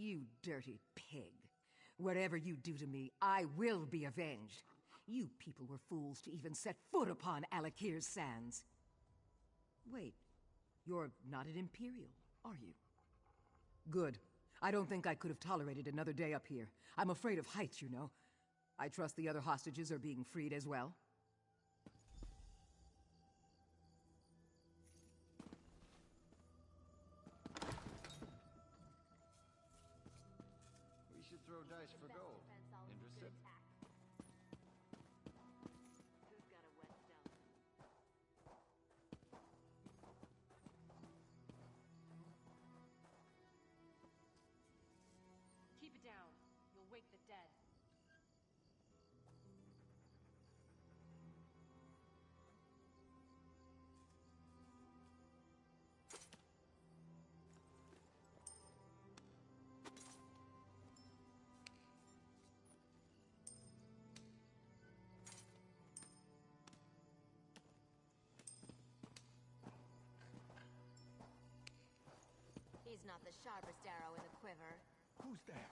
You dirty pig. Whatever you do to me, I will be avenged. You people were fools to even set foot upon Alakir's sands. Wait, you're not an Imperial, are you? Good. I don't think I could have tolerated another day up here. I'm afraid of heights, you know. I trust the other hostages are being freed as well. We should throw dice for gold. Interested? Who's got a wet stone? Keep it down. You'll wake the dead. He's not the sharpest arrow in the quiver. Who's that?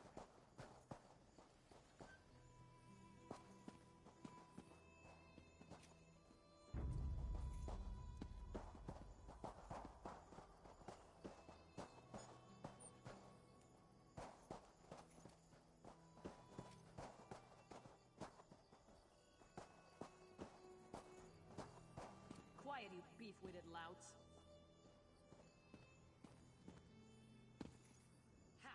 Quiet, you beef-witted louts. Ha!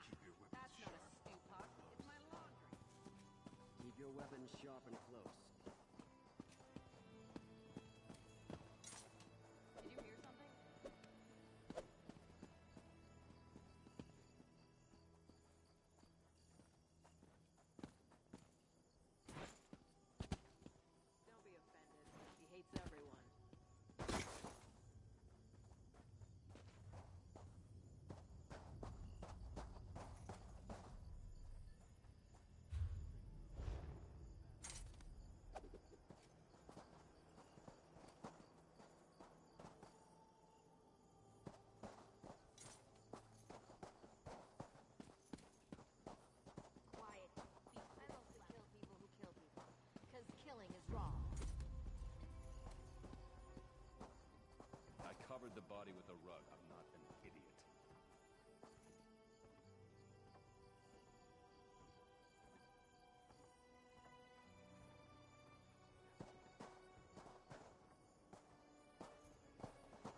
That's not a stew pot. It's my laundry. Keep your weapons sharp and close. Did you hear something? Don't be offended. She hates everyone. Quiet. Be metal to kill people who kill people. Because killing is wrong. I covered the body with a rug. I'm not an idiot.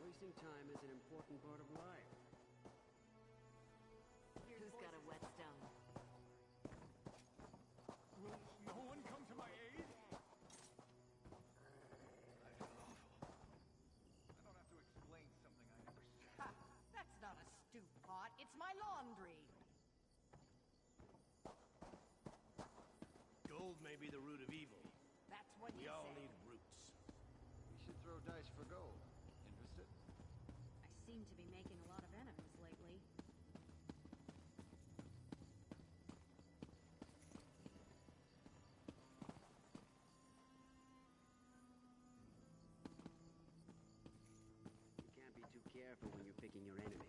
Wasting time is an important part of life. Who's got a wet stone? Will no one come to my aid? I feel awful. I don't have to explain something I never said. That's not a stew pot. It's my laundry. Gold may be the root of evil. That's what We you all said. need roots. We should throw dice for gold. Interested? I seem to be making a lot of enemies lately. You can't be too careful when you're picking your enemies.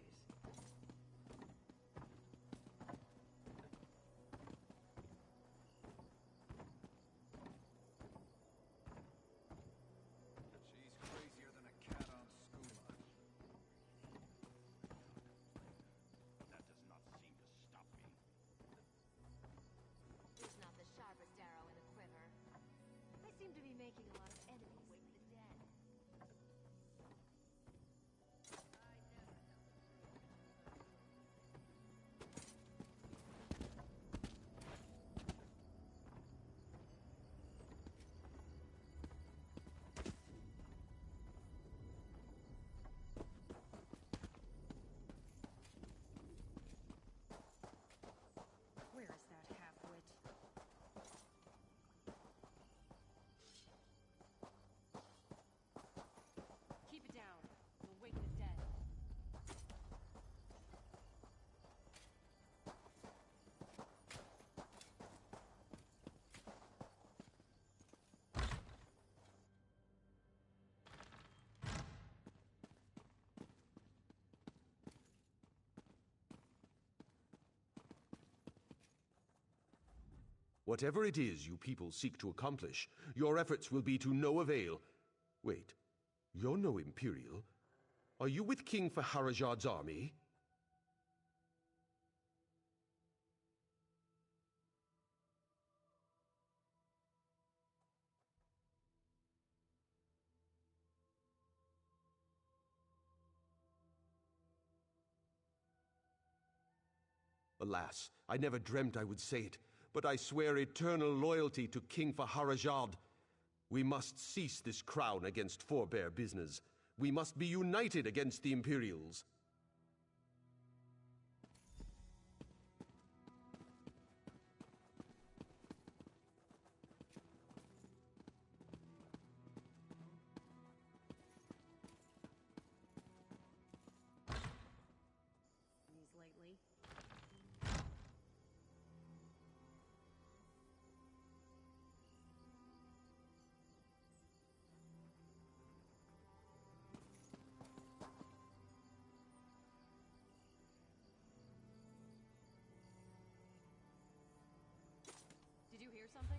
She's crazier than a Whatever it is you people seek to accomplish, your efforts will be to no avail. Wait, you're no Imperial. Are you with King Faharajad's army? Alas, I never dreamt I would say it, but I swear eternal loyalty to King Faharajad. We must cease this crown against forebear business. We must be united against the Imperials. News lately. Did you hear something?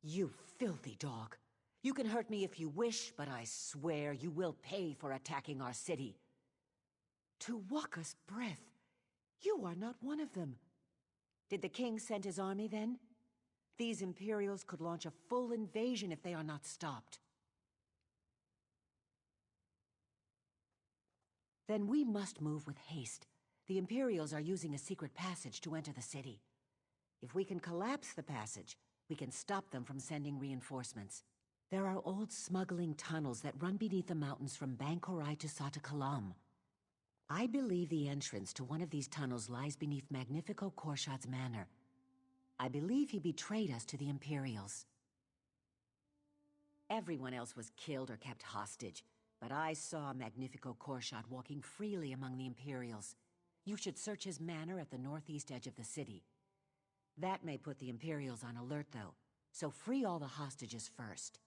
You filthy dog. You can hurt me if you wish, but I swear you will pay for attacking our city. Tuwaka's breath. You are not one of them. Did the king send his army then? These Imperials could launch a full invasion if they are not stopped. Then we must move with haste. The Imperials are using a secret passage to enter the city. If we can collapse the passage, we can stop them from sending reinforcements. There are old smuggling tunnels that run beneath the mountains from Bankorai to Satakalam. I believe the entrance to one of these tunnels lies beneath Magnifico Korshad's manor. I believe he betrayed us to the Imperials. Everyone else was killed or kept hostage, but I saw Magnifico Korshad walking freely among the Imperials. You should search his manor at the northeast edge of the city. That may put the Imperials on alert, though, so free all the hostages first.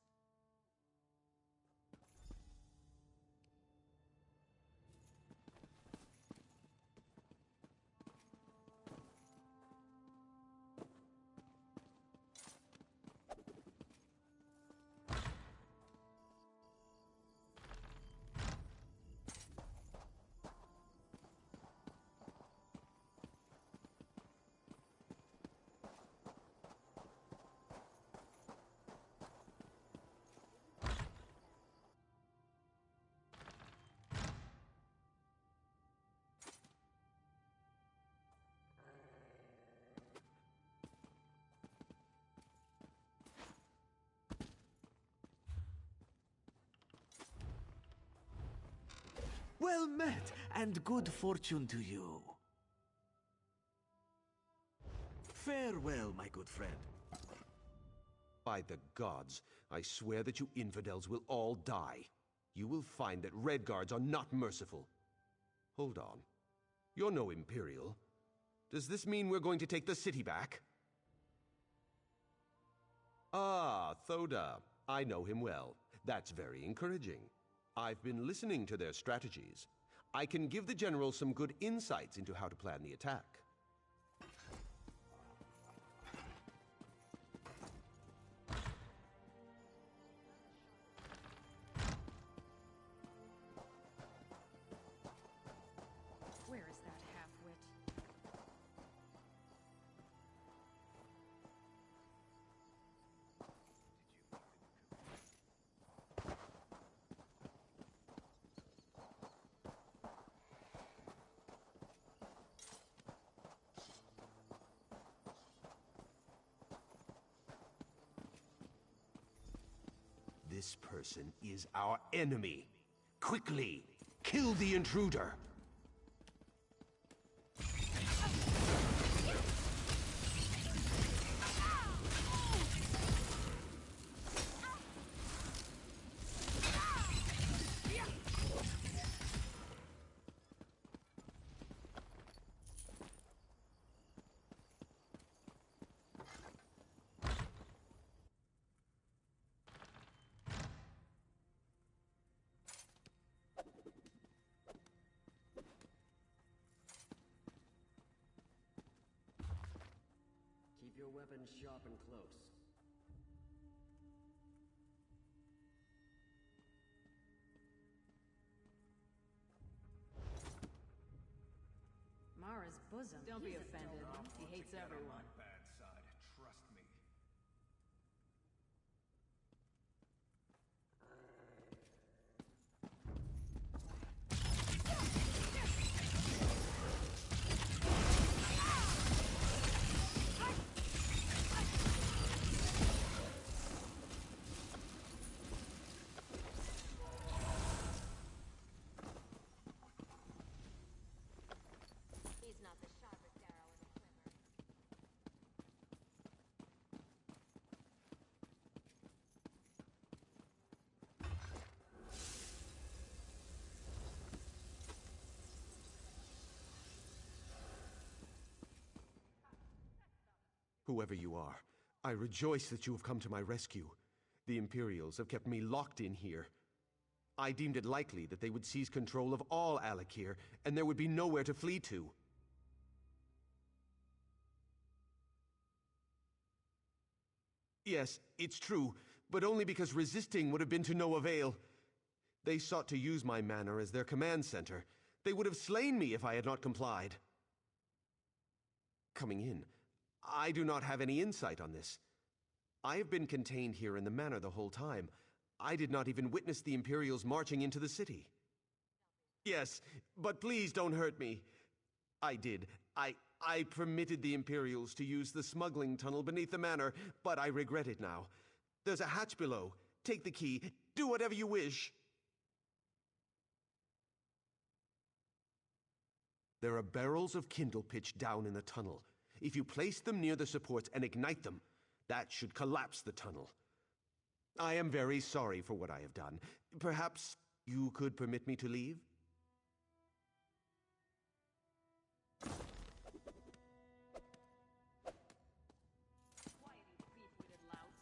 Well met, and good fortune to you. Farewell, my good friend. By the gods, I swear that you infidels will all die. You will find that Redguards are not merciful. Hold on. You're no Imperial. Does this mean we're going to take the city back? Ah, Thoda. I know him well. That's very encouraging. I've been listening to their strategies. I can give the general some good insights into how to plan the attack. This person is our enemy. Quickly, kill the intruder! Keep your weapons sharp and close. Mara's bosom. Don't be offended. He hates everyone. Bad side, trust me. He's not the sharpest arrow in the quiver. Whoever you are, I rejoice that you have come to my rescue. The Imperials have kept me locked in here. I deemed it likely that they would seize control of all Alakir, and there would be nowhere to flee to. Yes, it's true, but only because resisting would have been to no avail. They sought to use my manor as their command center. They would have slain me if I had not complied. Coming in, I do not have any insight on this. I have been contained here in the manor the whole time. I did not even witness the Imperials marching into the city. Yes, but please don't hurt me. I did. I permitted the Imperials to use the smuggling tunnel beneath the manor, but I regret it now. There's a hatch below. Take the key. Do whatever you wish. There are barrels of kindle pitch down in the tunnel. If you place them near the supports and ignite them, that should collapse the tunnel. I am very sorry for what I have done. Perhaps you could permit me to leave? Quiet, you beef-witted louts.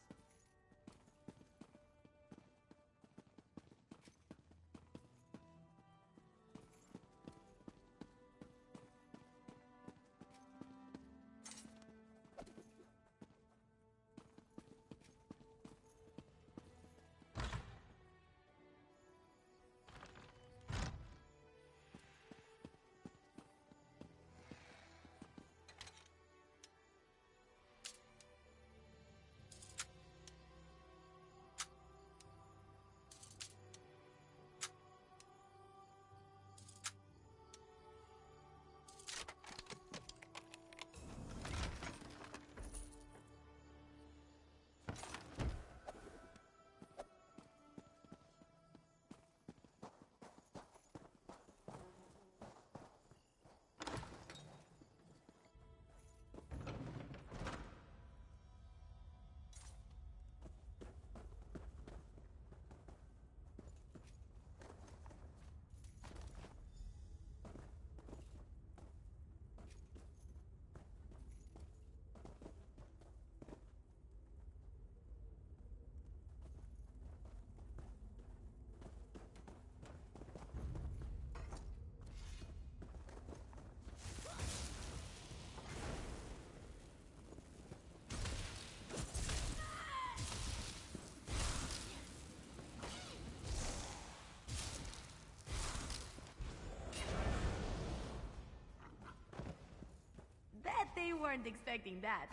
Bet they weren't expecting that.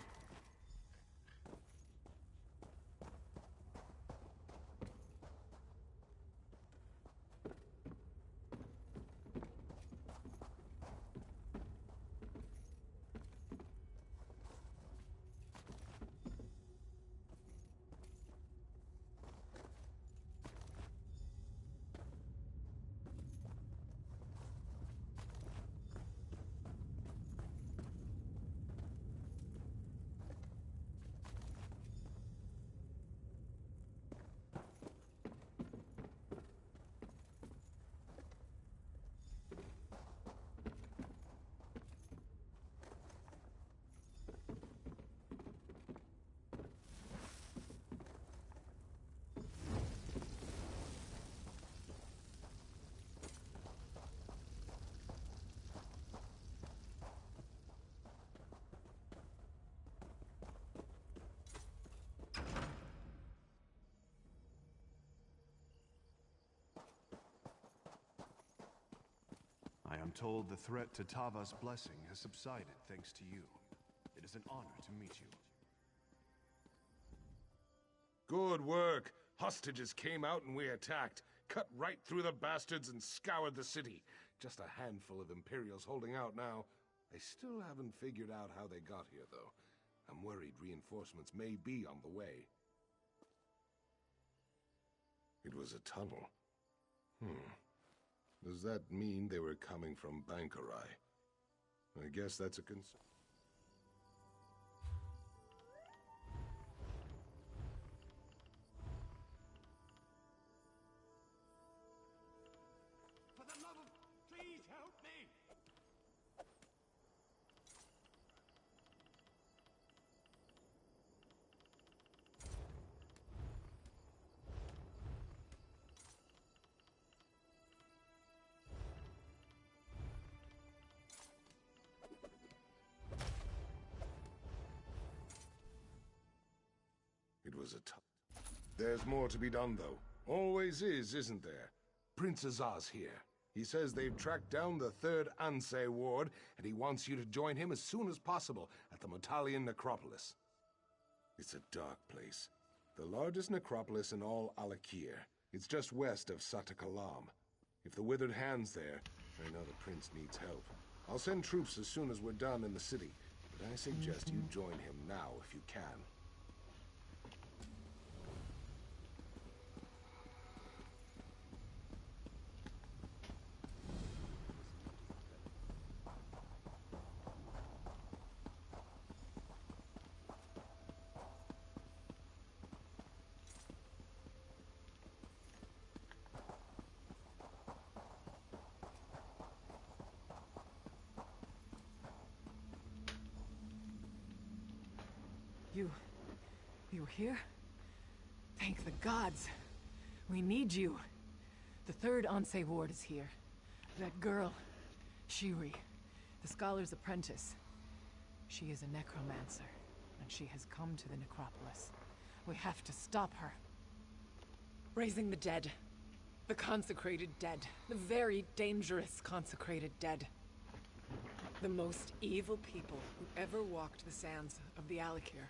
told the threat to Tava's blessing has subsided thanks to you. It is an honor to meet you. Good work. Hostages came out and we attacked. Cut right through the bastards and scoured the city. Just a handful of Imperials holding out now. I still haven't figured out how they got here, though. I'm worried reinforcements may be on the way. It was a tunnel. Does that mean they were coming from Bankarai? I guess that's a concern. For the love of... Please help me! It was a There's more to be done, though. Always is, isn't there? Prince Azaz here. He says they've tracked down the 3rd Anseh Ward, and he wants you to join him as soon as possible at the Mutalian Necropolis. It's a dark place. The largest necropolis in all Alakir. It's just west of Satakalam. If the Withered Hand's there, I know the Prince needs help. I'll send troops as soon as we're done in the city, but I suggest you join him now if you can. You here? Thank the gods. We need you. The 3rd Anseh Ward is here. That girl, Shiri, the Scholar's apprentice. She is a necromancer, and she has come to the necropolis. We have to stop her. Raising the dead. The consecrated dead. The very dangerous consecrated dead. The most evil people who ever walked the sands of the Alakir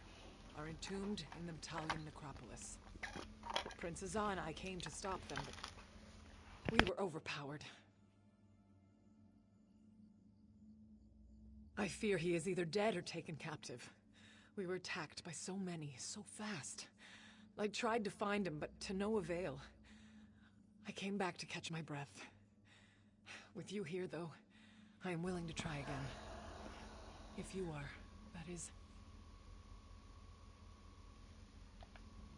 are entombed in the Mutalian Necropolis. Prince Azaz and I came to stop them, but we were overpowered. I fear he is either dead or taken captive. We were attacked by so many, so fast. I tried to find him, but to no avail. I came back to catch my breath. With you here, though, I am willing to try again. If you are, that is.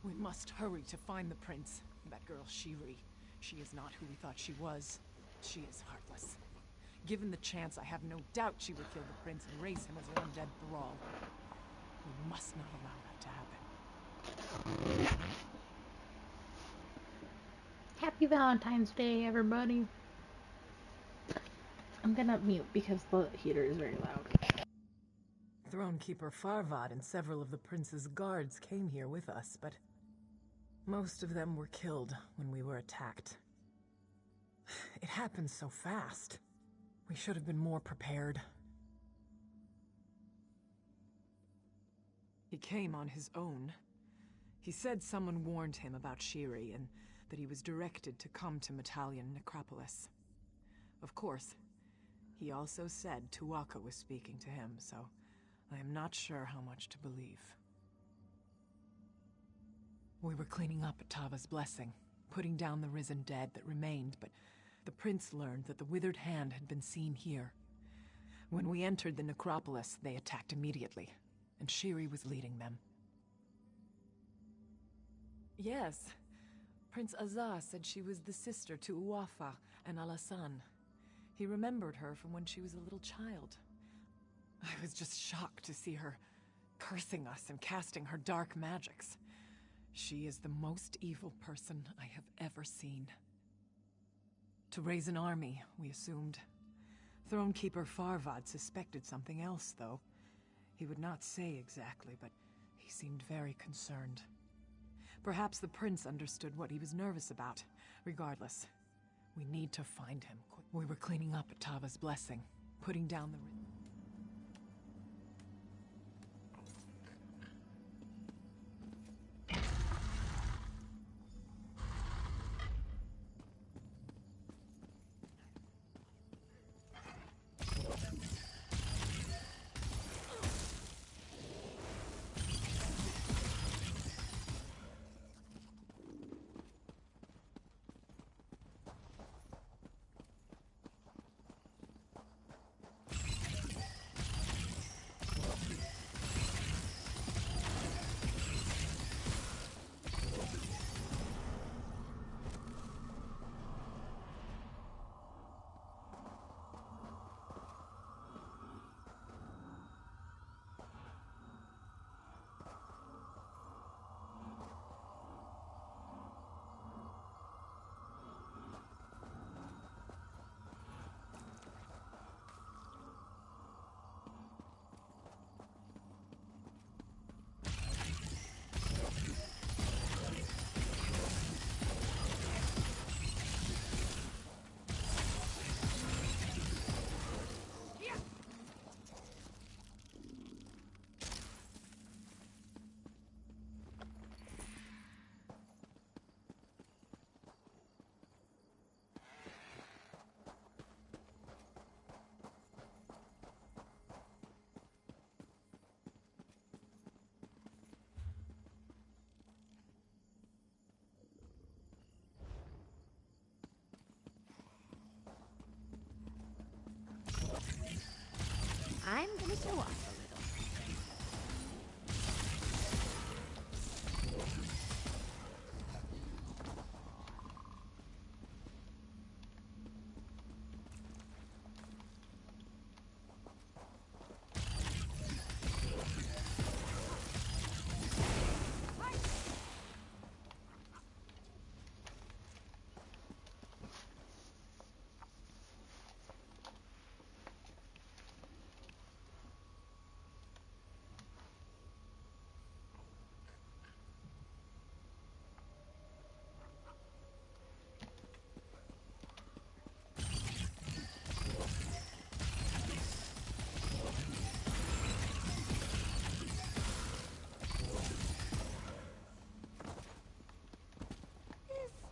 We must hurry to find the prince. That girl, Shiri. She is not who we thought she was. She is heartless. Given the chance, I have no doubt she would kill the prince and raise him as her undead thrall. We must not allow that to happen. Happy Valentine's Day, everybody. I'm gonna mute because the heater is very loud. Thronekeeper Farvad and several of the prince's guards came here with us, but most of them were killed when we were attacked. It happened so fast. We should have been more prepared. He came on his own. He said someone warned him about Shiri and that he was directed to come to Mutalian Necropolis. Of course, he also said Tuaka was speaking to him, so I am not sure how much to believe. We were cleaning up at Tava's blessing, putting down the risen dead that remained, but the prince learned that the Withered Hand had been seen here. When we entered the necropolis, they attacked immediately, and Shiri was leading them. Yes, Prince Azaz said she was the sister to Uwafa and Alasan. He remembered her from when she was a little child. I was just shocked to see her cursing us and casting her dark magics. She is the most evil person I have ever seen. To raise an army, we assumed. Thronekeeper Farvad suspected something else, though. He would not say exactly, but he seemed very concerned. Perhaps the prince understood what he was nervous about. Regardless, we need to find him quickly. We were cleaning up at Tava's blessing, putting down the... I'm gonna show off a little.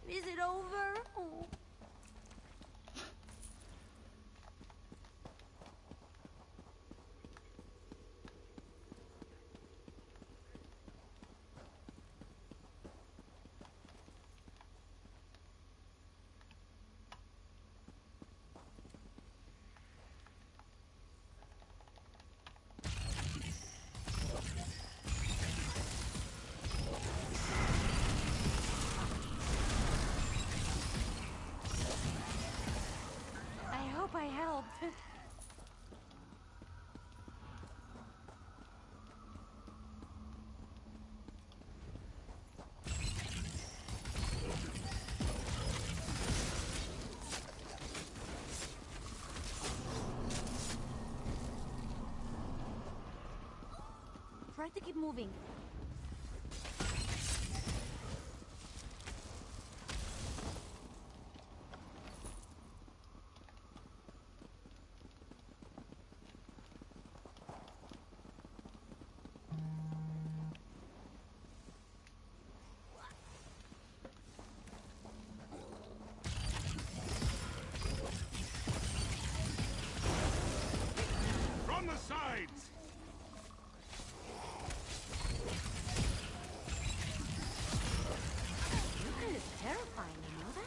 Is it over? Oh. I helped. Try to keep moving. From the sides! Yuka is terrifying, you know that?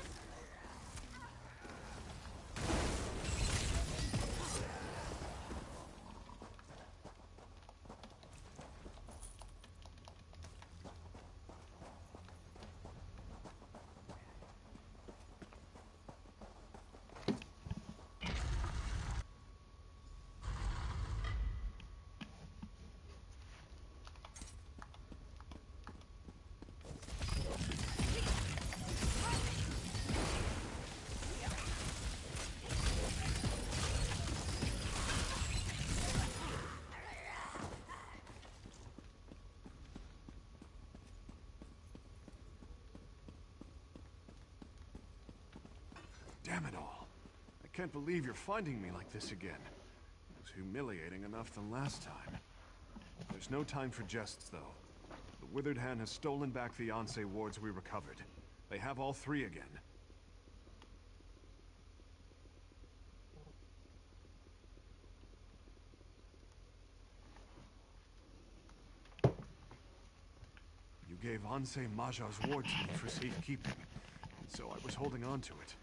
Damn it all. I can't believe you're finding me like this again. It was humiliating enough the last time. There's no time for jests, though. The Withered Hand has stolen back the Anse wards we recovered. They have all three again. You gave Anse Maja's ward to me for safekeeping, and so I was holding on to it.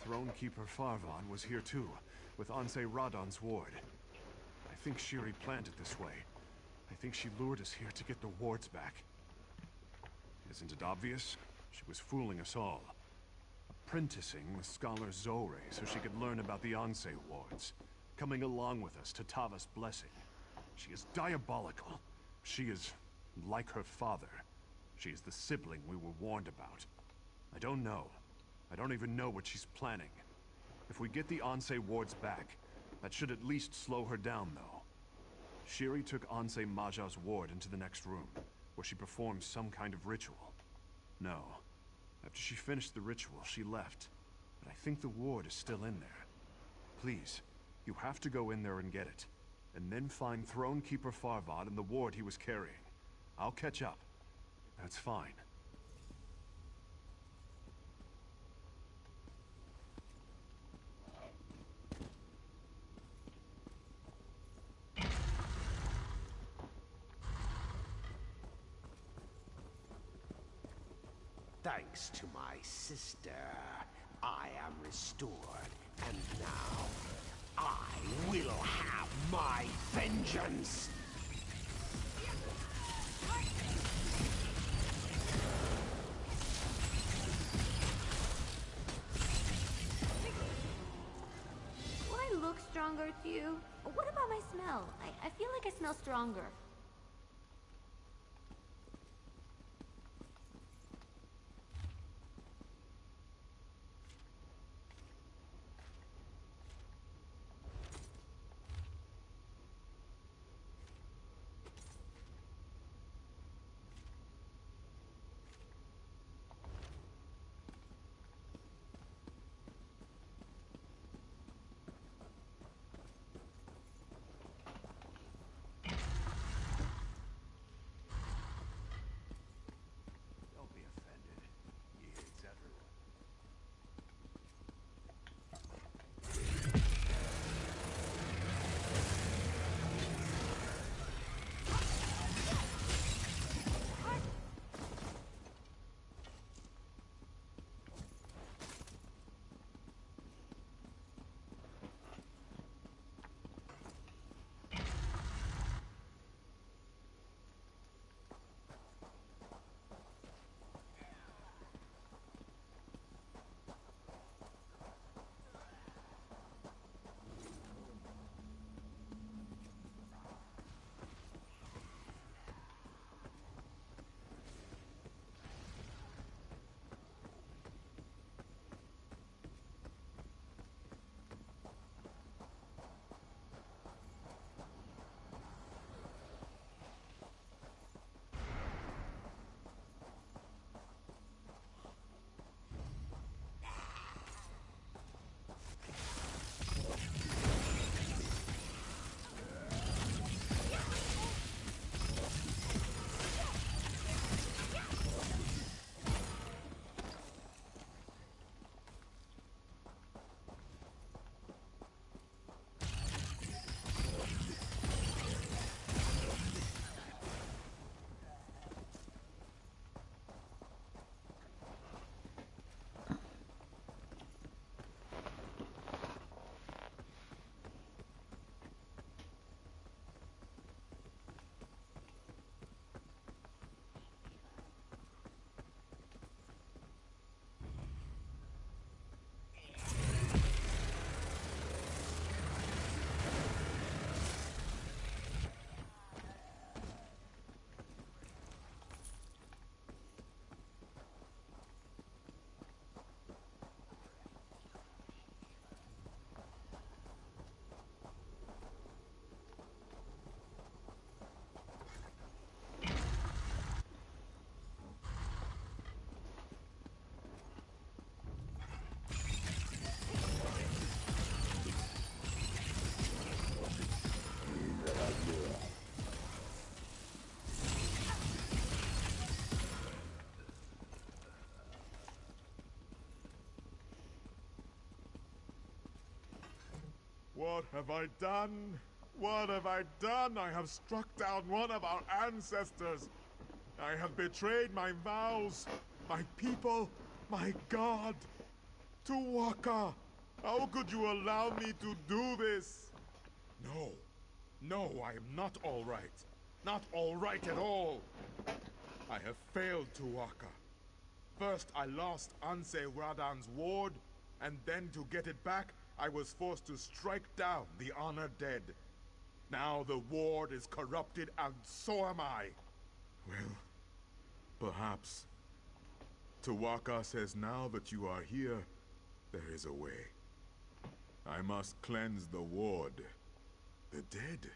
Thronekeeper Farvan was here too, with Anse Radon's ward. I think Shiri planned it this way. I think she lured us here to get the wards back. Isn't it obvious? She was fooling us all. Apprenticing with Scholar Zore so she could learn about the Anse wards. Coming along with us to Tava's blessing. She is diabolical. She is like her father. She is the sibling we were warned about. I don't know. I don't even know what she's planning. If we get the Anse wards back, that should at least slow her down, though. Shiri took Anse Maja's ward into the next room, where she performed some kind of ritual. No. After she finished the ritual, she left. But I think the ward is still in there. Please, you have to go in there and get it. And then find Thronekeeper Farvad and the ward he was carrying. I'll catch up. That's fine. Thanks to my sister, I am restored, and now I will have my vengeance! Do I look stronger to you? What about my smell? I feel like I smell stronger. What have I done? What have I done? I have struck down one of our ancestors. I have betrayed my vows, my people, my God. Tu'whacca, how could you allow me to do this? No, no, I am not all right. Not all right at all. I have failed Tu'whacca. First, I lost Ansei Radan's ward, and then to get it back, I was forced to strike down the honored dead. Now the ward is corrupted, and so am I. Well, perhaps. Tu'whacca says now that you are here, there is a way. I must cleanse the ward. The dead.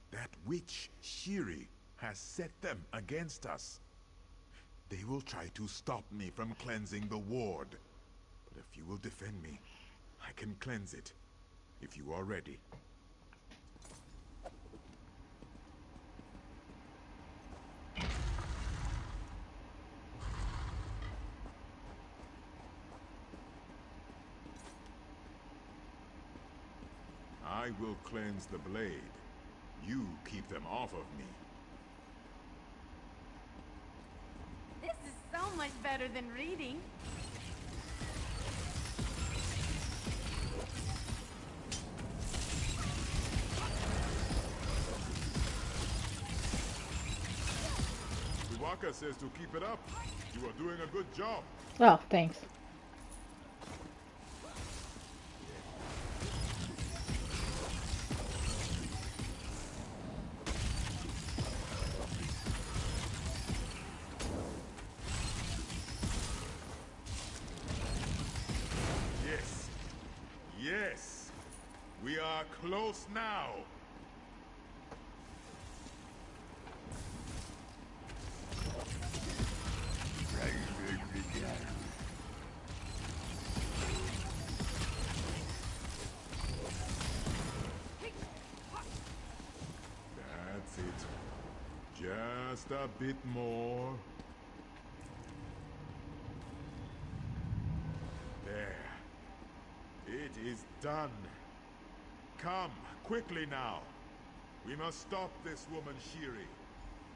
That witch, Shiri, has set them against us. They will try to stop me from cleansing the ward. But if you will defend me, I can cleanse it. If you are ready. I will cleanse the blade. You keep them off of me. This is so much better than reading. Tu'whacca says to keep it up. You are doing a good job. Oh, thanks. Yes, we are close now. That's it. Just a bit more. There. It is done. Come, quickly now. We must stop this woman, Shiri.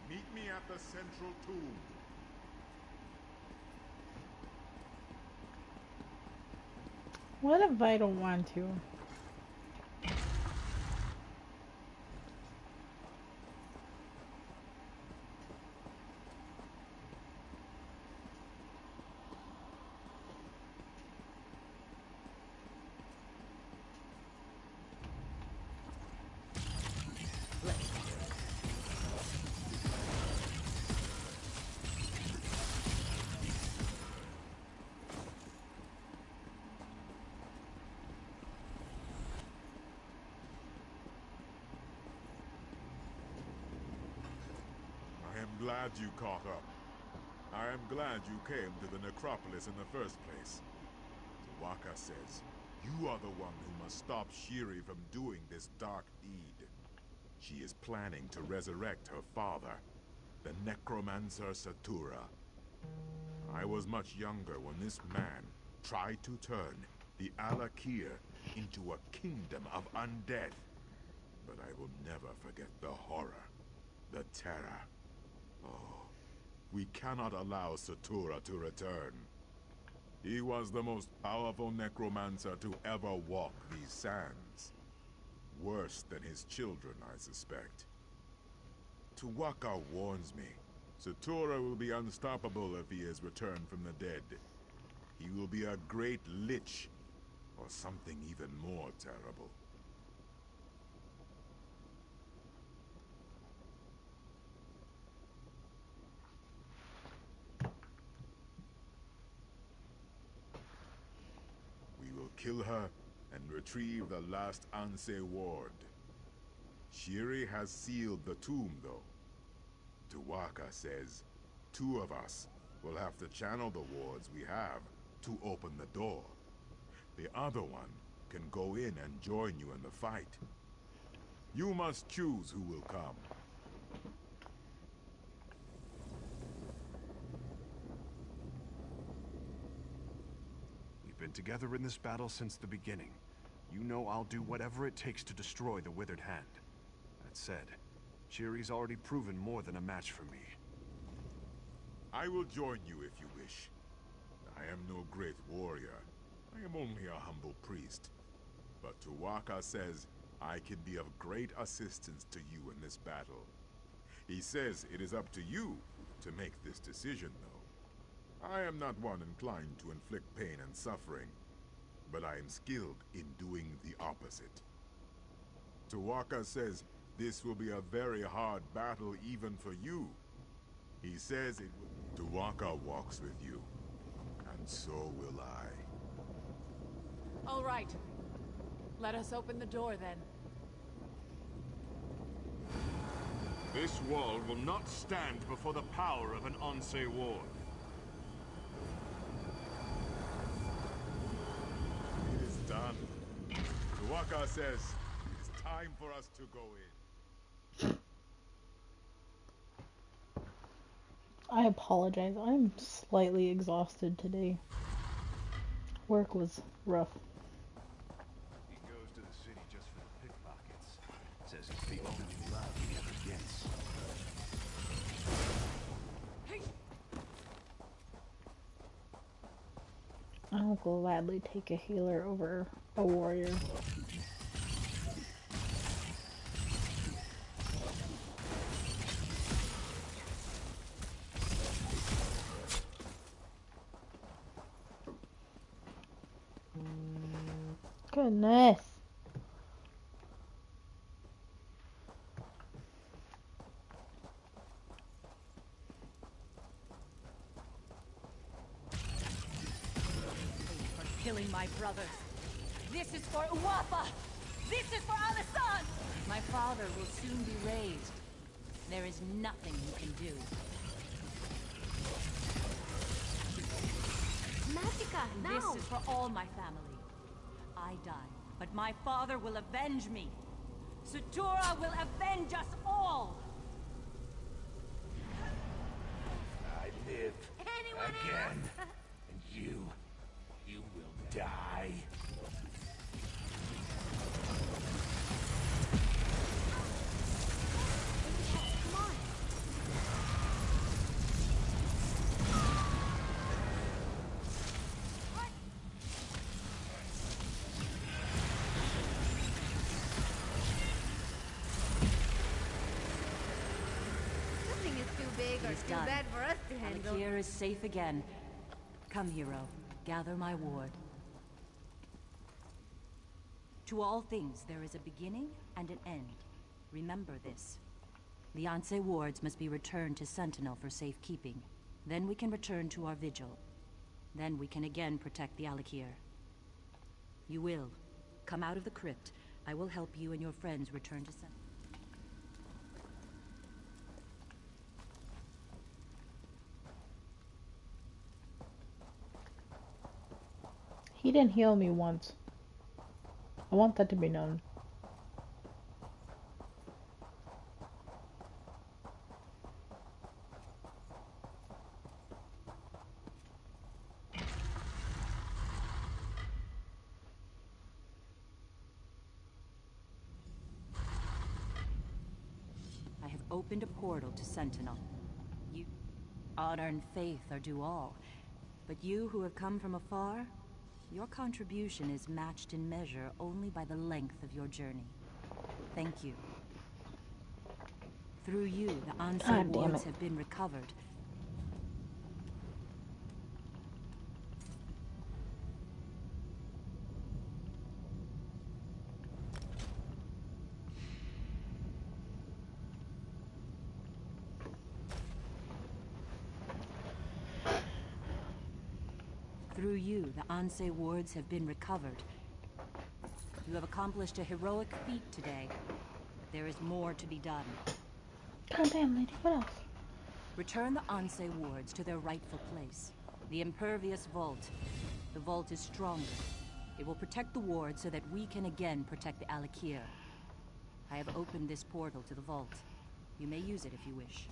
Meet me at the central tomb. What if I don't want to? Glad you caught up. I am glad you came to the necropolis in the first place. Tu'whacca says, you are the one who must stop Shiri from doing this dark deed. She is planning to resurrect her father, the necromancer Satura. I was much younger when this man tried to turn the Alakir into a kingdom of undead. But I will never forget the horror, the terror. Oh, we cannot allow Satura to return. He was the most powerful necromancer to ever walk these sands. Worse than his children, I suspect. Tu'whacca warns me. Satura will be unstoppable if he is returned from the dead. He will be a great lich, or something even more terrible. Kill her and retrieve the last Ansei ward. Shiri has sealed the tomb, though. Tu'whacca says 2 of us will have to channel the wards we have to open the door. The other one can go in and join you in the fight. You must choose who will come. We've been together in this battle since the beginning. You know I'll do whatever it takes to destroy the Withered Hand. That said, Ciri's already proven more than a match for me. I will join you if you wish. I am no great warrior. I am only a humble priest. But Tu'whacca says I can be of great assistance to you in this battle. He says it is up to you to make this decision, though. I am not one inclined to inflict pain and suffering, but I am skilled in doing the opposite. Tu'whacca says this will be a very hard battle even for you. He says it will... Tu'whacca walks with you, and so will I. All right. Let us open the door, then. This wall will not stand before the power of an Anse ward. It is done. Tu'whacca says it's time for us to go in. I apologize. I'm slightly exhausted today. Work was rough. He goes to the city just for the pickpockets. Says it's the only love he ever gets. I'll gladly take a healer over a warrior. Goodness. For killing my brothers. This is for Uwapa! This is for Alisan! My father will soon be raised. There is nothing you can do. Magica, no! This is for all my family. I die, but my father will avenge me. Sutura will avenge us all! I live again, and you will die. Too bad for us to handle. Alik'r is safe again. Come, hero. Gather my ward. To all things, there is a beginning and an end. Remember this. The Anse wards must be returned to Sentinel for safekeeping. Then we can return to our vigil. Then we can again protect the Alik'r. You will. Come out of the crypt. I will help you and your friends return to Sentinel. He didn't heal me once. I want that to be known. I have opened a portal to Sentinel. You... honor and faith are due all. But you who have come from afar... your contribution is matched in measure only by the length of your journey. Thank you. Through you, the Anse wards have been recovered. Through you, the Anse wards have been recovered. You have accomplished a heroic feat today. There is more to be done. God damn, lady, what else? Return the Anse wards to their rightful place. The Impervious Vault. The vault is stronger. It will protect the ward so that we can again protect the Alik'r. I have opened this portal to the vault. You may use it if you wish.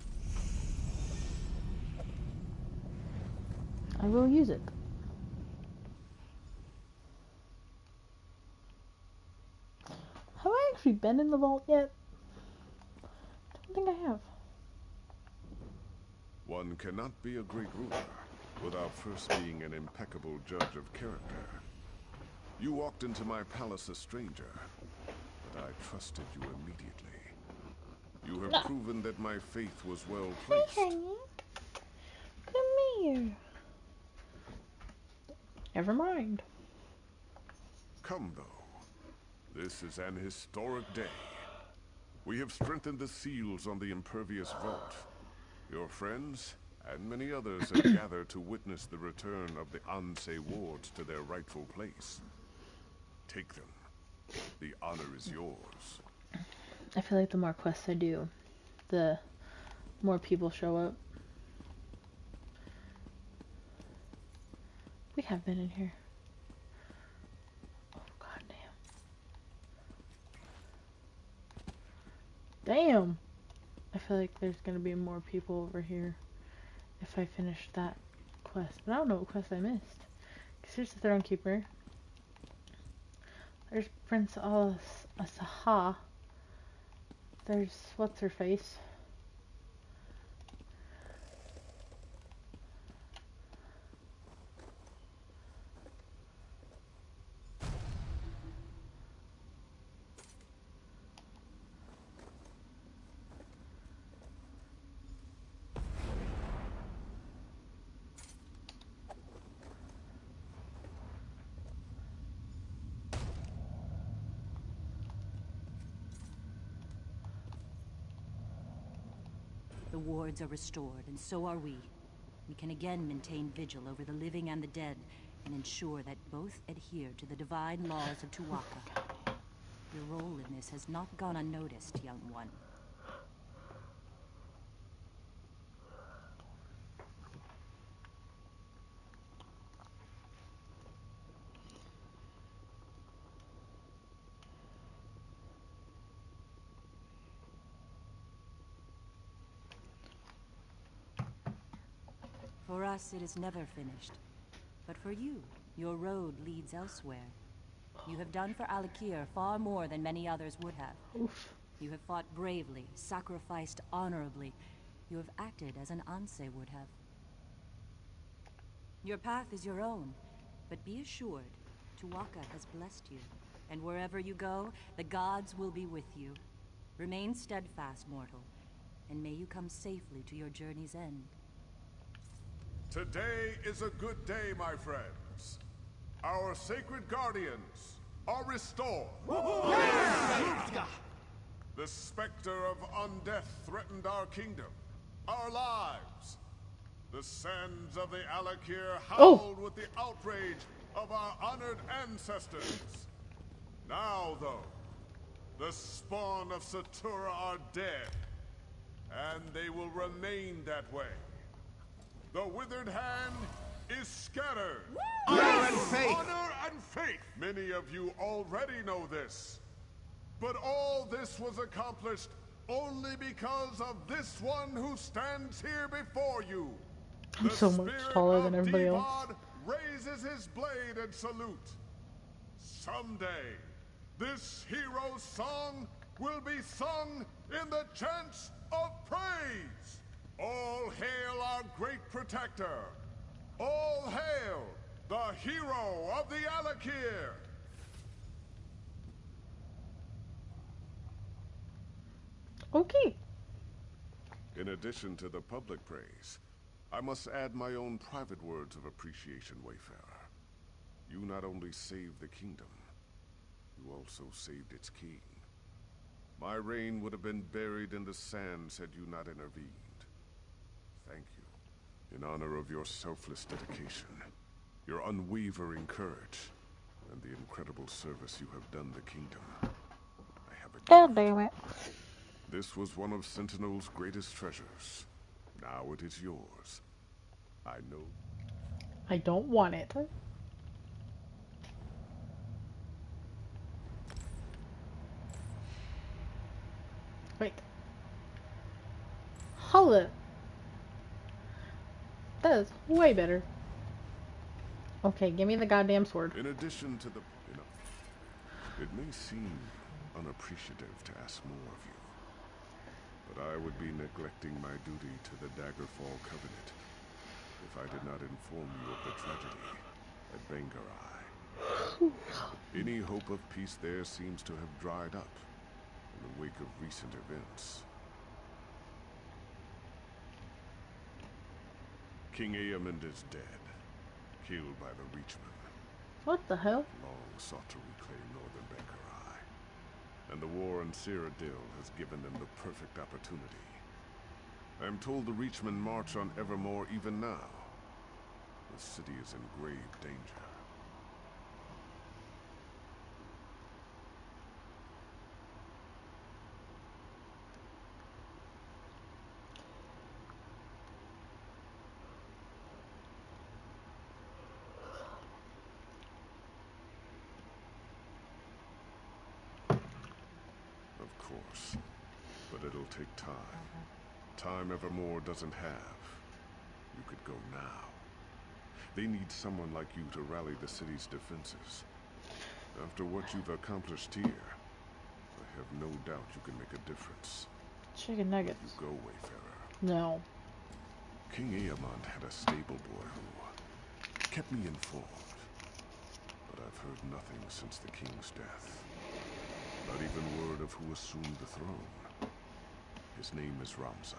I will use it. actually been in the vault yet? I don't think I have. One cannot be a great ruler without first being an impeccable judge of character. You walked into my palace a stranger, but I trusted you immediately. You have proven that my faith was well placed. Hi, honey. Come here. Never mind. Come, though. This is an historic day. We have strengthened the seals on the impervious vault. Your friends and many others have gathered to witness the return of the Ansei wards to their rightful place. Take them. The honor is yours. I feel like the more quests I do, the more people show up. We have been in here. Oh, goddamn. Damn! I feel like there's gonna be more people over here if I finish that quest. But I don't know what quest I missed. Because here's the Throne Keeper. There's Prince Asaha. There's what's her face. The wards are restored, and so are we. We can again maintain vigil over the living and the dead, and ensure that both adhere to the divine laws of Tu'whacca. Your role in this has not gone unnoticed, young one. For us, it is never finished. But for you, your road leads elsewhere. You have done for Alik'r far more than many others would have. Oof. You have fought bravely, sacrificed honorably. You have acted as an Ansei would have. Your path is your own, but be assured, Tu'whacca has blessed you. And wherever you go, the gods will be with you. Remain steadfast, mortal, and may you come safely to your journey's end. Today is a good day, my friends. Our sacred guardians are restored. The specter of undeath threatened our kingdom, our lives. The sands of the Alik'r howled with the outrage of our honored ancestors. Now, though, the spawn of Satura are dead, and they will remain that way. The withered hand is scattered. Honor and faith! Honor and faith! Many of you already know this. But all this was accomplished only because of this one who stands here before you. I'm so much taller than everybody else. Raises his blade and salute. Someday, this hero's song will be sung in the chants of praise. All hail our great protector. All hail the hero of the Alik'r. Okay. In addition to the public praise, I must add my own private words of appreciation, Wayfarer. You not only saved the kingdom, you also saved its king. My reign would have been buried in the sands had you not intervened. Thank you, in honor of your selfless dedication, your unwavering courage, and the incredible service you have done the kingdom. I have a God damn it. This was one of Sentinel's greatest treasures. Now it is yours. I know. I don't want it. Wait. Hold it. That is way better. Okay, give me the goddamn sword. In addition to the... it may seem unappreciative to ask more of you. But I would be neglecting my duty to the Daggerfall Covenant if I did not inform you of the tragedy at Bangarai. Any hope of peace there seems to have dried up in the wake of recent events. King Eamond is dead, killed by the Reachmen. What the hell? Long sought to reclaim northern Bangarai, and the war in Cyrodiil has given them the perfect opportunity. I am told the Reachmen march on Evermore even now. The city is in grave danger. Of course, but it'll take time. Time Evermore doesn't have. You could go now. They need someone like you to rally the city's defenses. After what you've accomplished here, I have no doubt you can make a difference. Chicken nuggets. You go, Wayfarer. No. King Eamond had a stable boy who kept me informed. But I've heard nothing since the king's death. Not even word of who assumed the throne. His name is Ramza.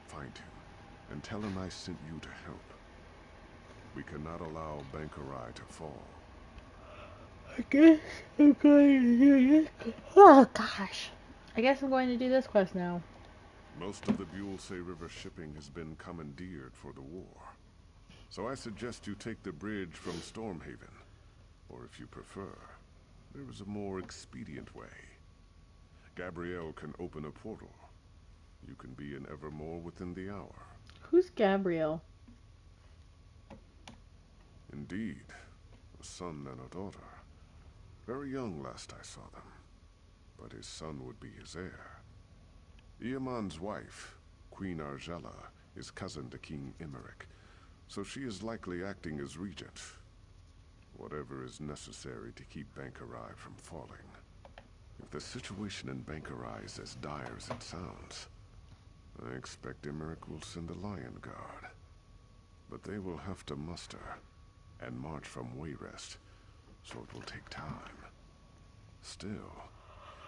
Find him, and tell him I sent you to help. We cannot allow Bankarai to fall. I guess I'm going to do this. Oh gosh. I guess I'm going to do this quest now. Most of the Buellsay River shipping has been commandeered for the war. So I suggest you take the bridge from Stormhaven. Or if you prefer, there is a more expedient way. Gabrielle can open a portal. You can be in Evermore within the hour. Who's Gabrielle? Indeed. A son and a daughter. Very young last I saw them. But his son would be his heir. Eamond's wife, Queen Argella, is cousin to King Emeric, so she is likely acting as regent. Whatever is necessary to keep Bankarai from falling. If the situation in Bankarai is as dire as it sounds, I expect Emeric will send a Lion Guard. But they will have to muster and march from Wayrest, so it will take time. Still,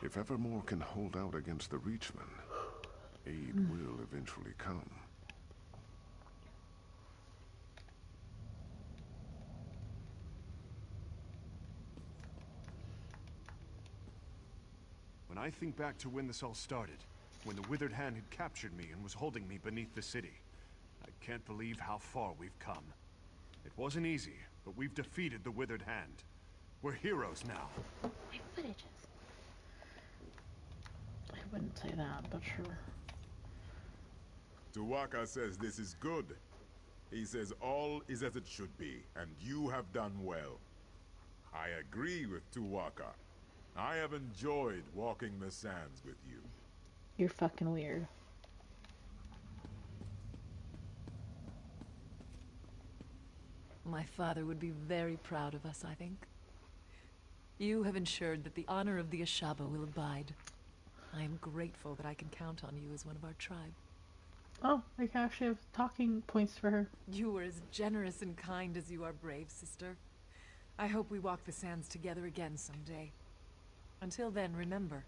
if Evermore can hold out against the Reachmen, aid will eventually come. When I think back to when this all started, when the Withered Hand had captured me and was holding me beneath the city, I can't believe how far we've come. It wasn't easy, but we've defeated the Withered Hand. We're heroes now. My footages. I wouldn't say that, but sure. Tuwaka says this is good. He says all is as it should be, and you have done well. I agree with Tuwaka. I have enjoyed walking the sands with you. You're fucking weird. My father would be very proud of us, I think. You have ensured that the honor of the Ashaba will abide. I am grateful that I can count on you as one of our tribe. Oh, I can actually have talking points for her. You are as generous and kind as you are brave, sister. I hope we walk the sands together again someday. Until then, remember,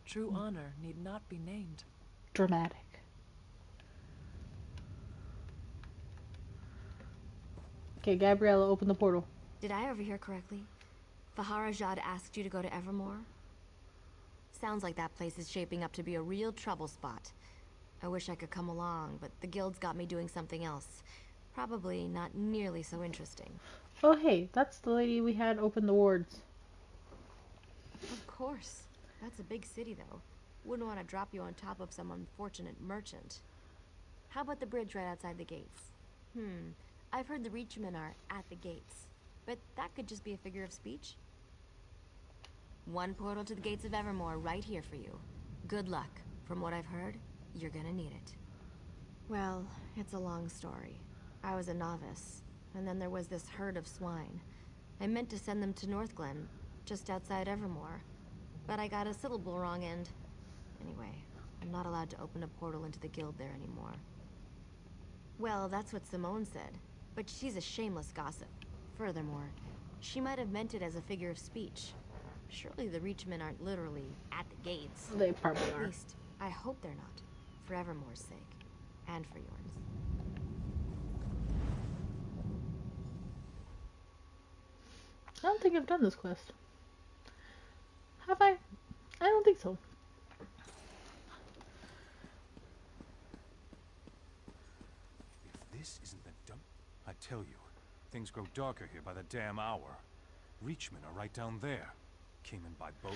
true honor need not be named. Dramatic. Okay, Gabriella, open the portal. Did I overhear correctly? Faharajad asked you to go to Evermore? Sounds like that place is shaping up to be a real trouble spot. I wish I could come along, but the guild's got me doing something else. Probably not nearly so interesting. Oh hey, that's the lady we had open the wards. Of course. That's a big city, though. Wouldn't want to drop you on top of some unfortunate merchant. How about the bridge right outside the gates? I've heard the Reachmen are at the gates, but that could just be a figure of speech. One portal to the gates of Evermore right here for you. Good luck. From what I've heard, you're gonna need it. Well, it's a long story. I was a novice, and then there was this herd of swine. I meant to send them to Northglen, just outside Evermore. but I got a syllable wrong and... Anyway, I'm not allowed to open a portal into the guild there anymore. Well, that's what Simone said, but she's a shameless gossip. Furthermore, she might have meant it as a figure of speech. Surely the Reachmen aren't literally at the gates. They probably are. At least, I hope they're not. For Evermore's sake. And for yours. I don't think I've done this quest. Have I? I don't think so. If this isn't the dump... I tell you, things grow darker here by the damn hour. Reachmen are right down there. Came in by boat,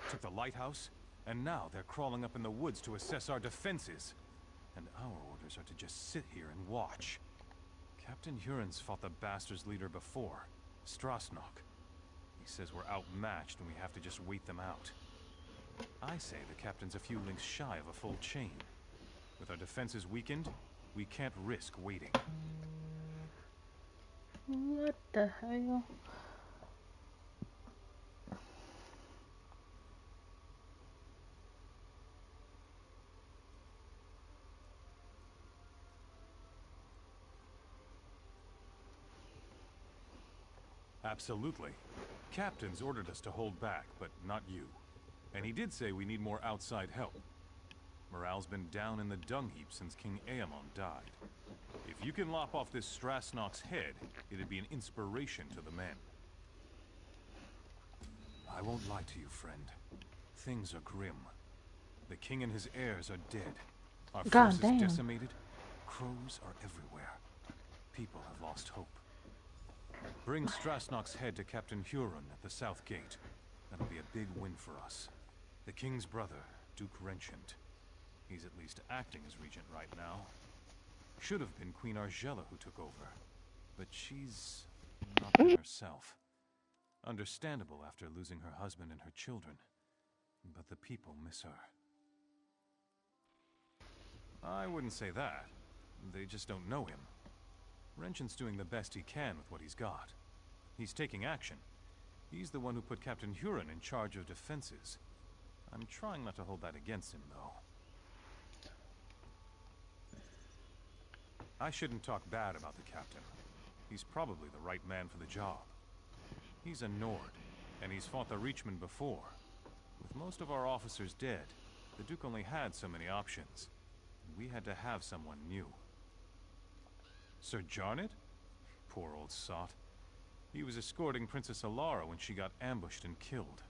took the lighthouse, and now they're crawling up in the woods to assess our defenses. And our orders are to just sit here and watch. Captain Huron's fought the bastards' leader before, Strasnok. He says we're outmatched and we have to just wait them out. I say the captain's a few links shy of a full chain. With our defenses weakened, we can't risk waiting. What the hell? Absolutely. Captain's ordered us to hold back, but not you. And he did say we need more outside help. Morale's been down in the dung heap since King Aemon died. If you can lop off this Strasnok's head, it'd be an inspiration to the men. I won't lie to you, friend. Things are grim. The king and his heirs are dead. Our forces decimated. Crows are everywhere. People have lost hope. Bring Strasnok's head to Captain Huron at the South Gate. That'll be a big win for us. The king's brother, Duke Renchant. He's at least acting as regent right now. Should have been Queen Argella who took over. But she's not been herself. Understandable after losing her husband and her children. But the people miss her. I wouldn't say that. They just don't know him. Renchant's doing the best he can with what he's got. He's taking action. He's the one who put Captain Huron in charge of defenses. I'm trying not to hold that against him, though. I shouldn't talk bad about the captain. He's probably the right man for the job. He's a Nord, and he's fought the Reachmen before. With most of our officers dead, the Duke only had so many options. We had to have someone new. Sir Jarned? Poor old sot. He was escorting Princess Alara when she got ambushed and killed.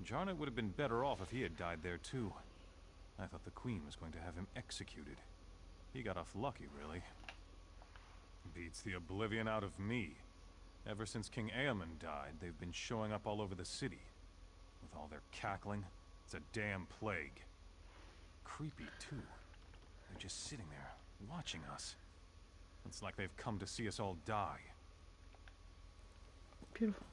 Jarned would have been better off if he had died there too. I thought the Queen was going to have him executed. He got off lucky, really. Beats the oblivion out of me. Ever since King Aemon died, they've been showing up all over the city. With all their cackling, it's a damn plague. Creepy, too. They're just sitting there, watching us. It's like they've come to see us all die. Beautiful.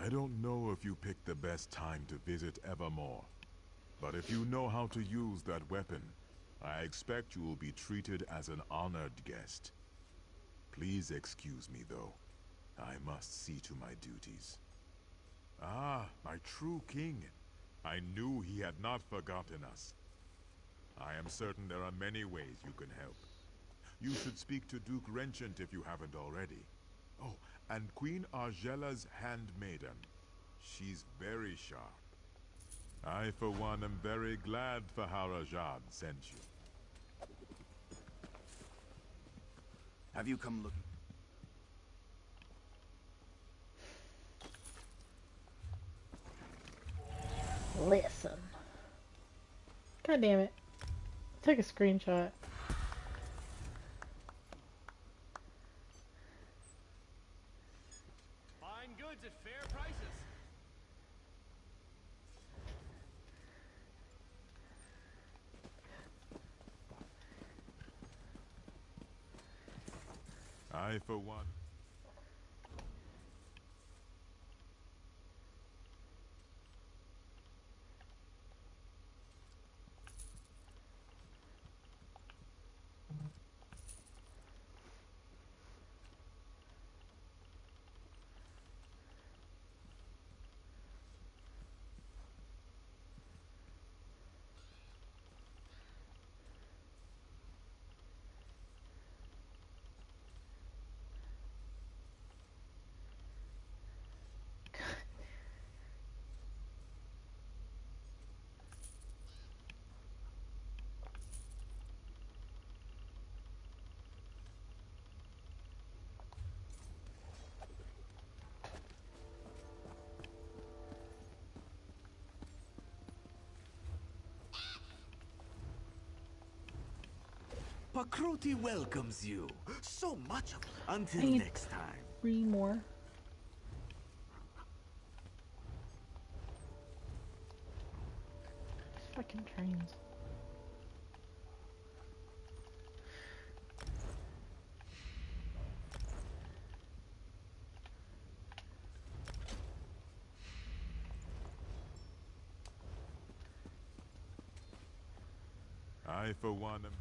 I don't know if you picked the best time to visit Evermore, but if you know how to use that weapon, I expect you will be treated as an honored guest. Please excuse me, though. I must see to my duties. Ah, my true king. I knew he had not forgotten us. I am certain there are many ways you can help. You should speak to Duke Renchant if you haven't already. Oh, and Queen Argella's handmaiden. She's very sharp. I, for one, am very glad Faharajad sent you. Have you come looking? Listen. God damn it. Take a screenshot. Fine goods at fair prices. I, for one... Pakruti welcomes you. So much of it. Until I need next time. 3 more. Fucking trains. I, for one, am...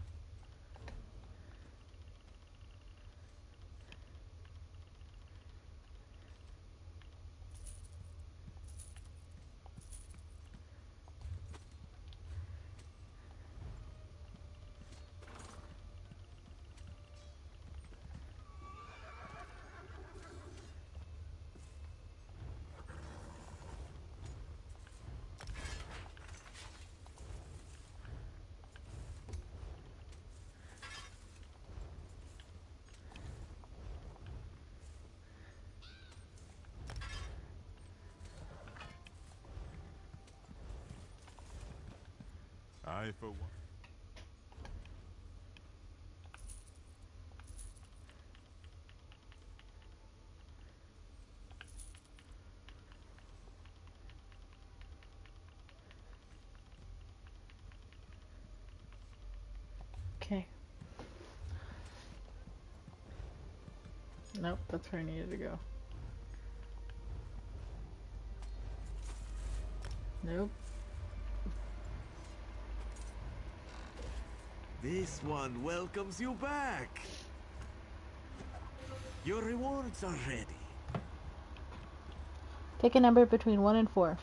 I, for one... Okay. Nope, that's where I needed to go. Nope. This one welcomes you back. Your rewards are ready. Pick a number between 1 and 4.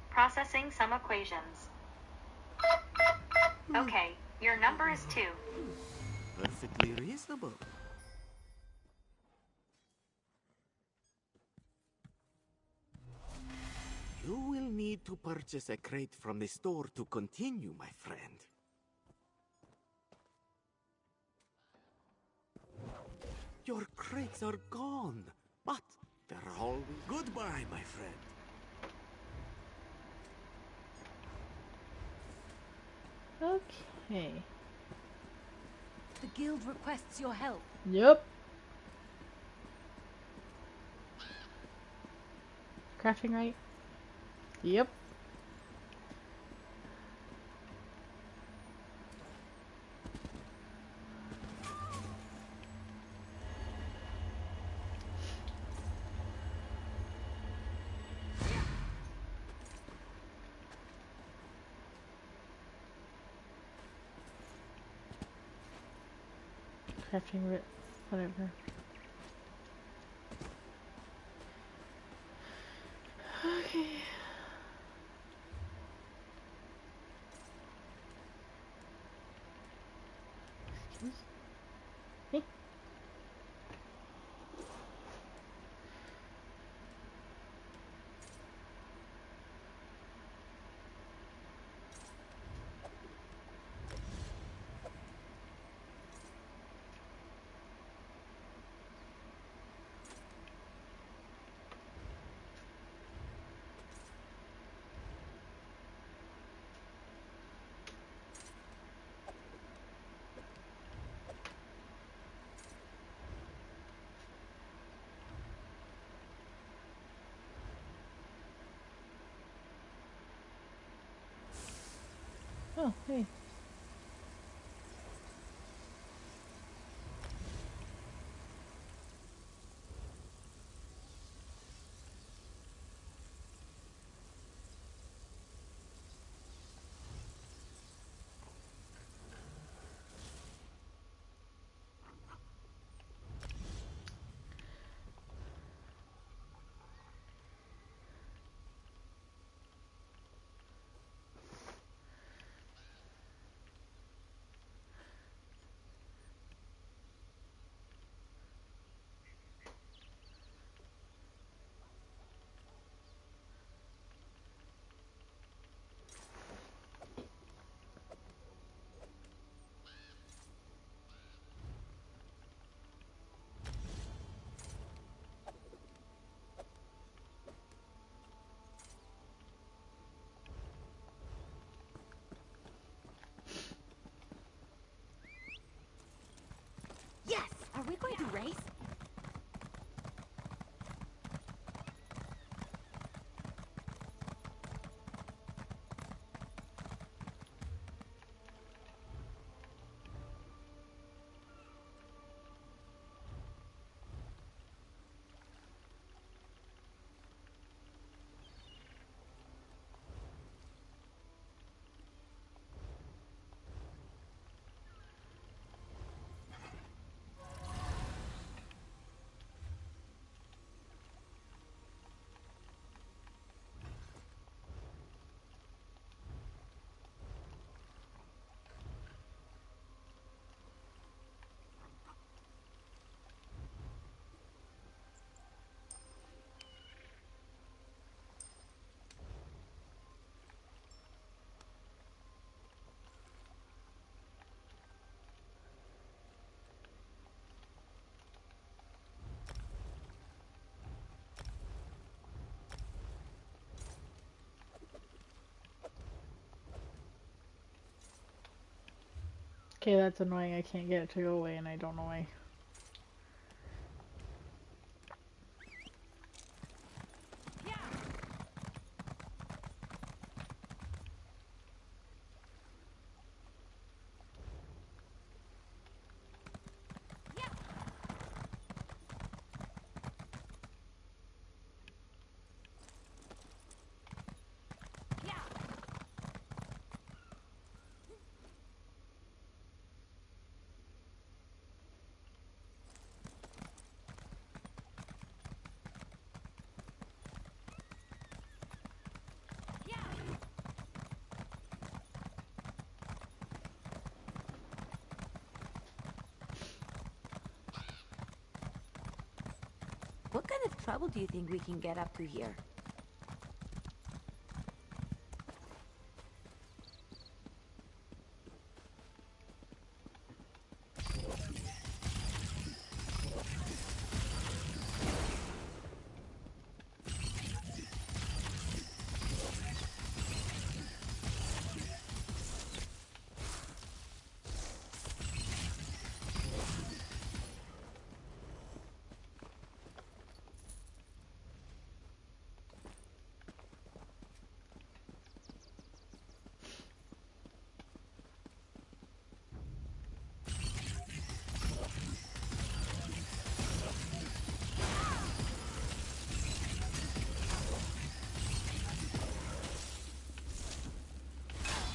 Processing some equations. Okay, your number is 2. Perfectly reasonable. You will need to purchase a crate from the store to continue, my friend. Your crates are gone, but they're always... Goodbye, my friend. Okay. The guild requests your help. Yep. Crafting right? Yep. Crafting writ, whatever. Okay. Excuse me. Oh, hey. we going to race? Okay, that's annoying. I can't get it to go away and I don't know why. What kind of trouble do you think we can get up to here?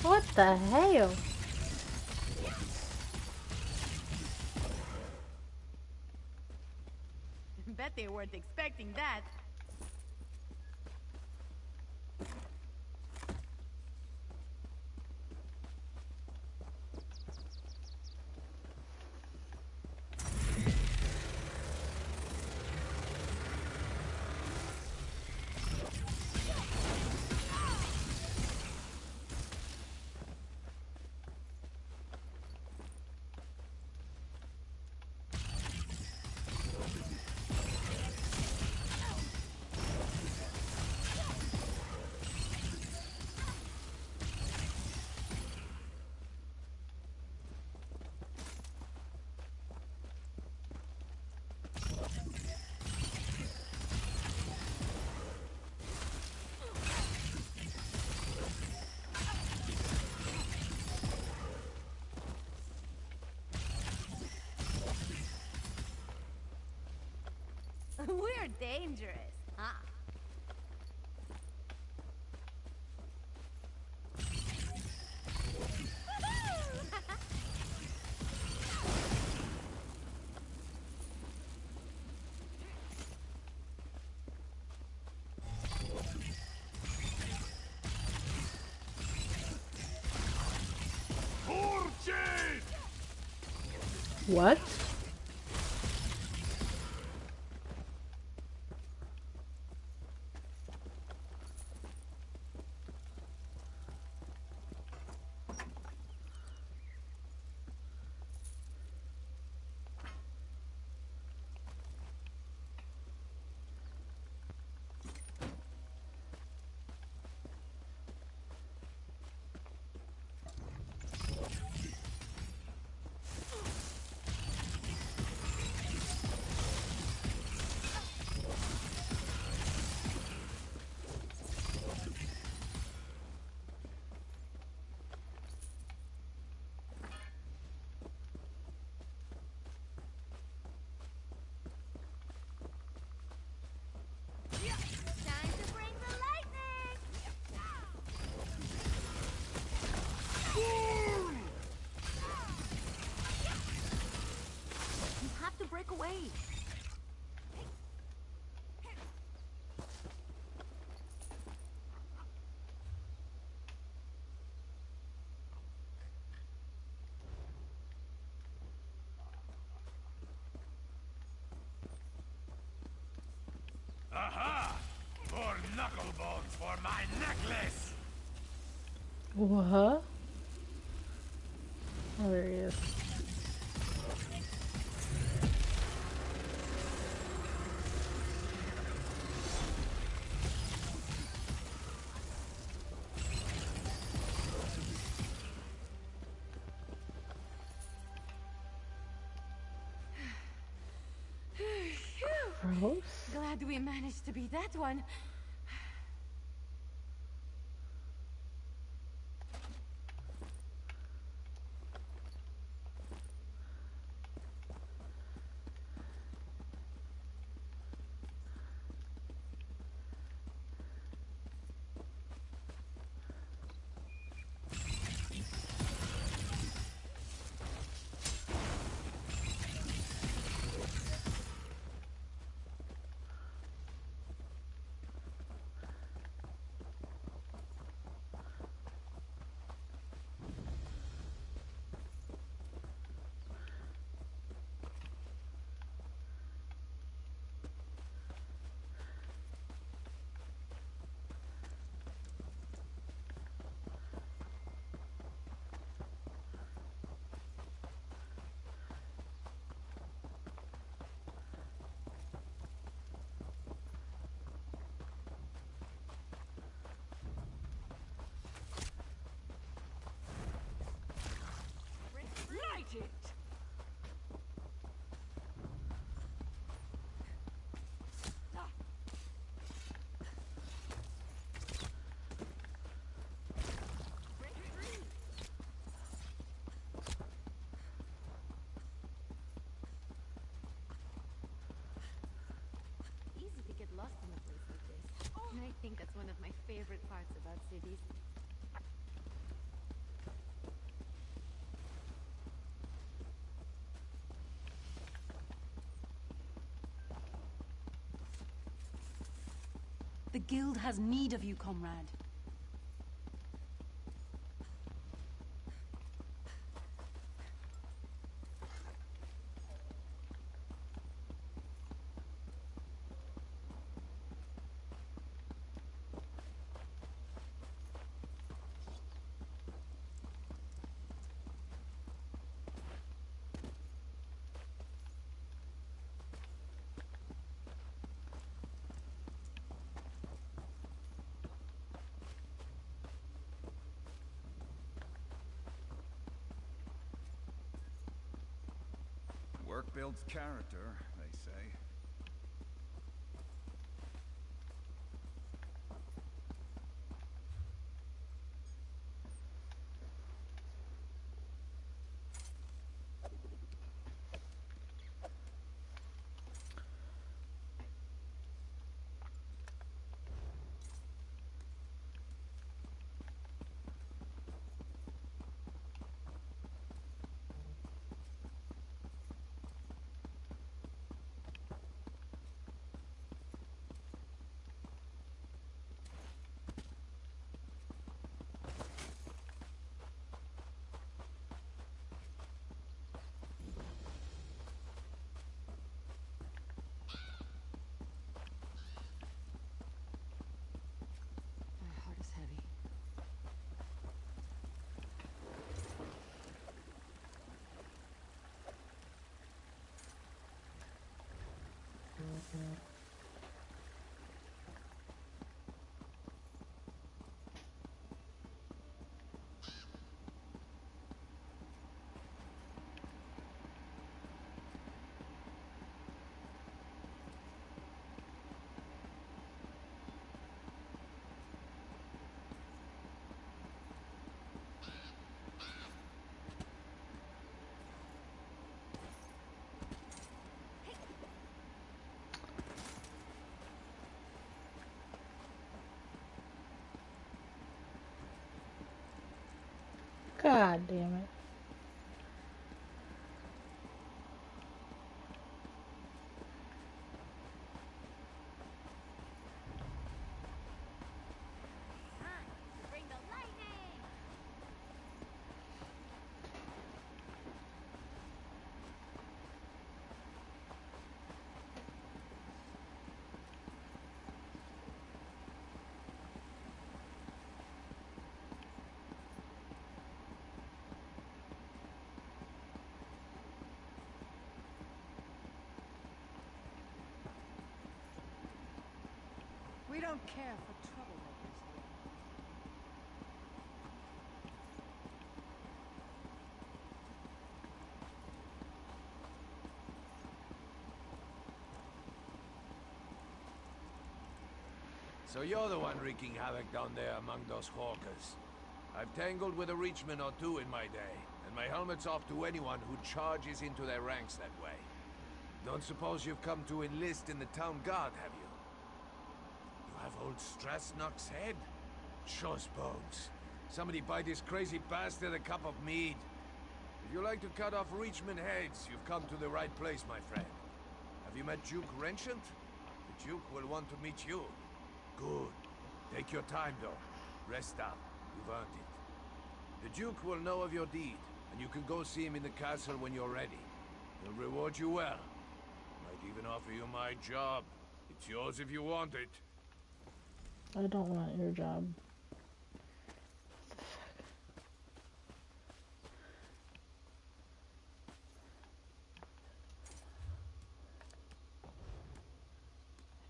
What the hell? Bet they weren't expecting that. We're dangerous, huh? What? knuckle bones for my necklace! What? Oh, there he is. Gross. Glad we managed to beat that one. Light it! Easy to get lost in a place like this. And I think that's one of my favorite parts about cities. The guild has need of you, comrade. Work builds character, they say. My heart is heavy. God damn it. Bring the lightning! We don't care for troublemakers. So you're the one wreaking havoc down there among those hawkers. I've tangled with a Reachman or two in my day, and my helmet's off to anyone who charges into their ranks that way. Don't suppose you've come to enlist in the town guard, have you? You have old Strasnock's head? Shows bones. Somebody buy this crazy bastard a cup of mead. If you like to cut off Reachman heads, you've come to the right place, my friend. Have you met Duke Renchant? The Duke will want to meet you. Good. Take your time, though. Rest up. You've earned it. The Duke will know of your deed, and you can go see him in the castle when you're ready. He'll reward you well. Might even offer you my job. It's yours if you want it. I don't want your job.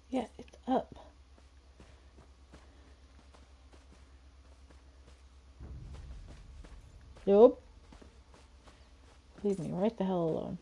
Yeah, it's up. Nope. Leave me right the hell alone.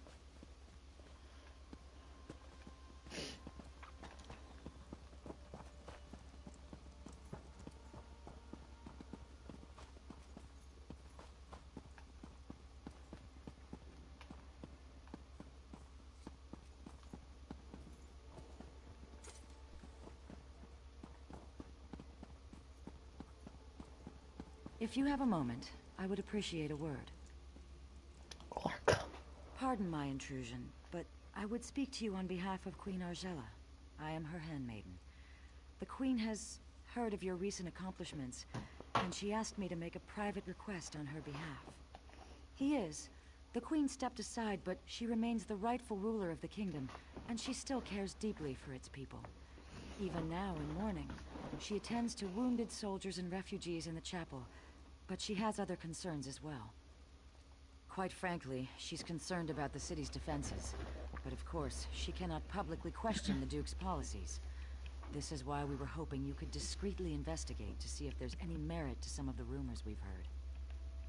If you have a moment, I would appreciate a word. Pardon my intrusion, but I would speak to you on behalf of Queen Argella. I am her handmaiden. The Queen has heard of your recent accomplishments, and she asked me to make a private request on her behalf. He is. The Queen stepped aside, but she remains the rightful ruler of the kingdom, and she still cares deeply for its people. Even now, in mourning, she attends to wounded soldiers and refugees in the chapel, but she has other concerns as well. Quite frankly, she's concerned about the city's defenses. But of course, she cannot publicly question the Duke's policies. This is why we were hoping you could discreetly investigate to see if there's any merit to some of the rumors we've heard.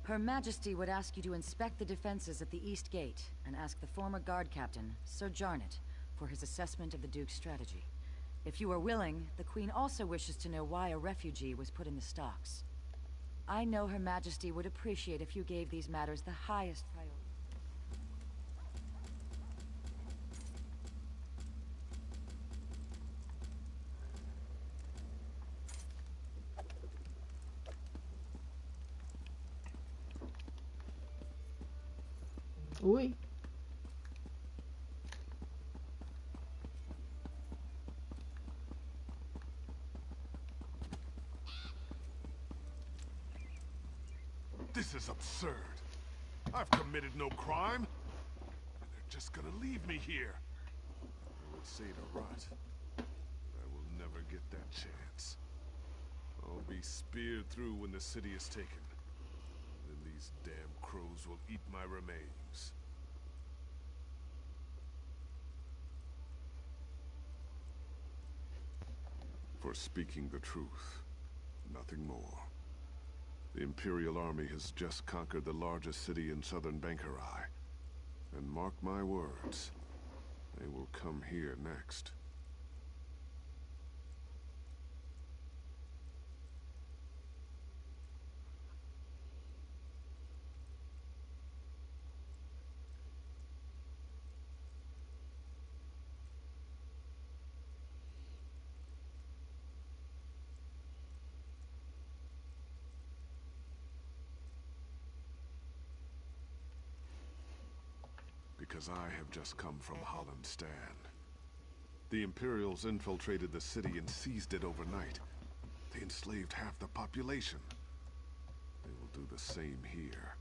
Her Majesty would ask you to inspect the defenses at the East Gate and ask the former guard captain, Sir Jarnet, for his assessment of the Duke's strategy. If you are willing, the Queen also wishes to know why a refugee was put in the stocks. I know Her Majesty would appreciate if you gave these matters the highest priority. Oi. This is absurd. I've committed no crime. And they're just gonna leave me here. I would say to Rot, but I will never get that chance. I'll be speared through when the city is taken. Then these damn crows will eat my remains. For speaking the truth, nothing more. The Imperial Army has just conquered the largest city in southern Bankarai. And mark my words, they will come here next. Because I have just come from Hollenstan. The Imperials infiltrated the city and seized it overnight. They enslaved half the population. They will do the same here.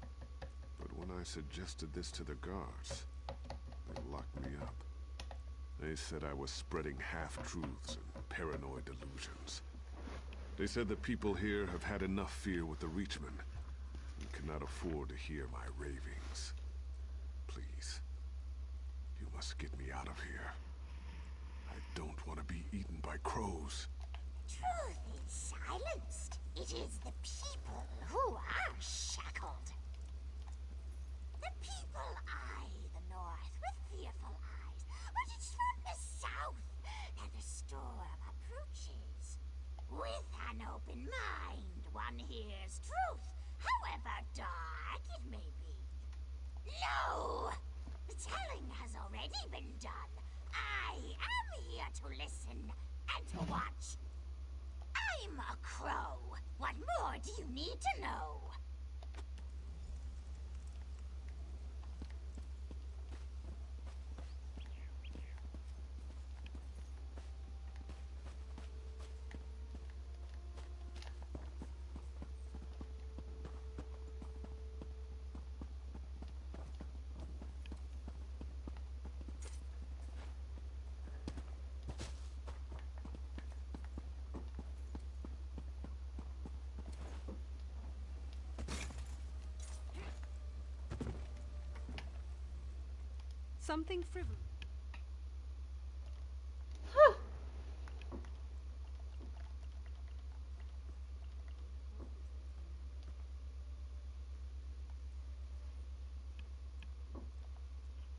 But when I suggested this to the guards, they locked me up. They said I was spreading half-truths and paranoid delusions. They said the people here have had enough fear with the Reachmen and cannot afford to hear my ravings. Please. You must get me out of here. I don't want to be eaten by crows. truth is silenced. It is the people who are shackled. The people eye the north with fearful eyes, but it's from the south that the storm approaches. With an open mind, one hears truth, however dark it may be. No! The telling has already been done. I am here to listen and to watch. I'm a crow. What more do you need to know? Something frivolous.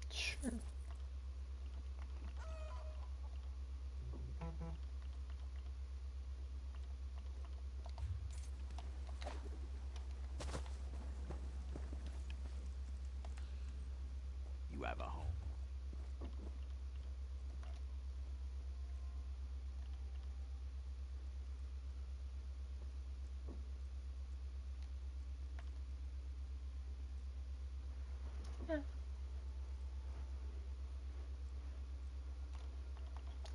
Sure. You have a home.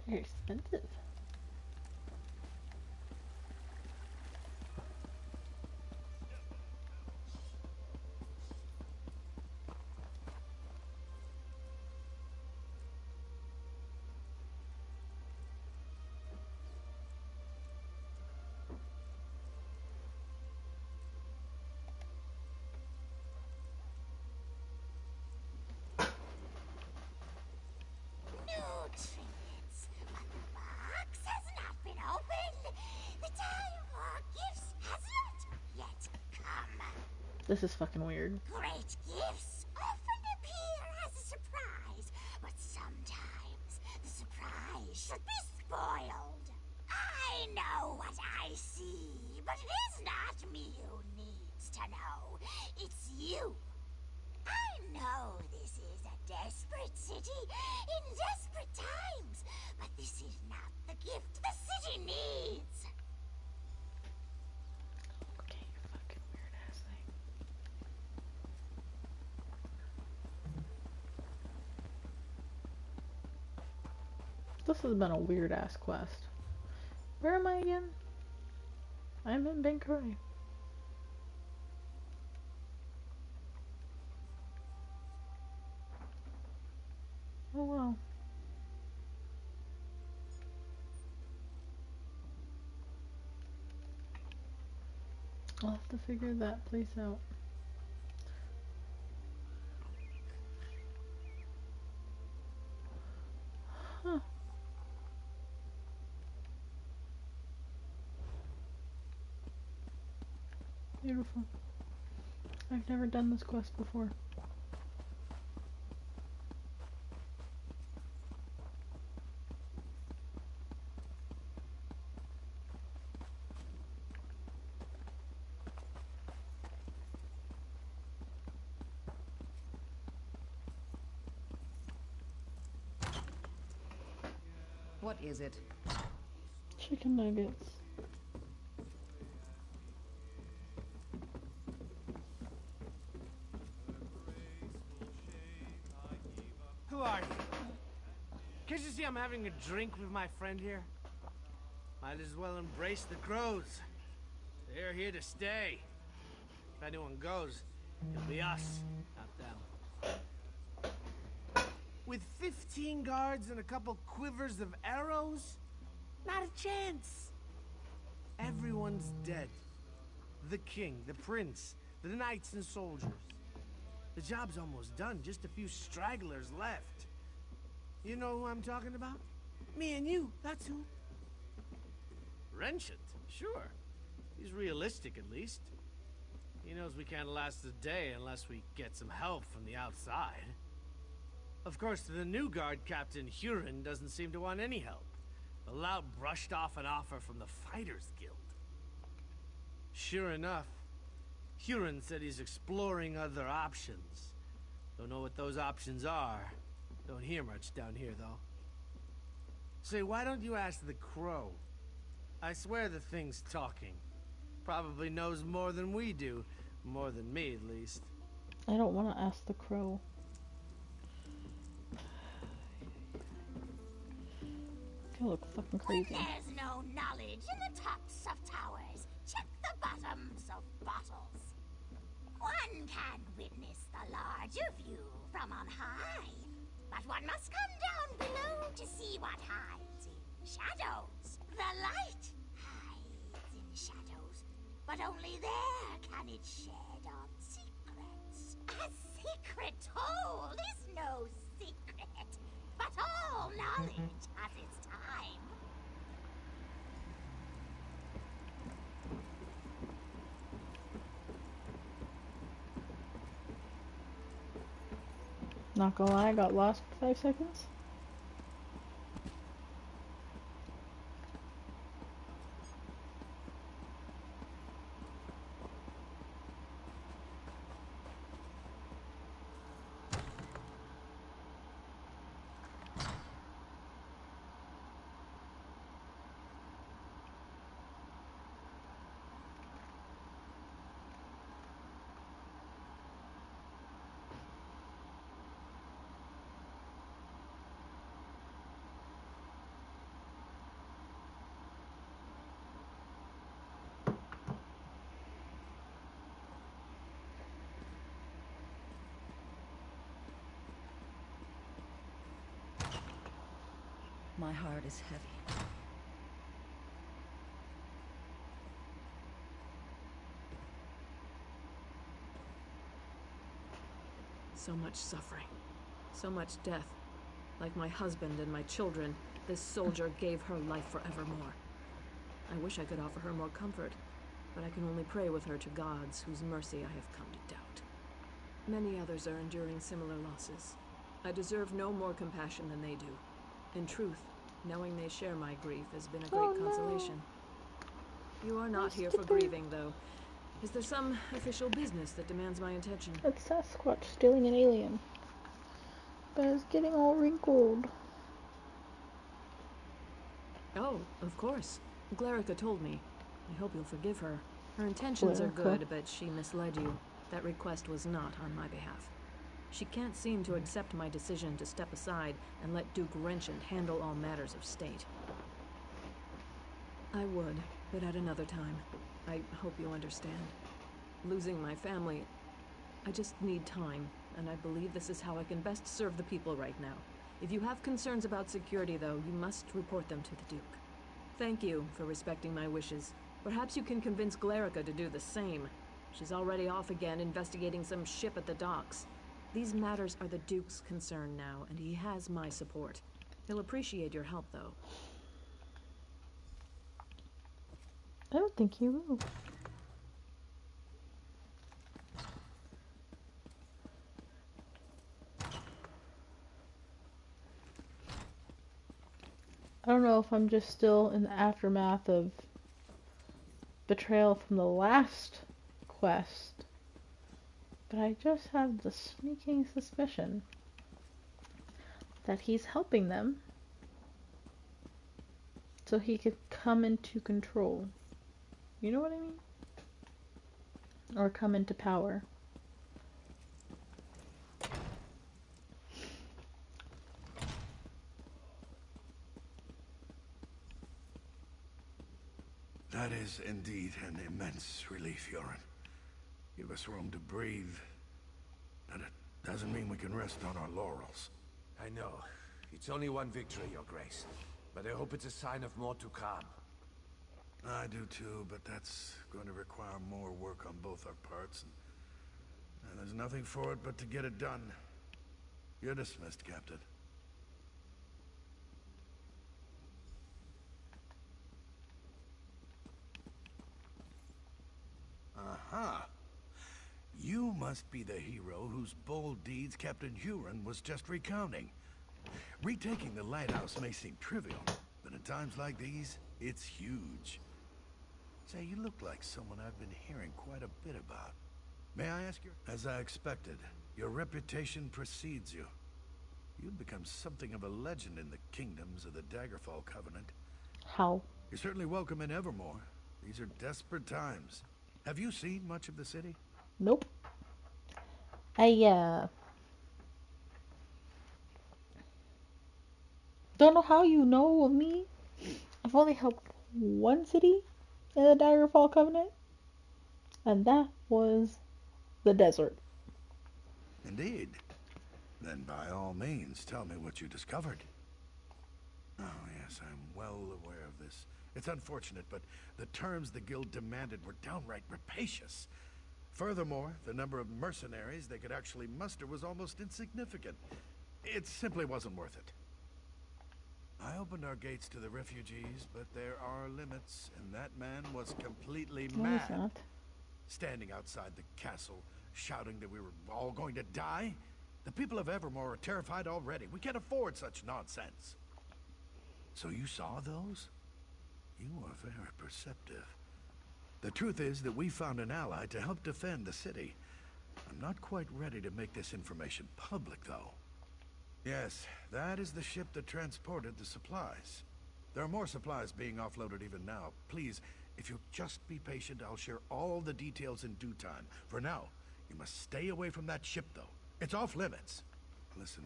Very expensive. This is fucking weird. Great gifts often appear as a surprise, but sometimes the surprise should be spoiled. I know what I see, but it is not me who needs to know. It's you. I know this is a desperate city in desperate times, but this is not the gift the city needs. This has been a weird ass quest. Where am I again? I'm in Bankurai. Oh wow. I'll have to figure that place out. Huh. Beautiful. I've never done this quest before. What is it? Chicken nuggets. Who are you? Can't you see I'm having a drink with my friend here? Might as well embrace the crows. They're here to stay. If anyone goes, it'll be us, not them. With 15 guards and a couple quivers of arrows? Not a chance. Everyone's dead. The king, the prince, the knights and soldiers. The job's almost done, just a few stragglers left. You know who I'm talking about? Me and you, that's who. Renchant, sure. He's realistic, at least. He knows we can't last a day unless we get some help from the outside. Of course, the new guard captain, Huron, doesn't seem to want any help. The lout brushed off an offer from the Fighters Guild. Sure enough, Huron said he's exploring other options. Don't know what those options are. Don't hear much down here, though. Say, why don't you ask the Crow? I swear the thing's talking. Probably knows more than we do. More than me, at least. I don't want to ask the Crow. I look fucking crazy. When there's no knowledge in the tops of towers, check the bottoms of bottles. One can witness the larger view from on high, but one must come down below to see what hides in shadows. The light hides in shadows, but only there can it shed on secrets. A secret told is no secret, but all knowledge has its time. Not gonna lie, I got lost for 5 seconds. My heart is heavy. So much suffering. So much death. Like my husband and my children, this soldier gave her life forevermore. I wish I could offer her more comfort, but I can only pray with her to gods whose mercy I have come to doubt. Many others are enduring similar losses. I deserve no more compassion than they do. In truth, knowing they share my grief has been a great consolation. You are not here for grieving, though. Is there some official business that demands my attention? It's Sasquatch stealing an alien. But it's getting all wrinkled. Oh, of course. Glarica told me. I hope you'll forgive her. Her intentions are good, but she misled you. That request was not on my behalf. She can't seem to accept my decision to step aside and let Duke Renchant handle all matters of state. I would, but at another time. I hope you understand. Losing my family, I just need time, and I believe this is how I can best serve the people right now. If you have concerns about security, though, you must report them to the Duke. Thank you for respecting my wishes. Perhaps you can convince Glarica to do the same. She's already off again investigating some ship at the docks. These matters are the Duke's concern now, and he has my support. He'll appreciate your help, though. I don't think he will. I don't know if I'm just still in the aftermath of betrayal from the last quest, but I just have the sneaking suspicion that he's helping them so he could come into control. You know what I mean? Or come into power. That is indeed an immense relief, Yoren. Give us room to breathe. But it doesn't mean we can rest on our laurels. I know. It's only one victory, Your Grace. But I hope it's a sign of more to come. I do too, but that's going to require more work on both our parts. And there's nothing for it but to get it done. You're dismissed, Captain. must be the hero whose bold deeds Captain Huron was just recounting. Retaking the lighthouse may seem trivial, but in times like these, it's huge. Say, you look like someone I've been hearing quite a bit about. May I ask you? As I expected, your reputation precedes you. You've become something of a legend in the kingdoms of the Daggerfall Covenant. How? You're certainly welcome in Evermore. These are desperate times. Have you seen much of the city? Nope. Don't know how you know of me. I've only helped one city in the Daggerfall Covenant, and that was the desert. Indeed. Then by all means, tell me what you discovered. Oh yes, I'm well aware of this. It's unfortunate, but the terms the guild demanded were downright rapacious. Furthermore, the number of mercenaries they could actually muster was almost insignificant. It simply wasn't worth it. I opened our gates to the refugees, but there are limits, and that man was completely mad. Standing outside the castle, shouting that we were all going to die. The people of Evermore are terrified already. We can't afford such nonsense. So you saw those? You are very perceptive. The truth is that we found an ally to help defend the city. I'm not quite ready to make this information public, though. Yes, that is the ship that transported the supplies. There are more supplies being offloaded even now. Please, if you'll just be patient, I'll share all the details in due time. For now, you must stay away from that ship, though. It's off limits. Listen,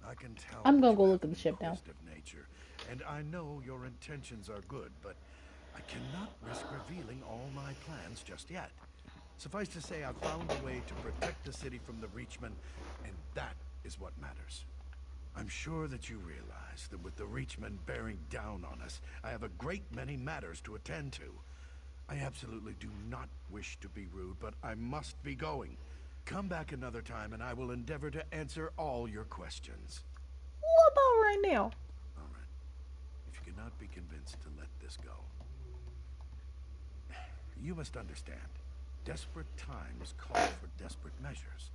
I can tell I'm gonna go look at the ship now. Of nature, and I know your intentions are good, but I cannot risk revealing all my plans just yet. Suffice to say, I've found a way to protect the city from the Reachmen, and that is what matters. I'm sure that you realize that with the Reachmen bearing down on us, I have a great many matters to attend to. I absolutely do not wish to be rude, but I must be going. Come back another time and I will endeavor to answer all your questions. What about right now? All right. If you cannot be convinced to let this go. You must understand, desperate times call for desperate measures.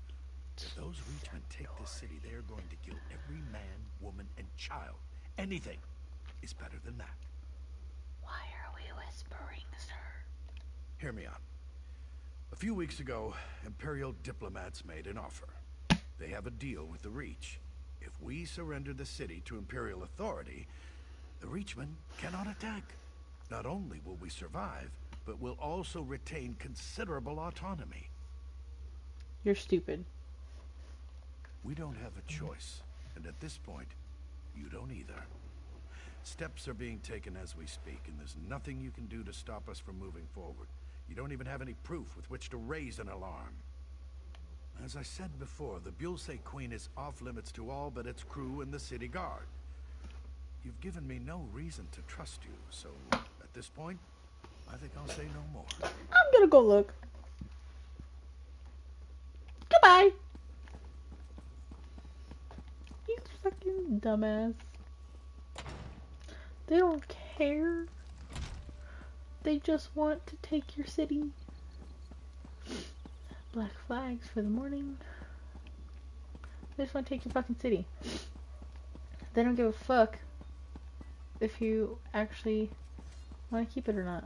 If those Reachmen take this city, they are going to kill every man, woman, and child. Anything is better than that. Why are we whispering, sir? Hear me out. A few weeks ago, Imperial diplomats made an offer. They have a deal with the Reach. If we surrender the city to Imperial authority, the Reachmen cannot attack. Not only will we survive, but we'll also retain considerable autonomy. You're stupid. We don't have a choice, and at this point, you don't either. Steps are being taken as we speak, and there's nothing you can do to stop us from moving forward. You don't even have any proof with which to raise an alarm. As I said before, the Bulsey Queen is off limits to all but its crew and the city guard. You've given me no reason to trust you, so at this point, I think I'll say no more. I'm gonna go look. Goodbye. You fucking dumbass. They don't care. They just want to take your city. Black flags for the morning. They just want to take your fucking city. They don't give a fuck if you actually want to keep it or not.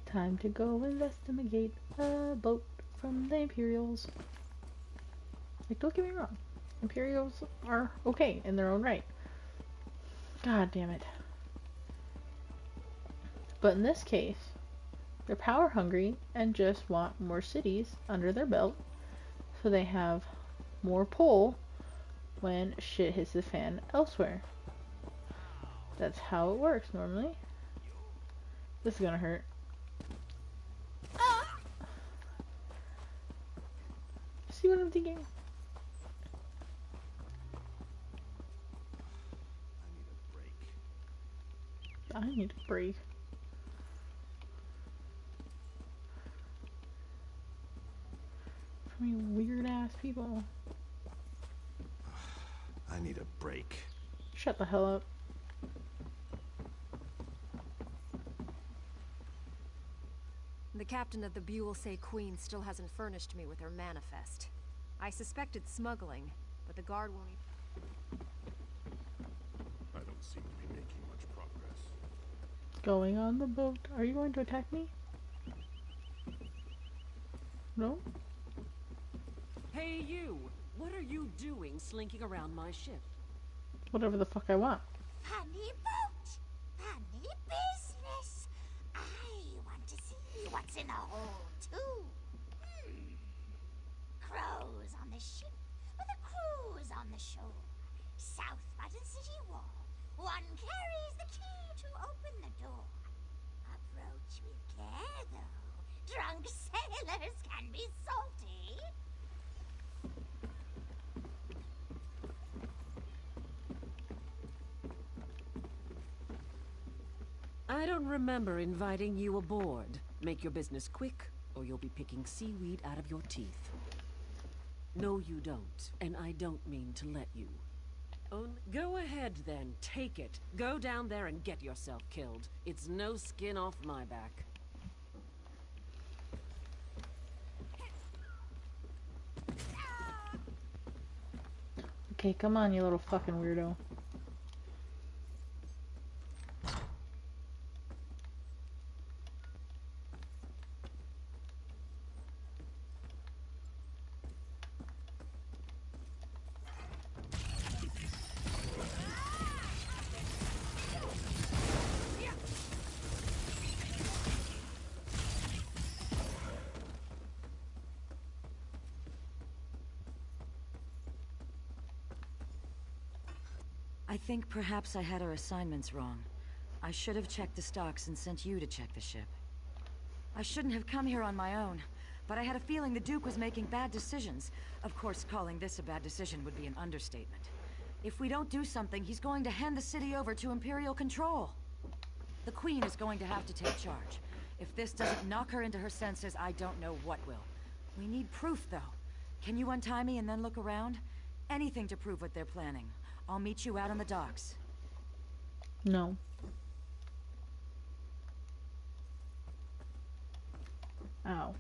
Time to go investigate a boat from the Imperials. Like, don't get me wrong. Imperials are okay in their own right. God damn it. But in this case, they're power hungry and just want more cities under their belt so they have more pull when shit hits the fan elsewhere. That's how it works normally. This is gonna hurt. Ah! See what I'm thinking? I need a break. From you weird ass people. I need a break. Shut the hell up. The captain of the Buell-Say Queen still hasn't furnished me with her manifest. I suspected smuggling, but the guard won't even... I don't seem to be making much progress. Going on the boat. Are you going to attack me? No? Hey you! What are you doing slinking around my ship? Whatever the fuck I want. Funny boat! Funny business! I want to see what's in the hold, too. Crows on the ship, with the crews on the shore. South by the city wall. One carries the key to open the door. Approach with care, though. Drunk sailors can be salty. I don't remember inviting you aboard. Make your business quick, or you'll be picking seaweed out of your teeth. No, you don't, and I don't mean to let you. Go ahead then, take it. Go down there and get yourself killed. It's no skin off my back. Okay, come on, you little fucking weirdo. I think perhaps I had our assignments wrong. I should have checked the stocks and sent you to check the ship. I shouldn't have come here on my own, but I had a feeling the Duke was making bad decisions. Of course, calling this a bad decision would be an understatement. If we don't do something, he's going to hand the city over to Imperial control. The Queen is going to have to take charge. If this doesn't knock her into her senses, I don't know what will. We need proof, though. Can you untie me and then look around? Anything to prove what they're planning. I'll meet you out on the docks. No. Ow.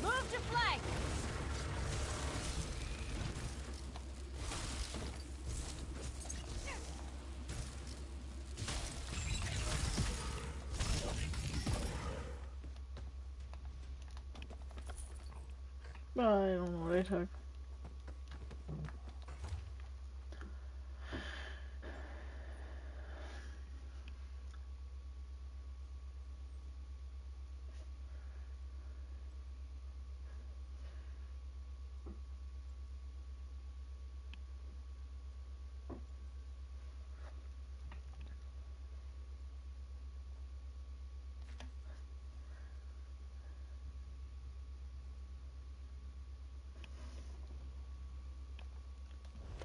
Move to flank! I don't know what I took.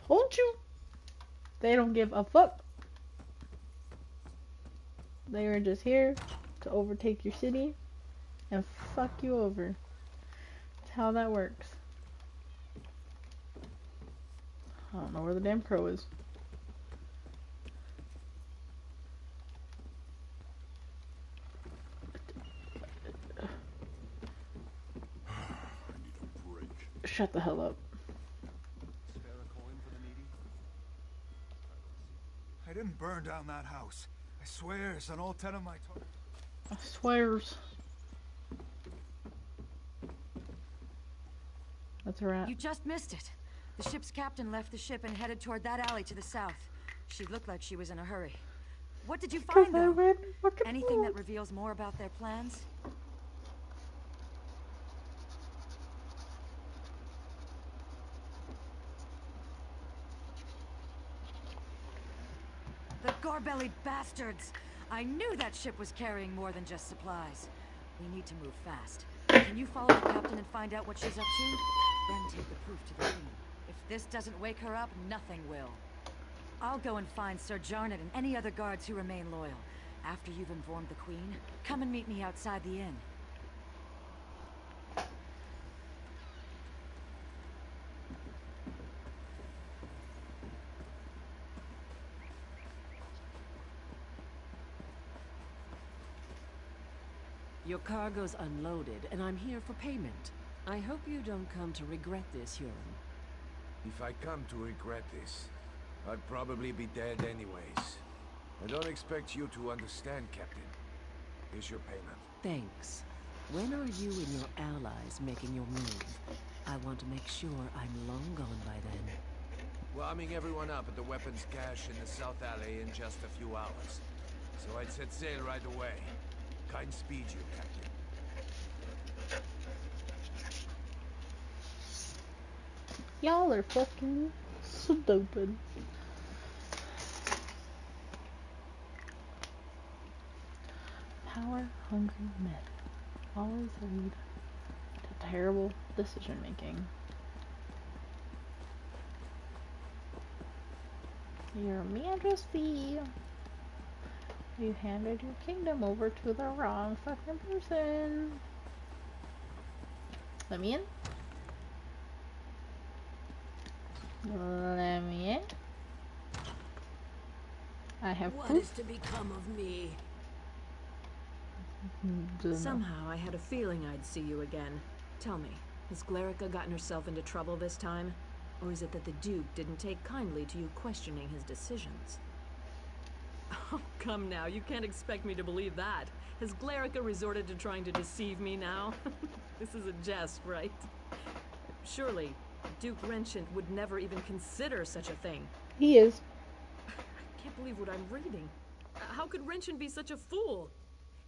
Told you! They don't give a fuck. They are just here to overtake your city and fuck you over. That's how that works. I don't know where the damn crow is. Shut the hell up. I didn't burn down that house. I swears on all 10 of my toes. I swears. That's a rat. You just missed it. The ship's captain left the ship and headed toward that alley to the south. She looked like she was in a hurry. What did you find, though? Anything that reveals more about their plans? The Garbelly bastards! I knew that ship was carrying more than just supplies. We need to move fast. Can you follow the captain and find out what she's up to? Then take the proof to the Queen. If this doesn't wake her up, nothing will. I'll go and find Sir Jarned and any other guards who remain loyal. After you've informed the Queen, come and meet me outside the inn. Your cargo's unloaded, and I'm here for payment. I hope you don't come to regret this, Huron. If I come to regret this, I'd probably be dead anyways. I don't expect you to understand, Captain. Here's your payment. Thanks. When are you and your allies making your move? I want to make sure I'm long gone by then. Well, arming everyone up at the weapons cache in the South Alley in just a few hours. So I'd set sail right away. Kind speed you, Captain. Y'all are fucking stupid. Power-hungry men always lead to terrible decision-making. Your Majesty, you handed your kingdom over to the wrong fucking person. Let me in. Let me in. I have What proof. is to become of me? Somehow I had a feeling I'd see you again. Tell me, has Glerica gotten herself into trouble this time? Or is it that the Duke didn't take kindly to you questioning his decisions? Oh, come now, you can't expect me to believe that. Has Glerica resorted to trying to deceive me now? This is a jest, right? Surely, Duke Renchant would never even consider such a thing. He is. I can't believe what I'm reading. How could Renchant be such a fool?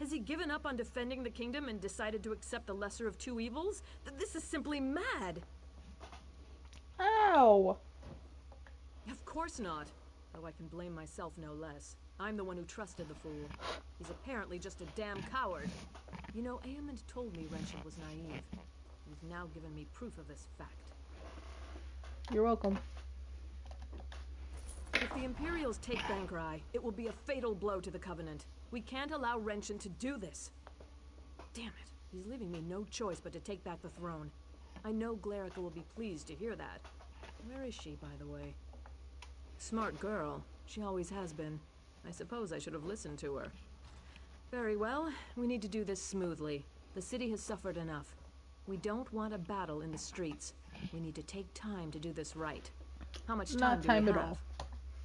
Has he given up on defending the kingdom and decided to accept the lesser of two evils? This is simply mad! Ow! Of course not. Though I can blame myself no less. I'm the one who trusted the fool. He's apparently just a damn coward. You know, Aemond told me Renchant was naive. You've now given me proof of this fact. You're welcome. If the Imperials take Bankrai, it will be a fatal blow to the Covenant. We can't allow Renchant to do this. Damn it. He's leaving me no choice but to take back the throne. I know Glerica will be pleased to hear that. Where is she, by the way? Smart girl. She always has been. I suppose I should have listened to her. Very well. We need to do this smoothly. The city has suffered enough. We don't want a battle in the streets. We need to take time to do this right. How much time do we have? At all.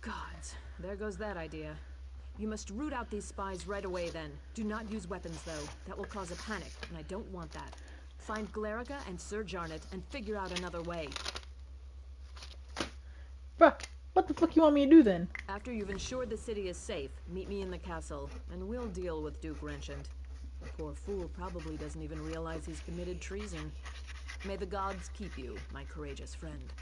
Gods, there goes that idea. You must root out these spies right away then. Do not use weapons though. That will cause a panic, and I don't want that. Find Glerica and Sir Jarnet and figure out another way. Bruh, what the fuck you want me to do then? After you've ensured the city is safe, meet me in the castle, and we'll deal with Duke Renchant. The poor fool probably doesn't even realize he's committed treason. May the gods keep you, my courageous friend.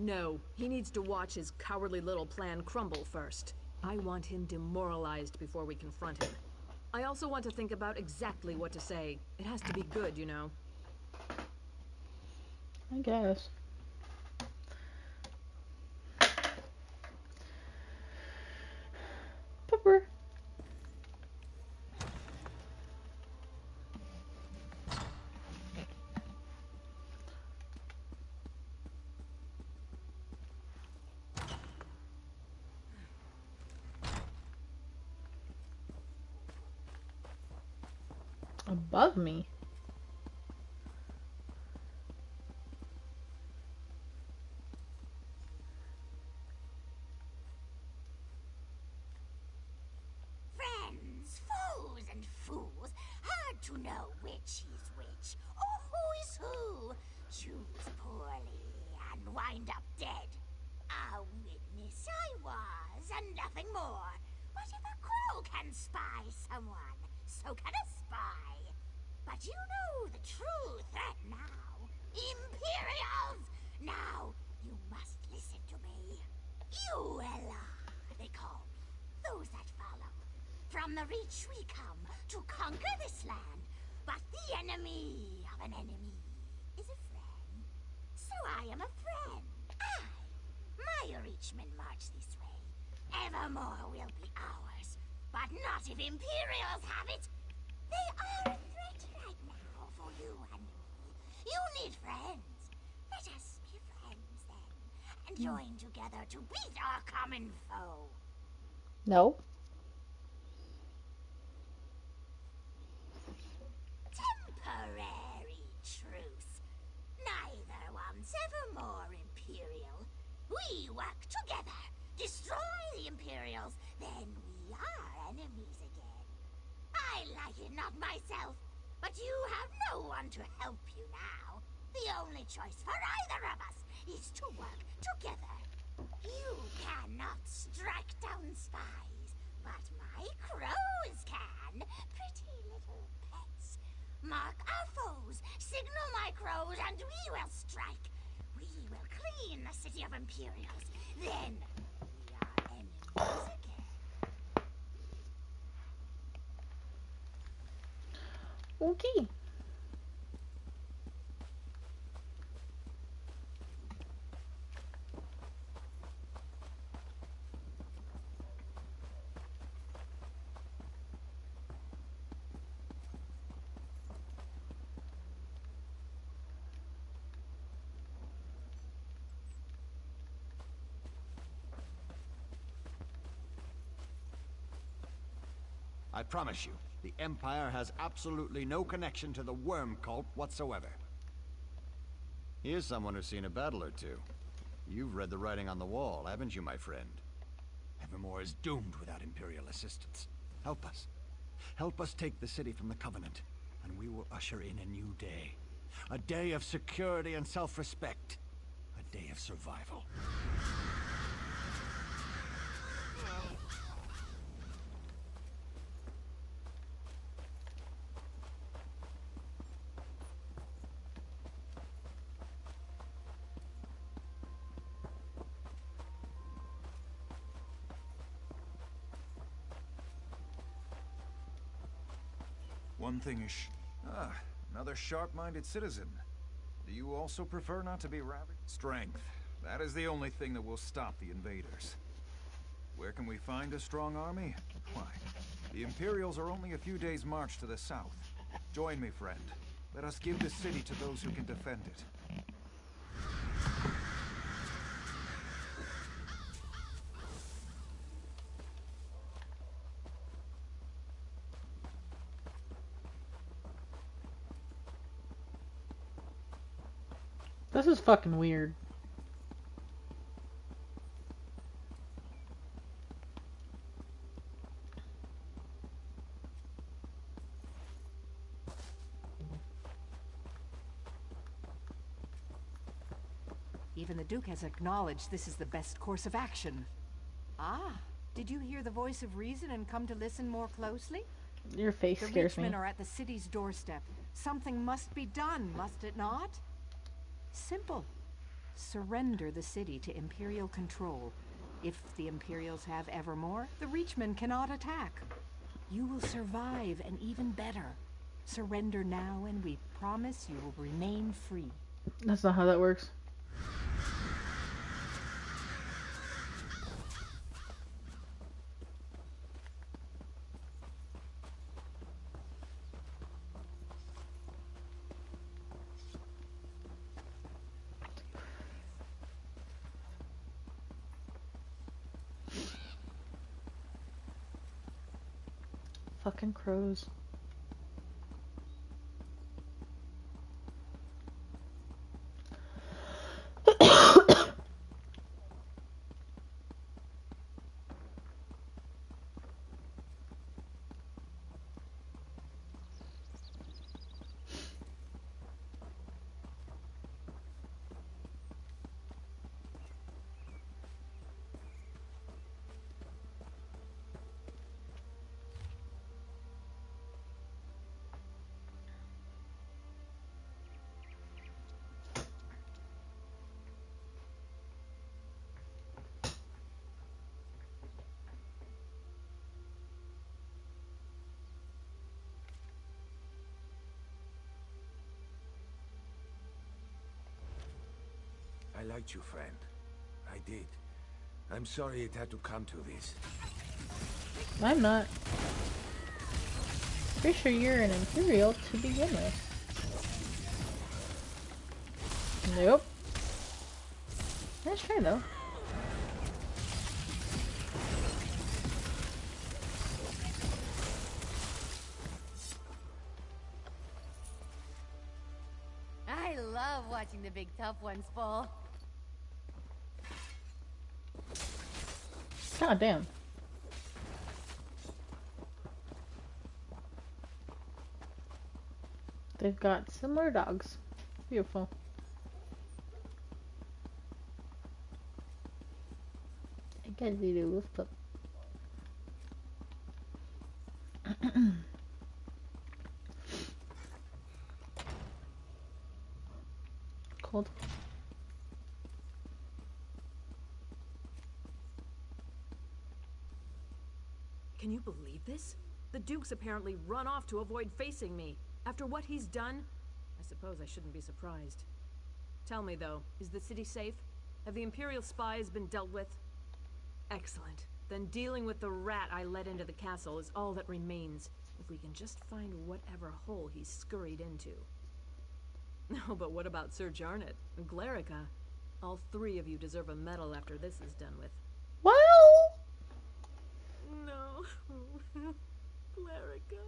No, he needs to watch his cowardly little plan crumble first. I want him demoralized before we confront him. I also want to think about exactly what to say. It has to be good, you know. I guess. Pepper. Above me. Friends, foes, and fools, hard to know which is which, or who is who. Choose poorly and wind up dead. A witness I was, and nothing more. But if a crow can spy someone, so can a spy. But you know the true threat now. Imperials! Now, you must listen to me. Uella, they call me. Those that follow. From the Reach we come to conquer this land. But the enemy of an enemy is a friend. So I am a friend. My Reachmen march this way. Evermore will be ours. But not if Imperials have it. They are a threat right now for you and me. You need friends. Let us be friends then. And join together to beat our common foe. No. Temporary truce. Neither one's ever more Imperial. We work together, destroy the Imperials, then we are enemies again. I like it not myself, but you have no one to help you now. The only choice for either of us is to work together. You cannot strike down spies, but my crows can. Pretty little pets. Mark our foes, signal my crows, and we will strike. We will clean the city of Imperials. Then we are enemies again. Okay. I promise you, the Empire has absolutely no connection to the Worm Cult whatsoever. Here's someone who's seen a battle or two. You've read the writing on the wall, haven't you, my friend? Evermore is doomed without Imperial assistance. Help us. Help us take the city from the Covenant, and we will usher in a new day. A day of security and self-respect. A day of survival. One thing is another sharp-minded citizen. Do you also prefer not to be ravaged? Strength. That is the only thing that will stop the invaders. Where can we find a strong army? Why, the Imperials are only a few days' march to the south. Join me, friend. Let us give the city to those who can defend it. This is fucking weird. Even the Duke has acknowledged this is the best course of action. Ah, did you hear the voice of reason and come to listen more closely? Your face scares me. The Reachmen are at the city's doorstep. Something must be done, must it not? Simple. Surrender the city to Imperial control. If the Imperials have Evermore, the Reachmen cannot attack. You will survive, and even better. Surrender now, and we promise you will remain free. That's not how that works. Fucking crows. I liked you, friend. I did. I'm sorry it had to come to this. I'm not. Pretty sure you're an Imperial to begin with. Nope. Nice try, though. I love watching the big tough ones fall. God damn. They've got similar dogs. Beautiful. I guess they do lift up. Cold. Can you believe this? The Duke's apparently run off to avoid facing me. After what he's done, I suppose I shouldn't be surprised. Tell me, though, is the city safe? Have the Imperial spies been dealt with? Excellent. Then dealing with the rat I let into the castle is all that remains, if we can just find whatever hole he's scurried into. No, but what about Sir Jarnet and Glerica? All three of you deserve a medal after this is done with. Well... No. Glerica.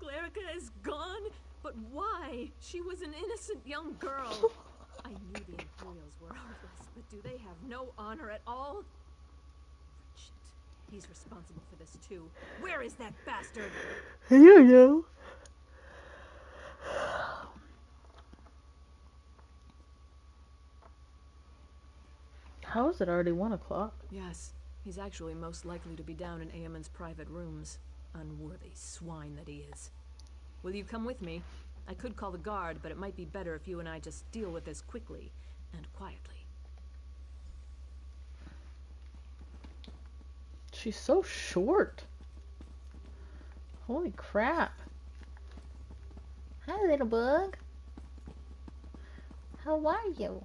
Glerica is gone? But why? She was an innocent young girl. I knew the Imperials were heartless, but do they have no honor at all? Shit. He's responsible for this too. Where is that bastard? I don't know. How is it already 1 o'clock? Yes. He's actually most likely to be down in Eamon's private rooms. Unworthy swine that he is. Will you come with me? I could call the guard, but it might be better if you and I just deal with this quickly and quietly. She's so short. Holy crap. Hi, little bug. How are you?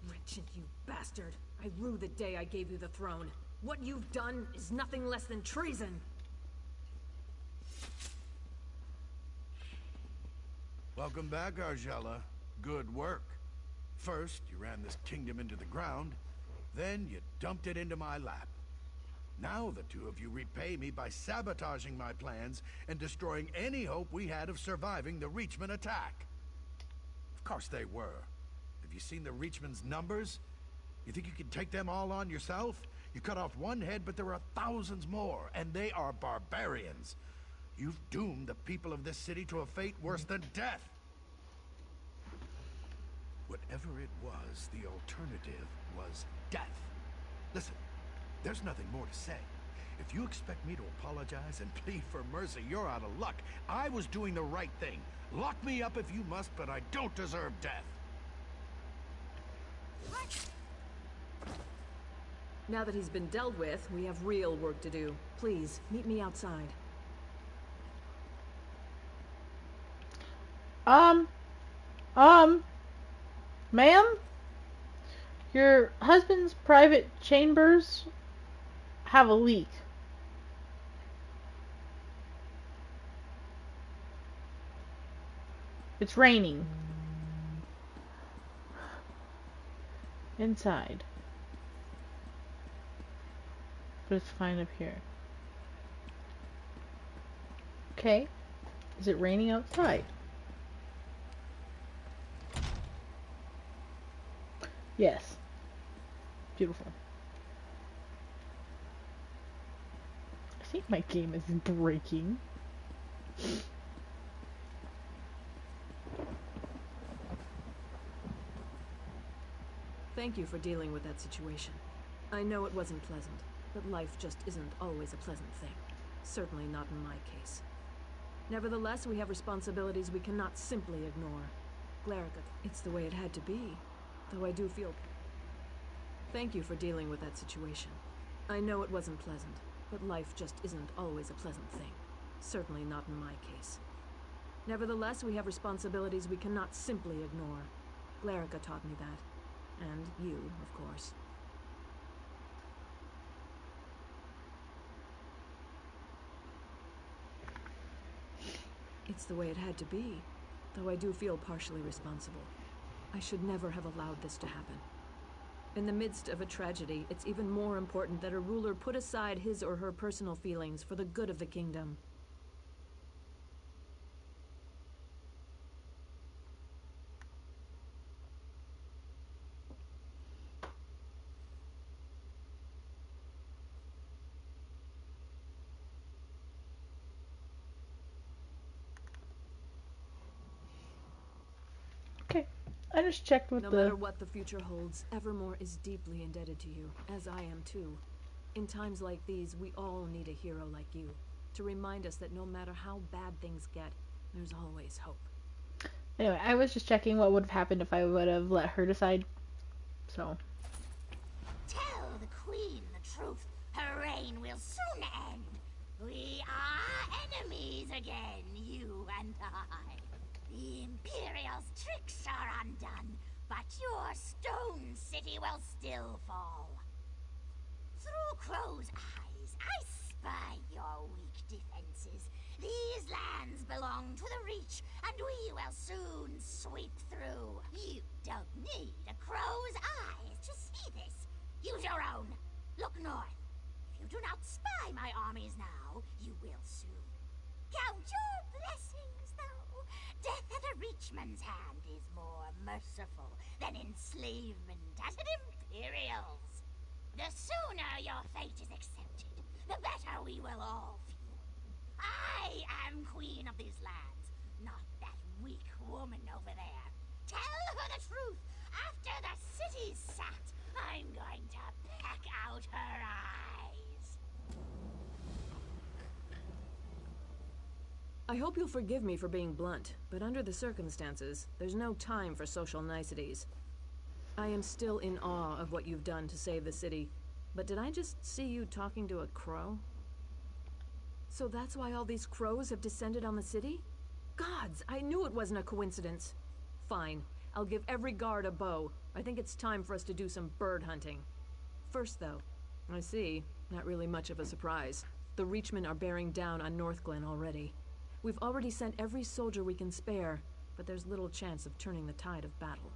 Richard, you bastard. I rue the day I gave you the throne. What you've done is nothing less than treason. Welcome back, Argella. Good work. First, you ran this kingdom into the ground, then you dumped it into my lap. Now the two of you repay me by sabotaging my plans and destroying any hope we had of surviving the Reachman attack. Of course they were. Have you seen the Reachman's numbers? You think you can take them all on yourself? You cut off one head, but there are thousands more, and they are barbarians. You've doomed the people of this city to a fate worse than death. Whatever it was, the alternative was death. Listen, there's nothing more to say. If you expect me to apologize and plead for mercy, you're out of luck. I was doing the right thing. Lock me up if you must, but I don't deserve death. Now that he's been dealt with, we have real work to do. Please, meet me outside. Ma'am? Your husband's private chambers have a leak. It's raining. Inside. But it's fine up here. Okay. Is it raining outside? Yes. Beautiful. I think my game is breaking. Thank you for dealing with that situation. I know it wasn't pleasant, but life just isn't always a pleasant thing. Certainly not in my case. Nevertheless, we have responsibilities we cannot simply ignore. Glerica, it's the way it had to be. Though I do feel... Thank you for dealing with that situation. I know it wasn't pleasant, but life just isn't always a pleasant thing. Certainly not in my case. Nevertheless, we have responsibilities we cannot simply ignore. Glerica taught me that. And you, of course. It's the way it had to be, though I do feel partially responsible. I should never have allowed this to happen. In the midst of a tragedy, it's even more important that a ruler put aside his or her personal feelings for the good of the kingdom. Okay, I just checked with No the... matter what the future holds, Evermore is deeply indebted to you, as I am too. In times like these, we all need a hero like you, to remind us that no matter how bad things get, there's always hope. Anyway, I was just checking what would have happened if I would have let her decide, so... Tell the Queen the truth. Her reign will soon end. We are enemies again, you and I. The Imperial's tricks are undone, but your stone city will still fall. Through Crow's eyes, I spy your weak defenses. These lands belong to the Reach, and we will soon sweep through. You don't need a crow's eyes to see this. Use your own. Look north. If you do not spy my armies now, you will soon. Count your blessings, though. Death at a Reachman's hand is more merciful than enslavement at an Imperial's. The sooner your fate is accepted, the better we will all feel. I am queen of these lands, not that weak woman over there. Tell her the truth. After the city's sacked, I'm going to peck out her eyes. I hope you'll forgive me for being blunt, but under the circumstances, there's no time for social niceties. I am still in awe of what you've done to save the city, but did I just see you talking to a crow? So that's why all these crows have descended on the city? Gods, I knew it wasn't a coincidence. Fine, I'll give every guard a bow. I think it's time for us to do some bird hunting. First though, I see, not really much of a surprise. The Reachmen are bearing down on Northglen already. We've already sent every soldier we can spare, but there's little chance of turning the tide of battle.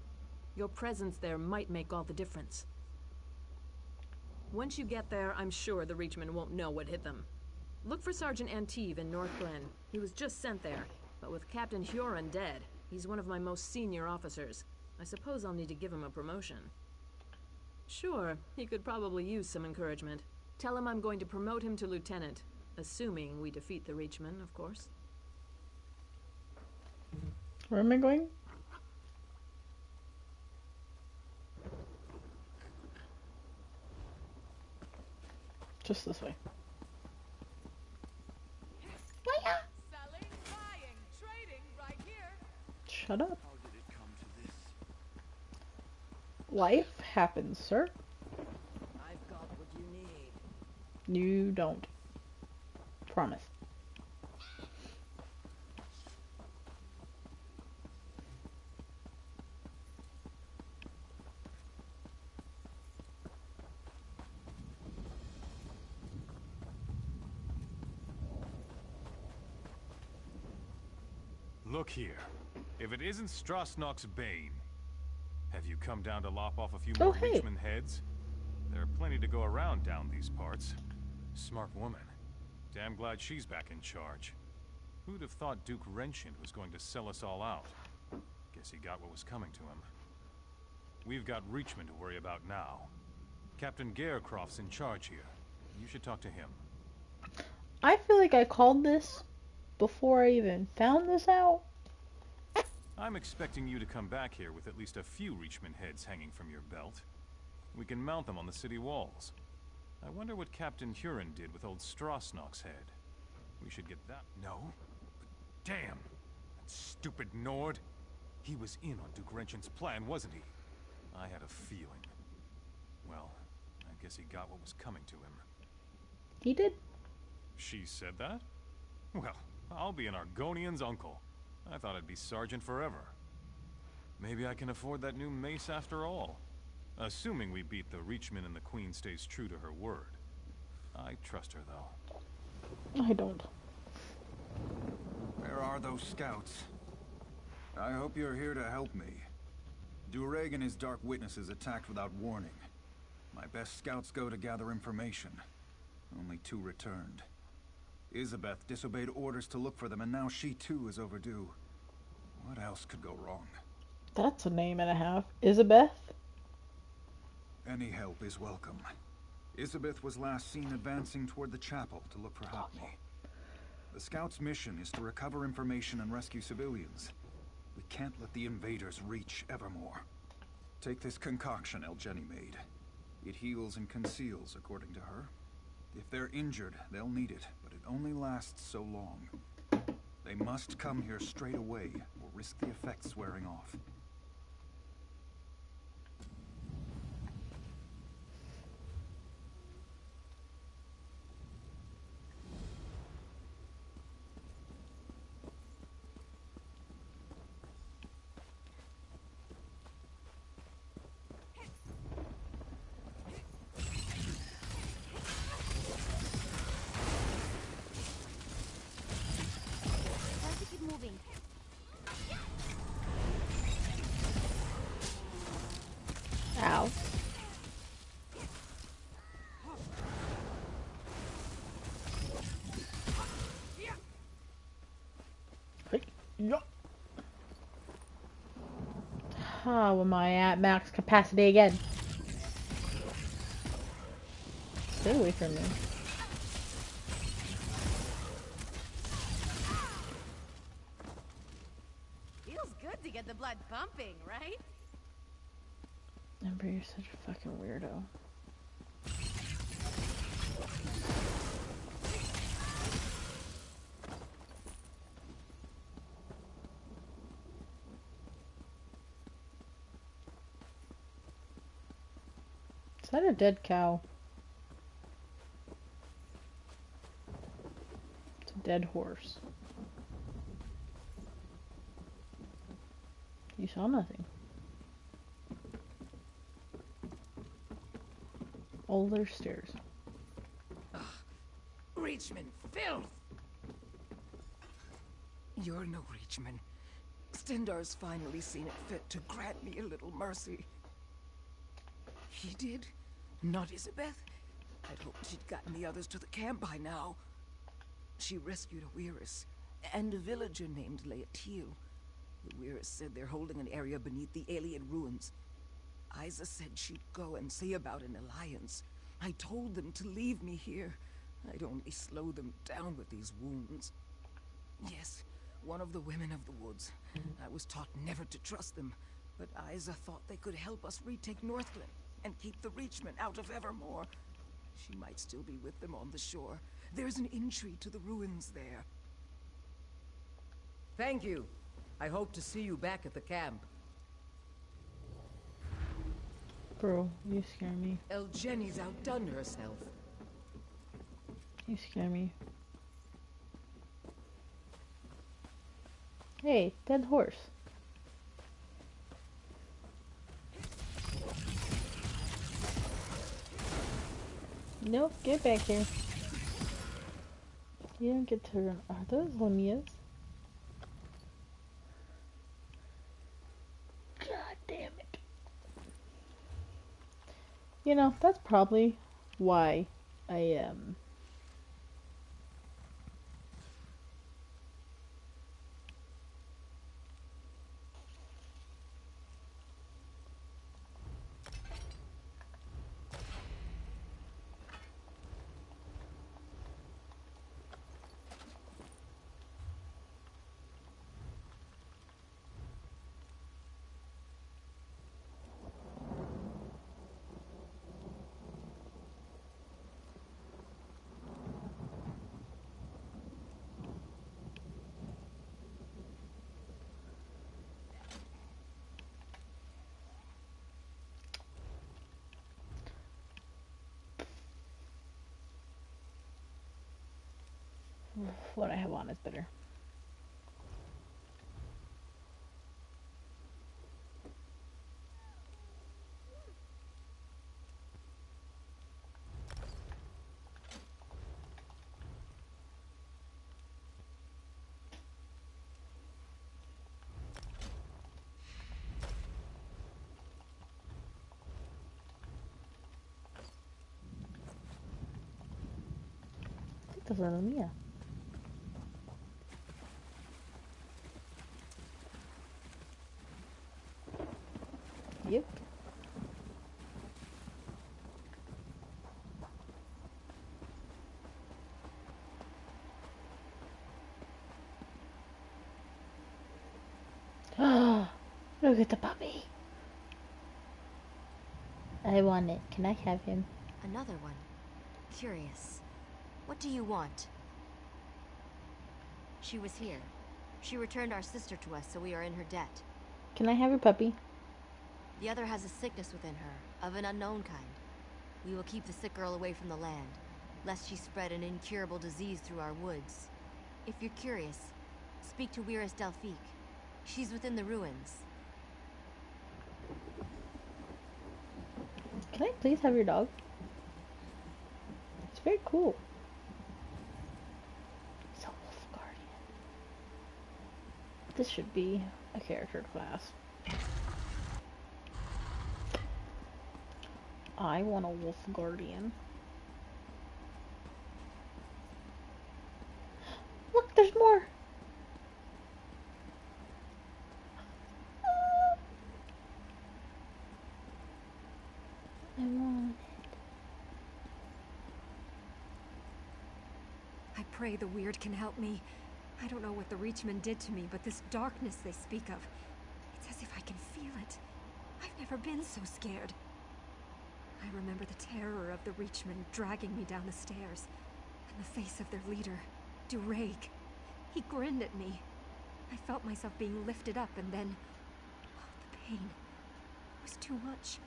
Your presence there might make all the difference. Once you get there, I'm sure the Reachmen won't know what hit them. Look for Sergeant Anteve in Northglen. He was just sent there, but with Captain Huron dead, he's one of my most senior officers. I suppose I'll need to give him a promotion. Sure, he could probably use some encouragement. Tell him I'm going to promote him to lieutenant, assuming we defeat the Reachmen, of course. Where am I going? Just this way. Selling, buying, trading right here. Shut up. How did it come to this? Life happens, sir. I've got what you need. You don't. Promise. Look here. If it isn't Strasnock's Bane, have you come down to lop off a few more Reachman heads? There are plenty to go around down these parts. Smart woman. Damn glad she's back in charge. Who'd have thought Duke Wrenchant was going to sell us all out? Guess he got what was coming to him. We've got Reachman to worry about now. Captain Garecroft's in charge here. You should talk to him. I feel like I called this before I even found this out. I'm expecting you to come back here with at least a few Reachman heads hanging from your belt. We can mount them on the city walls. I wonder what Captain Huron did with old Strasnock's head. We should get that. No? But damn! That stupid Nord! He was in on Duke Wrenchant's plan, wasn't he? I had a feeling. Well, I guess he got what was coming to him. He did? She said that? Well, I'll be an Argonian's uncle. I thought I'd be sergeant forever. Maybe I can afford that new mace after all. Assuming we beat the Reachmen and the Queen stays true to her word. I trust her, though. I don't. Where are those scouts? I hope you're here to help me. Dureg and his Dark Witnesses attacked without warning. My best scouts go to gather information. Only 2 returned. Isabeth disobeyed orders to look for them, and now she too is overdue. What else could go wrong? That's a name and a half. Isabeth? Any help is welcome. Isabeth was last seen advancing toward the chapel to look for Hockney. The scouts' mission is to recover information and rescue civilians. We can't let the invaders reach Evermore. Take this concoction Elgeni made. It heals and conceals, according to her. If they're injured, they'll need it, but it only lasts so long. They must come here straight away, or risk the effects wearing off. Ow. How am I at max capacity again? Stay away from me. Feels good to get the blood pumping, right? Ember, you're such a fucking weirdo. Is that a dead cow? It's a dead horse. You saw nothing. Oh, there's stairs. Reachman, filth! You're no Reachman. Stendar's finally seen it fit to grant me a little mercy. He did? Not Isabeth? I'd hoped she'd gotten the others to the camp by now. She rescued a Weirus, and a villager named Laetiel. The Weirus said they're holding an area beneath the alien ruins. Isa said she'd go and see about an alliance. I told them to leave me here. I'd only slow them down with these wounds. Yes, one of the women of the woods. I was taught never to trust them, but Isa thought they could help us retake Northglen and keep the Reachmen out of Evermore. She might still be with them on the shore. There's an entry to the ruins there. Thank you. I hope to see you back at the camp. Bro, you scare me. Elgeni's outdone herself. You scare me. Hey, dead horse. Nope, get back here. You don't get to run. Are those Lamias? God damn it. You know, that's probably why I am. What I have on is better. Esta es la mía. Yep. Oh, look at the puppy. I want it. Can I have him? Another one. Curious. What do you want? She was here. She returned our sister to us, so we are in her debt. Can I have your puppy? The other has a sickness within her, of an unknown kind. We will keep the sick girl away from the land, lest she spread an incurable disease through our woods. If you're curious, speak to Wyris Delphique. She's within the ruins. Can I please have your dog? It's very cool. It's a wolf guardian. This should be a character class. I want a wolf guardian. Look, there's more. I want it. I pray the Weird can help me. I don't know what the Reachmen did to me, but this darkness they speak of, it's as if I can feel it. I've never been so scared. I remember the terror of the Reachmen dragging me down the stairs, and the face of their leader, Durag. He grinned at me. I felt myself being lifted up, and then... oh, the pain was too much.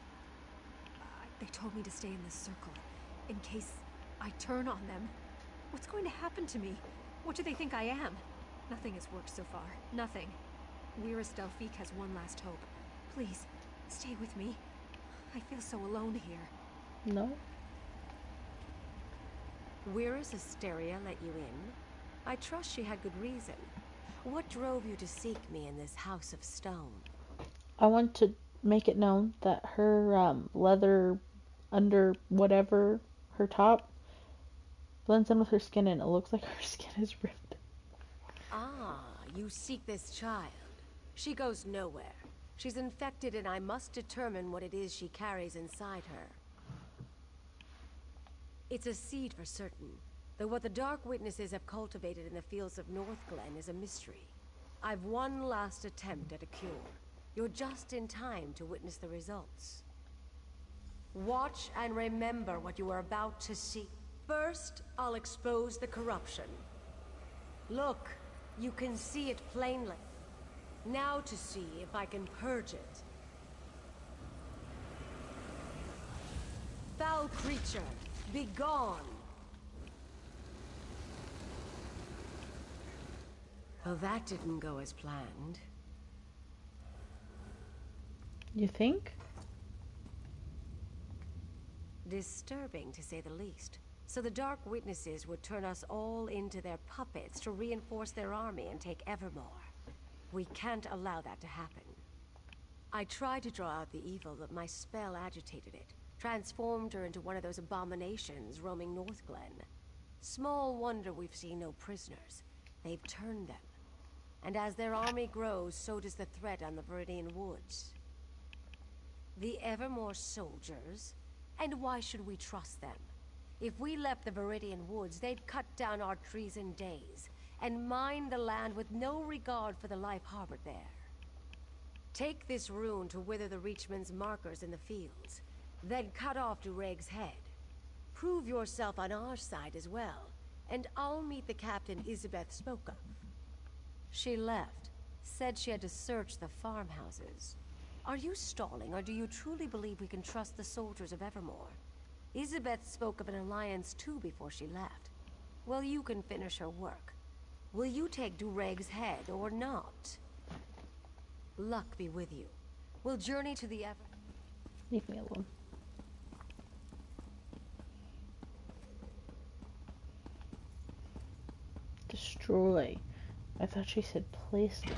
They told me to stay in this circle, in case I turn on them. What's going to happen to me? What do they think I am? Nothing has worked so far. Nothing. Wyris Delphique has one last hope. Please, stay with me. I feel so alone here. No. Wyris Asteria let you in? I trust she had good reason. What drove you to seek me in this house of stone? I want to make it known that her leather under whatever her top blends in with her skin, and it looks like her skin is ripped. Ah, you seek this child. She goes nowhere. She's infected, and I must determine what it is she carries inside her. It's a seed for certain, though what the Dark Witnesses have cultivated in the fields of Northglen is a mystery. I've one last attempt at a cure. You're just in time to witness the results. Watch and remember what you are about to see. First, I'll expose the corruption. Look, you can see it plainly. Now to see if I can purge it. Foul creature, be gone! Well, that didn't go as planned. You think? Disturbing, to say the least. So the Dark Witnesses would turn us all into their puppets to reinforce their army and take Evermore. We can't allow that to happen. I tried to draw out the evil, but my spell agitated it. Transformed her into one of those abominations roaming Northglen. Small wonder we've seen no prisoners. They've turned them. And as their army grows, so does the threat on the Viridian Woods. The Evermore soldiers? And why should we trust them? If we left the Viridian Woods, they'd cut down our trees in days, and mine the land with no regard for the life harbored there. Take this rune to wither the Reachman's markers in the fields, then cut off Durag's head. Prove yourself on our side as well, and I'll meet the captain Isabeth spoke of. She left, said she had to search the farmhouses. Are you stalling, or do you truly believe we can trust the soldiers of Evermore? Isabeth spoke of an alliance too before she left. Well, you can finish her work. Will you take Durag's head or not? Luck be with you. We'll journey to the Leave me alone. Destroy. I thought she said place them.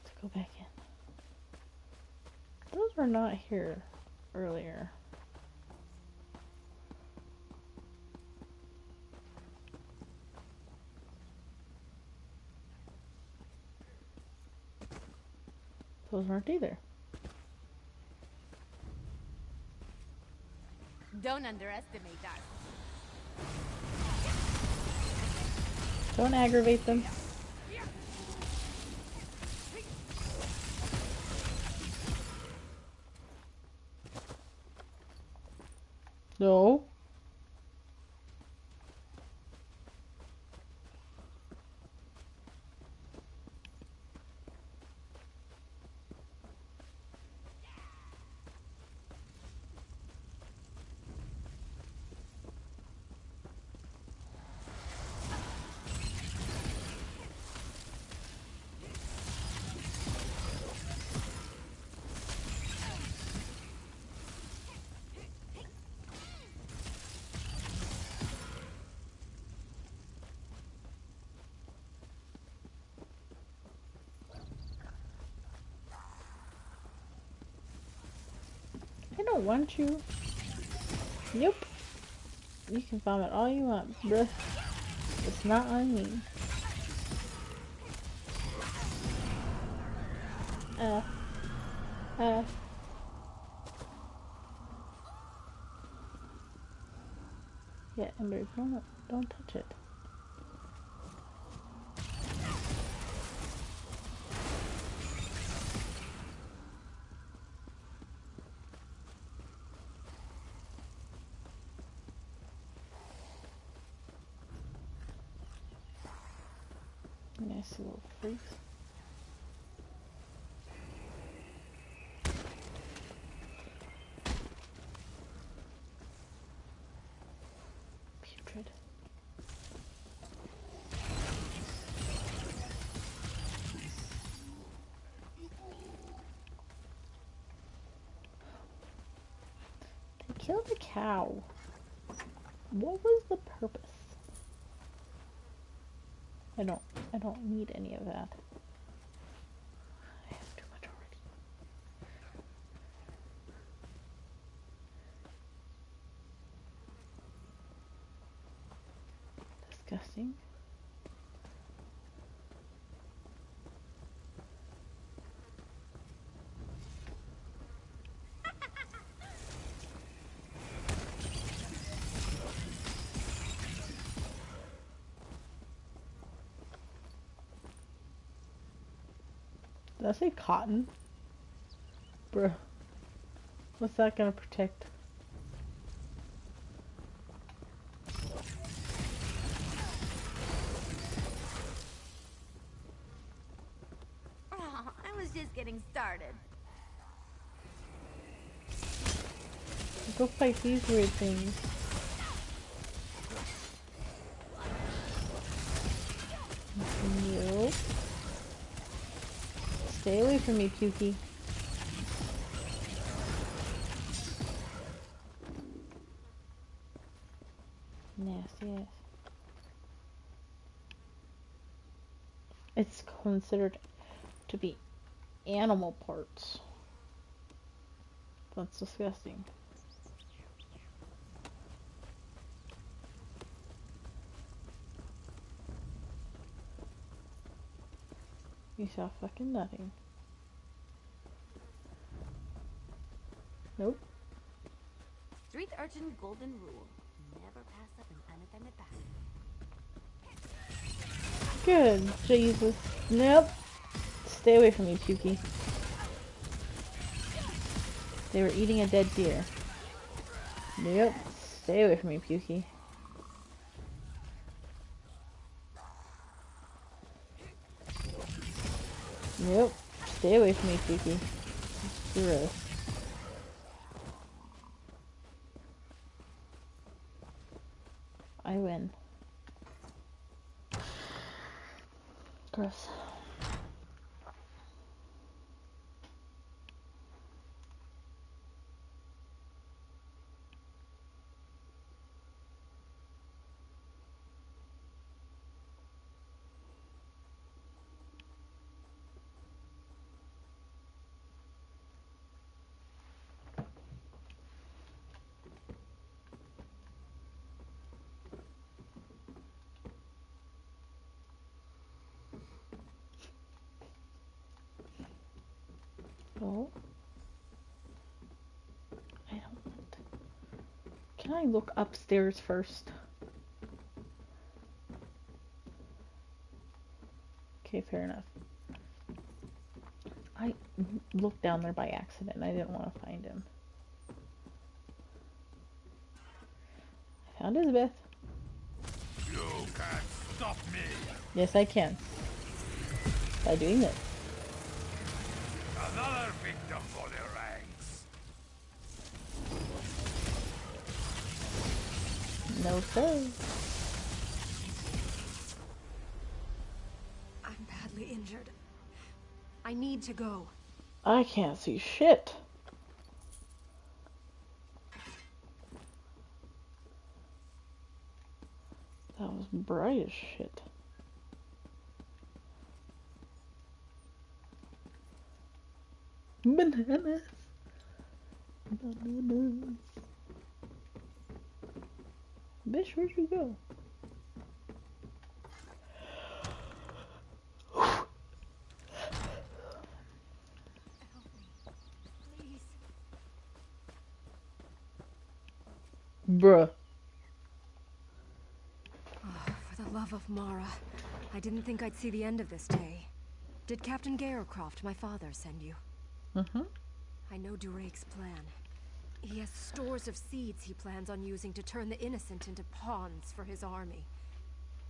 Let's go back in. were not here earlier. Those weren't either. Don't underestimate us. Don't aggravate them. No. I don't want you. Nope. You can vomit all you want, bruh. It's not on me. Yeah, Ember, don't touch it. Nice little freaks. Putrid. They killed the cow. What was the purpose? I don't need any of that. I have too much already. Disgusting. Did I say cotton? Bruh. What's that gonna protect? Oh, I was just getting started. Go fight these weird things. Nope. Stay away from me, Pukey. Nasty ass. It's considered to be animal parts. That's disgusting. You saw fucking nothing. Nope. Street urchin golden rule. Never pass up an unattended pass. Good. Jesus. Nope. Stay away from me, Pukey. They were eating a dead deer. Nope. Stay away from me, Pukey. Nope. Stay away from me, Pukey. Gross. I win. Gross. Oh. I don't want... Can I look upstairs first? Okay, fair enough. I looked down there by accident. I didn't want to find him. I found Elizabeth. You can't stop me. Yes, I can. By doing this. Another victim for the ranks. No, sir. I'm badly injured. I need to go. I can't see shit. That was bright as shit. Bananas. Bananas. Bitch, where'd you go? Bruh. Oh, for the love of Mara, I didn't think I'd see the end of this day. Did Captain Garecroft, my father, send you? Mm-hmm. I know Durake's plan. He has stores of seeds he plans on using to turn the innocent into pawns for his army.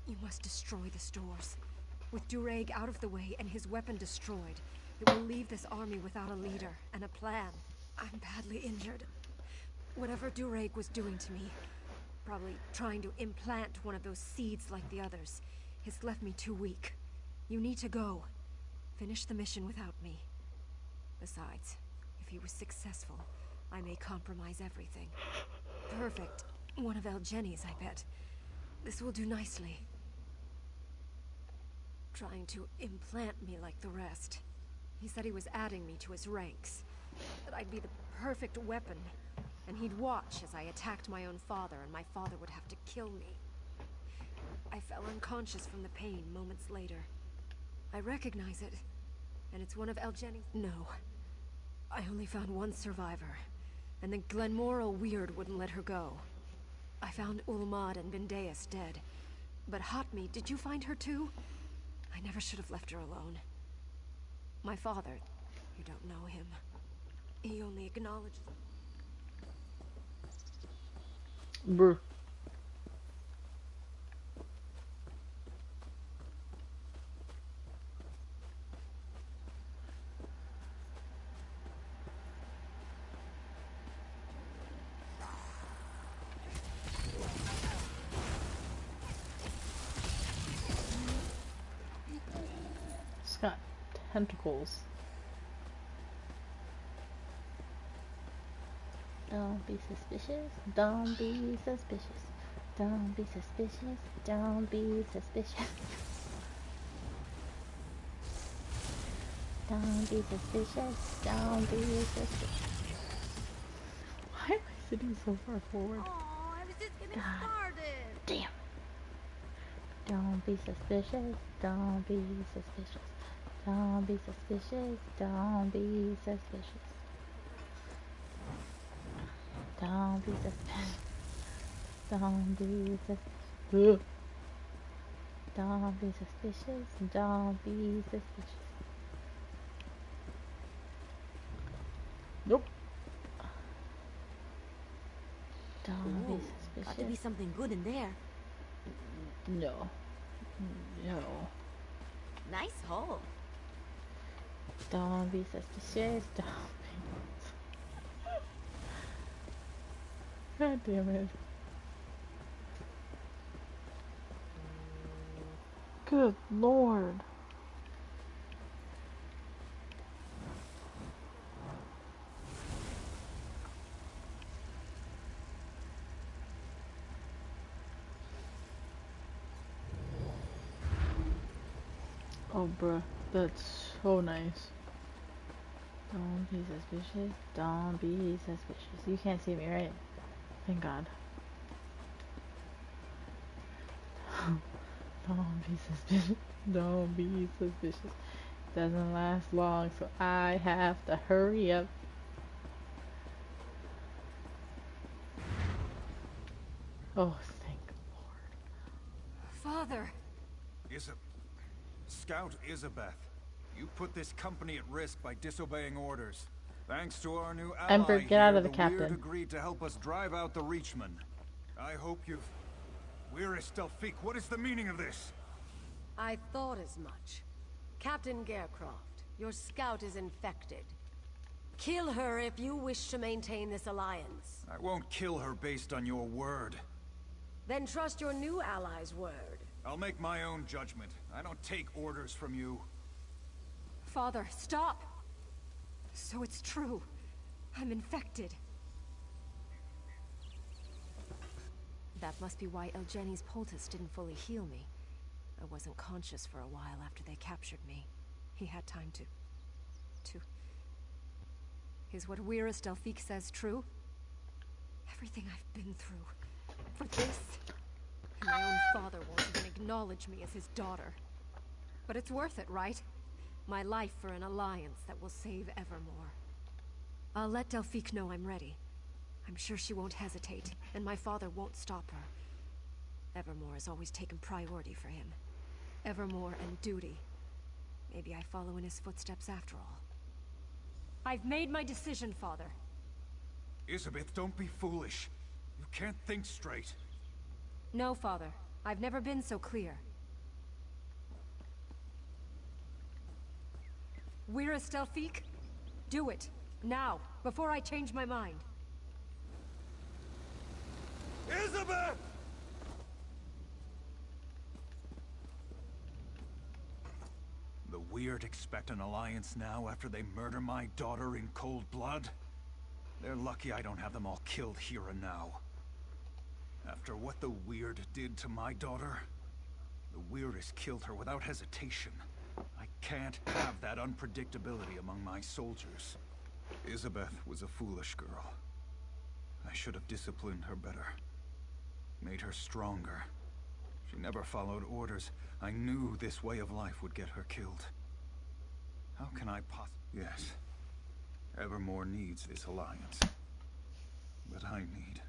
You must destroy the stores. With Durake out of the way and his weapon destroyed, it will leave this army without a leader and a plan. I'm badly injured. Whatever Durake was doing to me, probably trying to implant one of those seeds like the others, has left me too weak. You need to go. Finish the mission without me. Besides, if he was successful, I may compromise everything. Perfect. One of Elgeni's, I bet. This will do nicely. Trying to implant me like the rest. He said he was adding me to his ranks. That I'd be the perfect weapon. And he'd watch as I attacked my own father, and my father would have to kill me. I fell unconscious from the pain moments later. I recognize it. And it's one of Elgeni's... No. I only found one survivor. And the Glenmoral Weird wouldn't let her go. I found Ulmad and Bendeus dead. But Hotme, did you find her too? I never should have left her alone. My father, you don't know him. He only acknowledged... Bruh. It's got tentacles. Don't be suspicious. Don't be suspicious. Don't be suspicious. Don't be suspicious. Don't be suspicious. Don't be suspicious. Why am I sitting so far forward? Oh, I was just getting God started. damn. Don't be suspicious. Don't be suspicious. Don't be suspicious. Don't be suspicious. Don't be suspicious. Don't be suspicious. Don't be suspicious. Don't be suspicious. Nope. Don't be suspicious. Got to be something good in there. No. No. Nice hole. Don't be suspicious. Don't be. God damn it. Good Lord. Oh, bruh, that's so nice. Don't be suspicious. Don't be suspicious. You can't see me, right? Thank God. Don't be suspicious. Don't be suspicious. doesn't last long, so I have to hurry up. Oh, thank Lord. Father! Scout Isabeth, you put this company at risk by disobeying orders. Thanks to our new ally Ember, get out of the Weird captain. agreed to help us drive out the Reachmen. I hope you've... Wyrist Delphique, what is the meaning of this? I thought as much. Captain Garecroft, your scout is infected. Kill her if you wish to maintain this alliance. I won't kill her based on your word. Then trust your new ally's word. I'll make my own judgment. I don't take orders from you. Father, stop! So it's true. I'm infected. That must be why Elgeni's poultice didn't fully heal me. I wasn't conscious for a while after they captured me. He had time to... Is what Wyrist Delphique says true? Everything I've been through. For this? And my own father won't even acknowledge me as his daughter. But it's worth it, right? My life for an alliance that will save Evermore. I'll let Delphique know I'm ready. I'm sure she won't hesitate, and my father won't stop her. Evermore has always taken priority for him. Evermore and duty. Maybe I follow in his footsteps after all. I've made my decision, Father. Isabeth, don't be foolish. You can't think straight. No, Father. I've never been so clear. Wyrist Delphique? Do it. Now, before I change my mind. Isabeth! The Weird expect an alliance now after they murder my daughter in cold blood? They're lucky I don't have them all killed here and now. After what the Weird did to my daughter, the Weirdest killed her without hesitation. I can't have that unpredictability among my soldiers. Isabeth was a foolish girl. I should have disciplined her better. Made her stronger. She never followed orders. I knew this way of life would get her killed. How can I Yes. Evermore needs this alliance. But I need...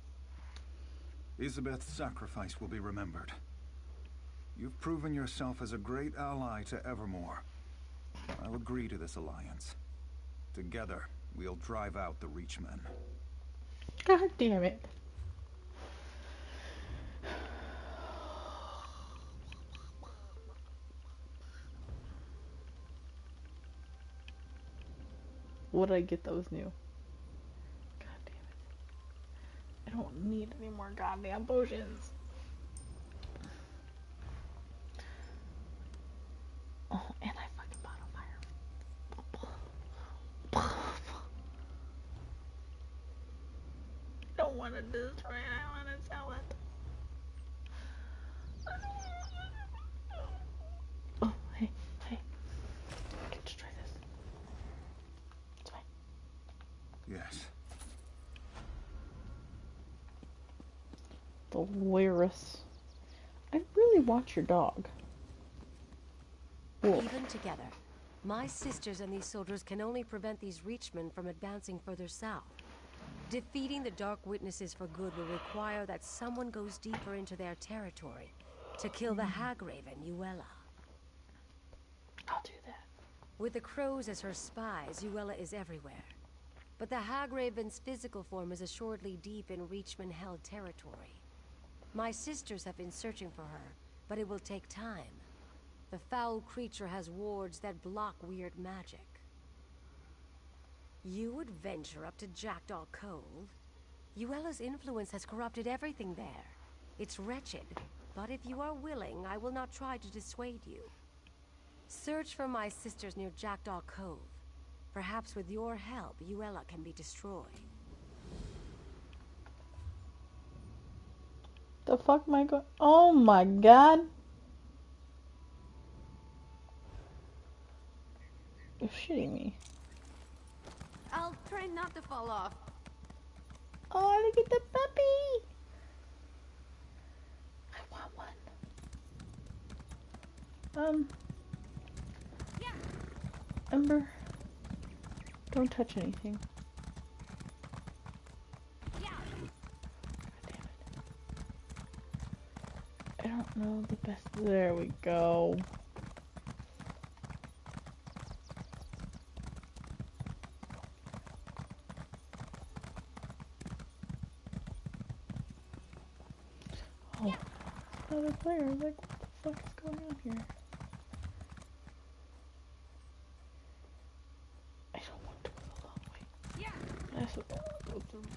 Isabeth's sacrifice will be remembered. You've proven yourself as a great ally to Evermore. I'll agree to this alliance. Together, we'll drive out the Reachmen. God damn it. What did I get that was new? God damn it. I don't need any more goddamn potions. Oh, and I fucking bought a fire. I don't want to destroy it, I want to sell it. Oh, hey, hey. I can destroy this. It's fine. Yes. The Wyrist. I really want your dog. Wolf. Even together, my sisters and these soldiers can only prevent these Reachmen from advancing further south. Defeating the Dark Witnesses for good will require that someone goes deeper into their territory to kill the Hagraven, Yuella. I'll do that. With the Crows as her spies, Yuella is everywhere. But the Hagraven's physical form is assuredly deep in Reachman-held territory. My sisters have been searching for her, but it will take time. The foul creature has wards that block weird magic. You would venture up to Jackdaw Cove? Yuella's influence has corrupted everything there. It's wretched, but if you are willing, I will not try to dissuade you. Search for my sisters near Jackdaw Cove. Perhaps with your help, Yuella can be destroyed. The fuck am I going? Oh my god. You're shitting me. I'll try not to fall off. Oh, look at the puppy. I want one. Ember, don't touch anything. I don't know the best. There we go. Oh, another player. Like, what the fuck is going on here? I don't want to go the long way. Yeah. I also don't want to go through.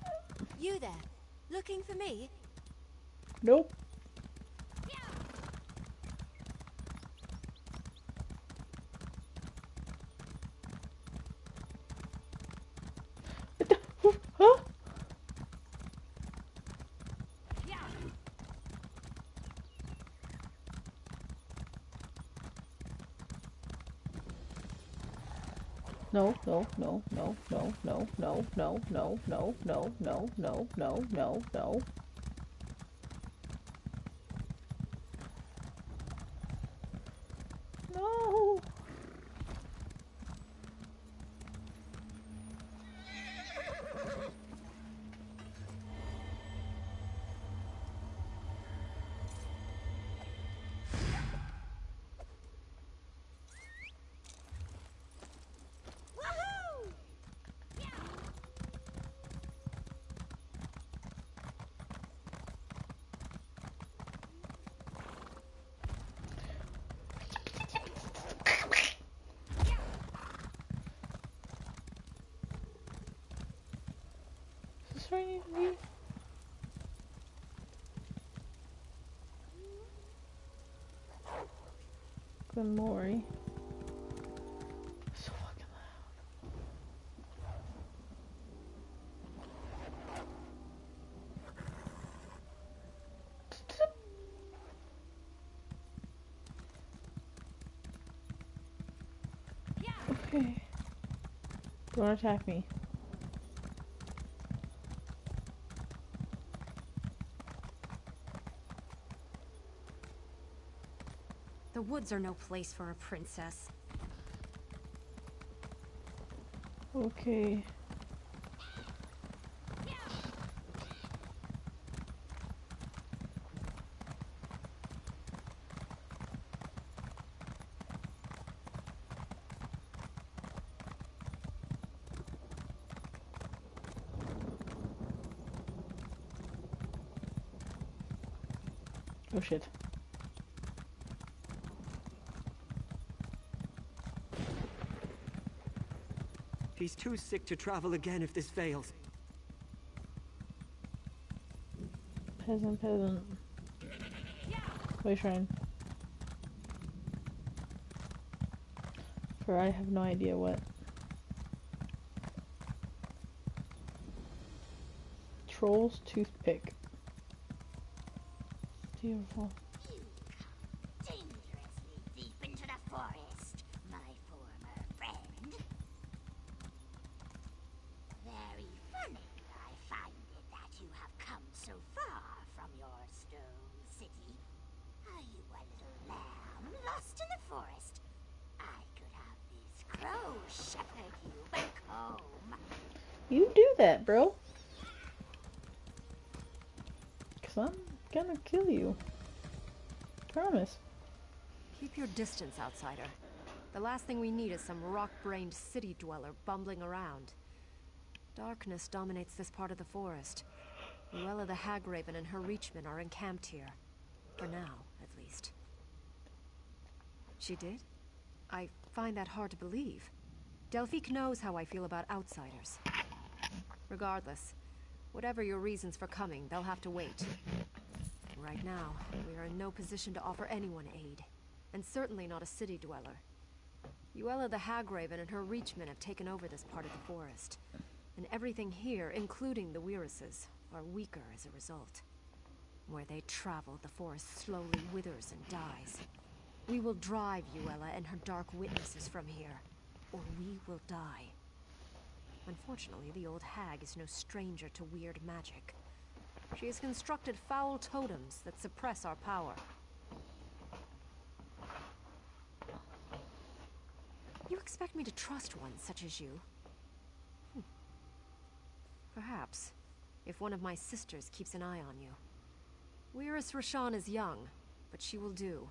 You there? Looking for me? Nope. Huh? No, no, no, no, no, no, no, no, no, no, no, no, no, no, no, no. No. Is this where I need to be? Glenmorey. So fucking loud. Okay. Don't attack me. The woods are no place for a princess. Okay. Oh shit. He's too sick to travel again if this fails. Peasant, peasant. Way shrine. For I have no idea what. Troll's toothpick. Beautiful. Dangerously deep into the forest, my former friend. Very funny, I find it that you have come so far from your stone city. Are you a little lamb lost in the forest? I could have this crow shepherd you back home. You do that, bro. 'Cause I'm gonna kill you. Promise. Keep your distance, outsider. The last thing we need is some rock-brained city dweller bumbling around. Darkness dominates this part of the forest. Luella the Hagraven and her Reachmen are encamped here. For now, at least. She did? I find that hard to believe. Delphique knows how I feel about outsiders. Regardless, whatever your reasons for coming, they'll have to wait. Right now, we are in no position to offer anyone aid, and certainly not a city dweller. Luella the Hagraven and her Reachmen have taken over this part of the forest, and everything here, including the Wyruses, are weaker as a result. Where they travel, the forest slowly withers and dies. We will drive Luella and her dark witnesses from here, or we will die. Unfortunately, the old hag is no stranger to weird magic. She has constructed foul totems that suppress our power. You expect me to trust one such as you? Perhaps, if one of my sisters keeps an eye on you. Weiris Rashan is young, but she will do.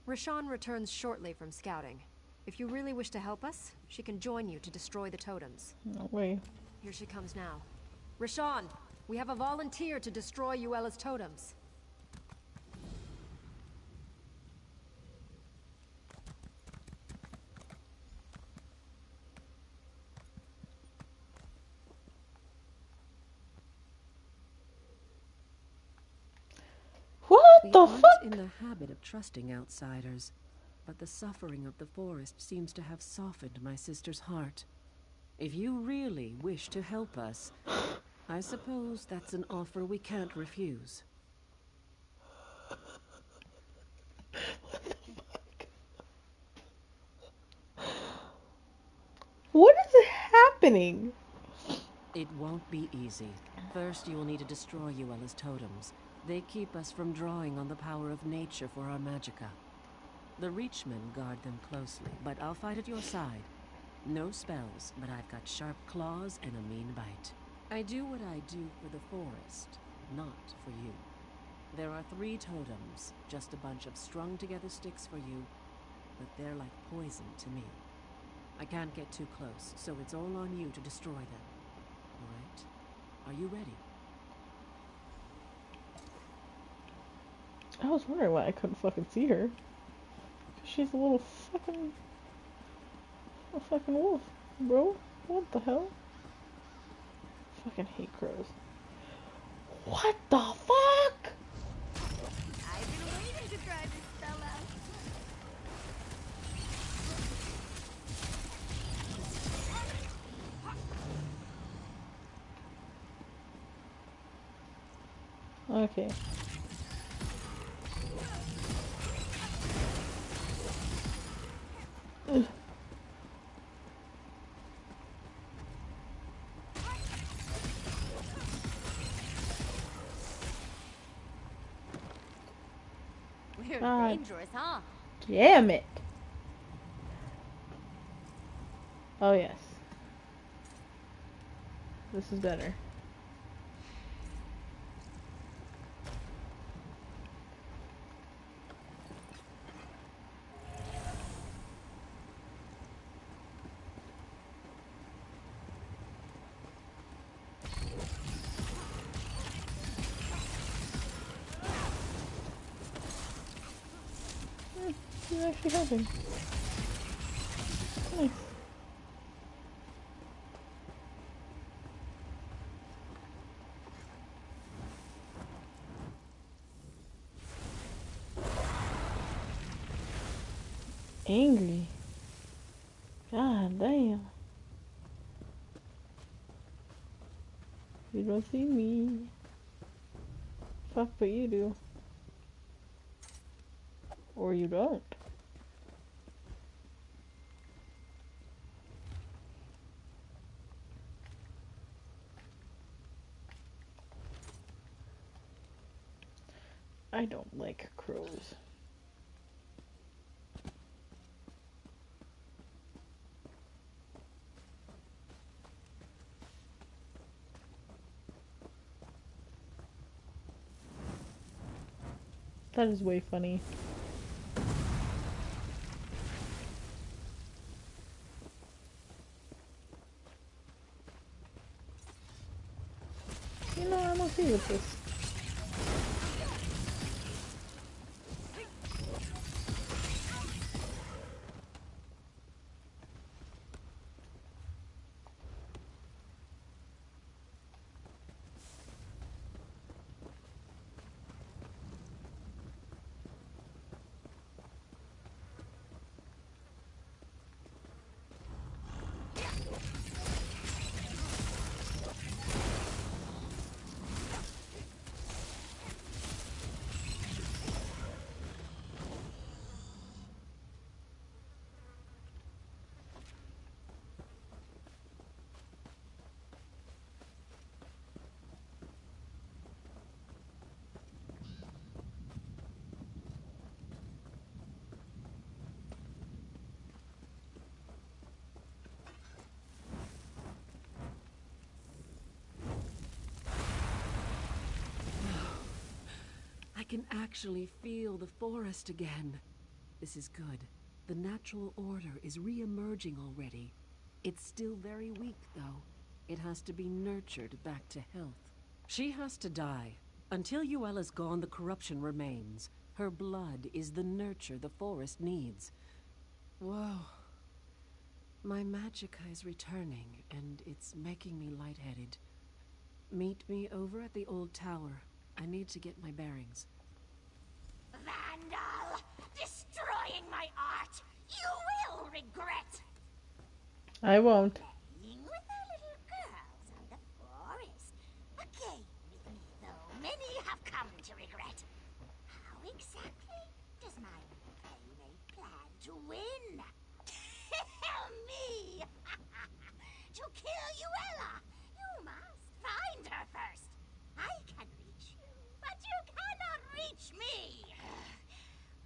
Rashan returns shortly from scouting. If you really wish to help us, she can join you to destroy the totems. No way. Here she comes now. Rashan, we have a volunteer to destroy Yuela's totems. What the fuck? We aren't in the habit of trusting outsiders, but the suffering of the forest seems to have softened my sister's heart. If you really wish to help us, I suppose that's an offer we can't refuse. What is happening? It won't be easy. First, you will need to destroy Yuela's totems. They keep us from drawing on the power of nature for our magicka. The Reachmen guard them closely, but I'll fight at your side. No spells, but I've got sharp claws and a mean bite. I do what I do for the forest, not for you. There are 3 totems, just a bunch of strung-together sticks for you, but they're like poison to me. I can't get too close, so it's all on you to destroy them. All right? Are you ready? I was wondering why I couldn't fucking see her. 'Cause she's a little fucking wolf, bro. What the hell? Fucking hate crows. What the fuck? I've been waiting to try this spell out. Okay. Ugh. We're God. dangerous, huh? Damn it. Oh yes. This is better. He's actually helping. Nice. Angry. God damn. You don't see me. Fuck, but you do. Or you don't. I don't like crows. That is way funny. You know, I'm okay with this. can actually feel the forest again. This is good. The natural order is re-emerging already. It's still very weak, though. It has to be nurtured back to health. She has to die. Until Yuela's gone, the corruption remains. Her blood is the nurture the forest needs. Whoa. My magicka is returning, and it's making me lightheaded. Meet me over at the old tower. I need to get my bearings. Vandal! Destroying my art! You will regret! I won't. Playing with the little girls of the forest. A game with me, though many have come to regret. How exactly does my playmate plan to win? Tell me! To kill Yuela, you must find her first. I can reach you, but you cannot reach me.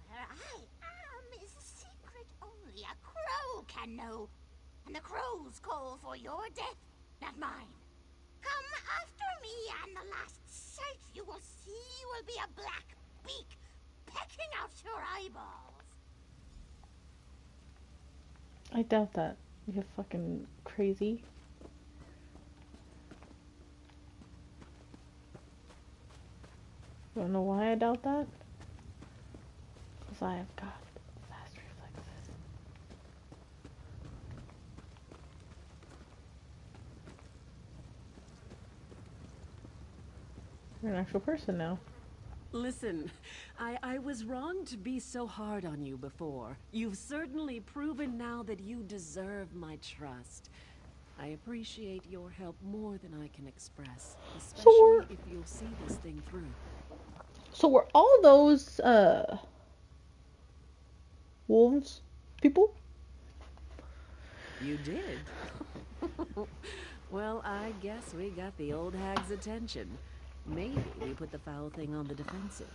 Where I am is a secret only a crow can know. And the crows call for your death, not mine. Come after me, and the last sight you will see will be a black beak pecking out your eyeballs. I doubt that. You're fucking crazy. You wanna know why I doubt that? Because I have got fast reflexes. You're an actual person now. Listen, I was wrong to be so hard on you before. You've certainly proven now that you deserve my trust. I appreciate your help more than I can express, especially if you'll see this thing through. So were all those, wolves people? You did? Well, I guess we got the old hag's attention. Maybe we put the foul thing on the defensive.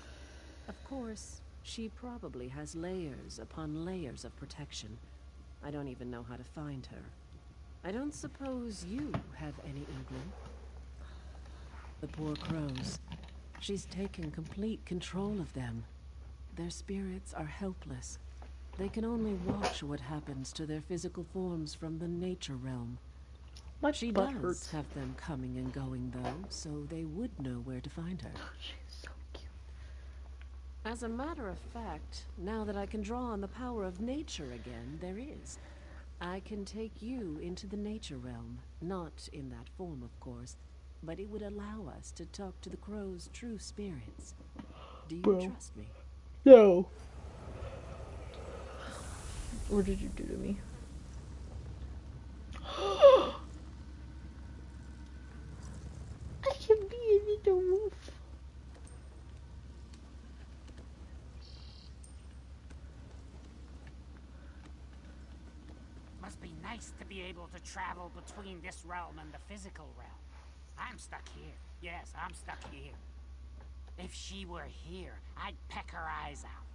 Of course, she probably has layers upon layers of protection. I don't even know how to find her. I don't suppose you have any inkling? The poor crows. She's taken complete control of them. Their spirits are helpless. They can only watch what happens to their physical forms from the nature realm. She does have them coming and going, though, so they would know where to find her. She's so cute. As a matter of fact, now that I can draw on the power of nature again, there is. I can take you into the nature realm. Not in that form, of course, but it would allow us to talk to the crow's true spirits. Do you trust me? No. What did you do to me? I can be a little wolf. Must be nice to be able to travel between this realm and the physical realm. I'm stuck here. Yes, I'm stuck here. If she were here, I'd peck her eyes out.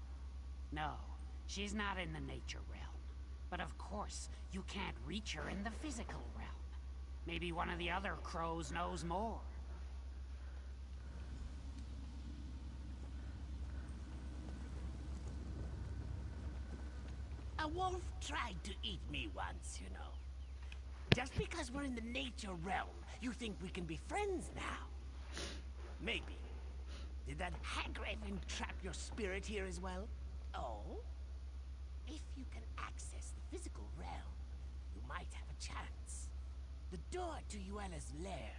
No, she's not in the nature realm. But of course, you can't reach her in the physical realm. Maybe one of the other crows knows more. A wolf tried to eat me once, you know. Just because we're in the nature realm, you think we can be friends now? Maybe. Did that hag-raven trap your spirit here as well? Oh? If you can access the physical realm, you might have a chance. The door to Yuela's lair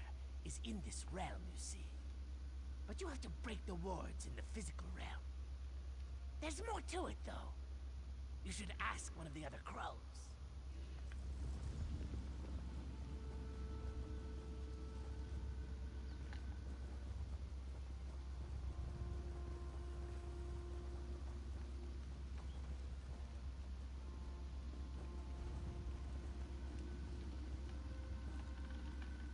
is in this realm, you see. But you have to break the wards in the physical realm. There's more to it, though. You should ask one of the other crows.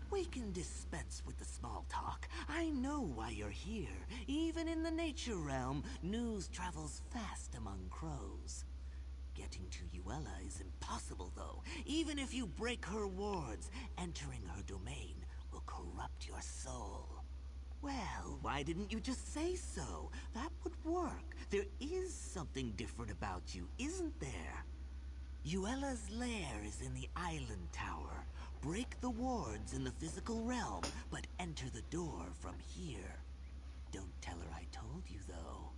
We can dispense with the small talk. I know why you're here. Even in the nature realm, news travels fast among crows. Getting to Yuela is impossible, though. Even if you break her wards, entering her domain will corrupt your soul. Well, why didn't you just say so? That would work. There is something different about you, isn't there? Yuela's lair is in the island tower. Break the wards in the physical realm, but enter the door from here. Don't tell her I told you, though.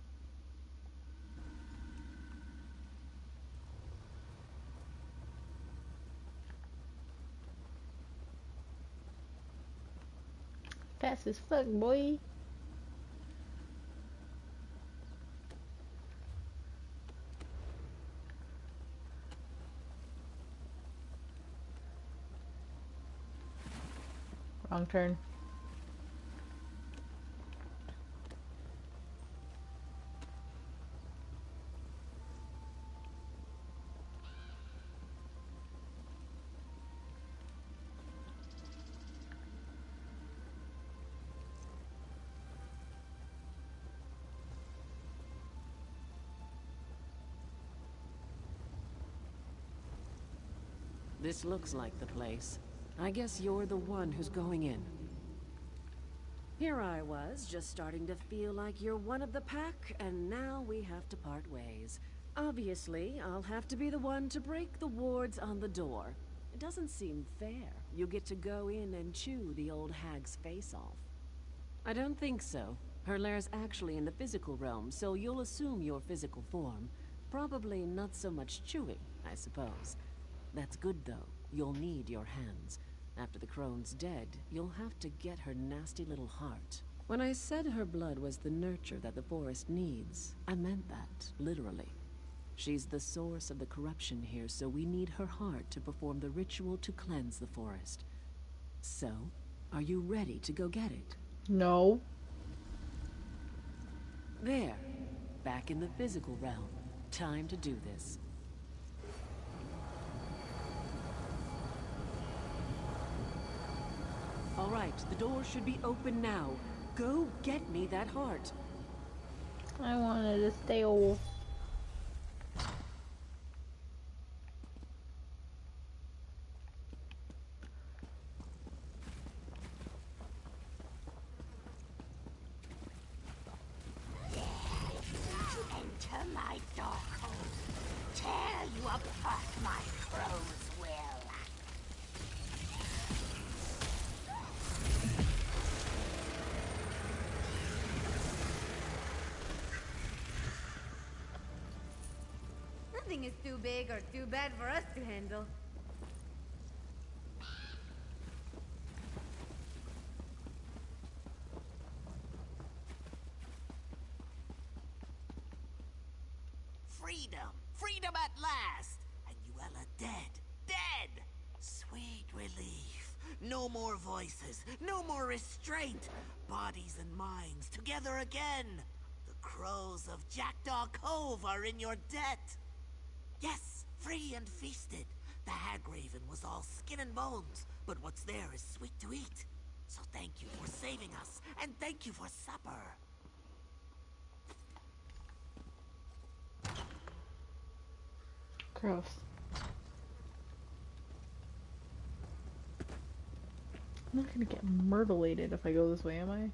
Fast as fuck, boy. Wrong turn. This looks like the place. I guess you're the one who's going in. Here I was, just starting to feel like you're one of the pack, and now we have to part ways. Obviously, I'll have to be the one to break the wards on the door. It doesn't seem fair. You get to go in and chew the old hag's face off. I don't think so. Her lair's actually in the physical realm, so you'll assume your physical form. Probably not so much chewing, I suppose. That's good, though. You'll need your hands. After the crone's dead, you'll have to get her nasty little heart. When I said her blood was the nurture that the forest needs, I meant that, literally. She's the source of the corruption here, so we need her heart to perform the ritual to cleanse the forest. So, are you ready to go get it? No. There. Back in the physical realm. Time to do this. All right, the door should be open now. Go get me that heart. I wanted to stay old. Enter my dark hole. Tear you apart, my crows will. Nothing is too big or too bad for us to handle. Freedom! Freedom at last! And Yuela dead! Dead! Sweet relief. No more voices. No more restraint. Bodies and minds together again. The crows of Jackdaw Cove are in your debt. Yes, free and feasted. The Hagraven was all skin and bones, but what's there is sweet to eat. So thank you for saving us, and thank you for supper. Gross. I'm not gonna get myrtleated if I go this way, am I?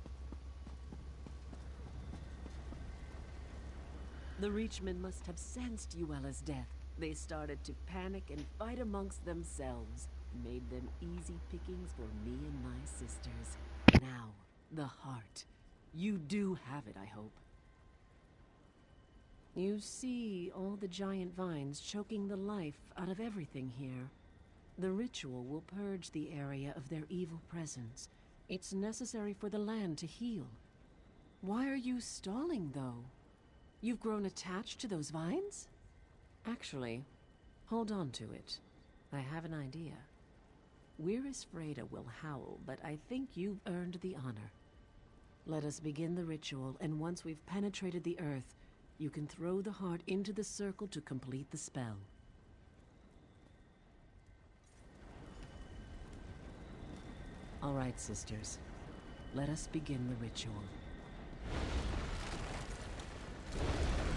The Reachmen must have sensed Yuela's death. They started to panic and fight amongst themselves. Made them easy pickings for me and my sisters. Now, the heart. You do have it, I hope. You see all the giant vines choking the life out of everything here. The ritual will purge the area of their evil presence. It's necessary for the land to heal. Why are you stalling, though? You've grown attached to those vines? Actually, hold on to it. I have an idea. Wyrris Freda will howl, but I think you've earned the honor. Let us begin the ritual, and once we've penetrated the earth, you can throw the heart into the circle to complete the spell. All right, sisters. Let us begin the ritual.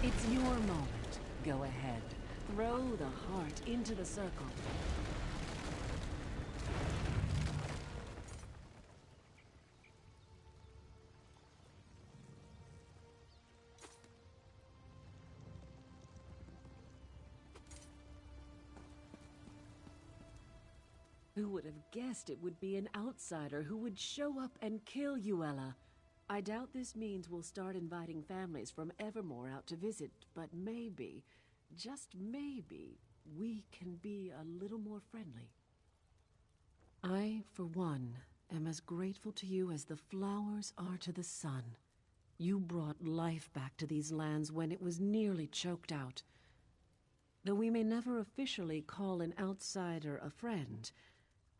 It's your moment. Go ahead. Throw the heart into the circle. Who would have guessed it would be an outsider who would show up and kill Yuella? I doubt this means we'll start inviting families from Evermore out to visit, but maybe, just maybe, we can be a little more friendly. I, for one, am as grateful to you as the flowers are to the sun. You brought life back to these lands when it was nearly choked out. Though we may never officially call an outsider a friend,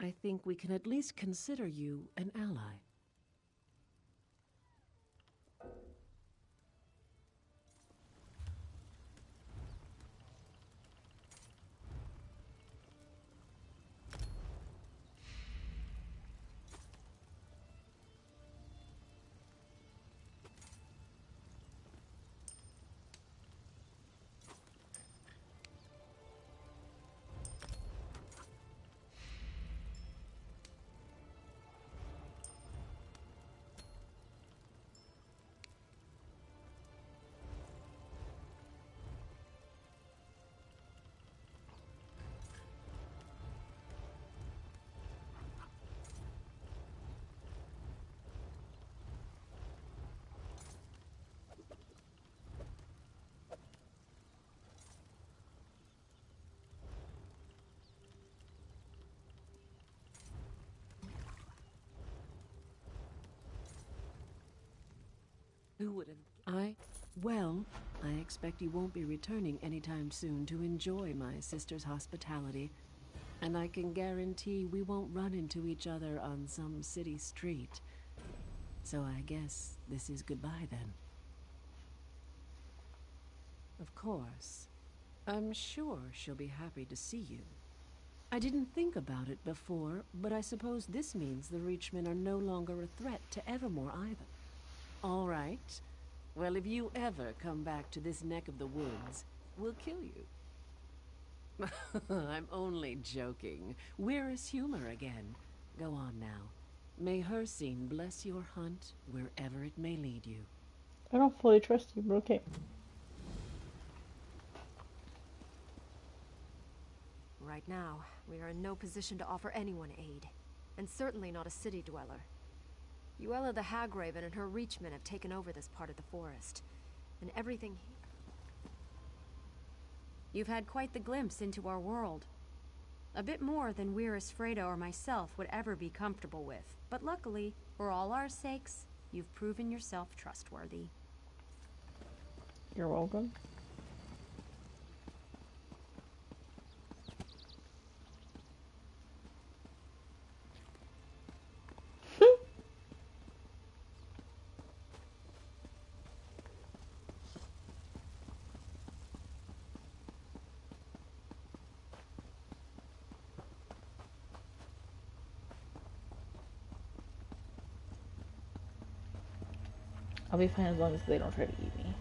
I think we can at least consider you an ally. Who would have... Well, I expect you won't be returning anytime soon to enjoy my sister's hospitality. And I can guarantee we won't run into each other on some city street. So I guess this is goodbye then. Of course. I'm sure she'll be happy to see you. I didn't think about it before, but I suppose this means the Reachmen are no longer a threat to Evermore either. All right. Well, if you ever come back to this neck of the woods, we'll kill you. I'm only joking. Where's humor again? Go on now. May Hircine bless your hunt wherever it may lead you. I don't fully trust you, but okay. Right now, we are in no position to offer anyone aid, and certainly not a city dweller. Yuella the Hagraven and her Reachmen have taken over this part of the forest, and everything here... You've had quite the glimpse into our world. A bit more than Wyrus, Fredo, or myself would ever be comfortable with, but luckily, for all our sakes, you've proven yourself trustworthy. You're welcome. I'll be fine as long as they don't try to eat me.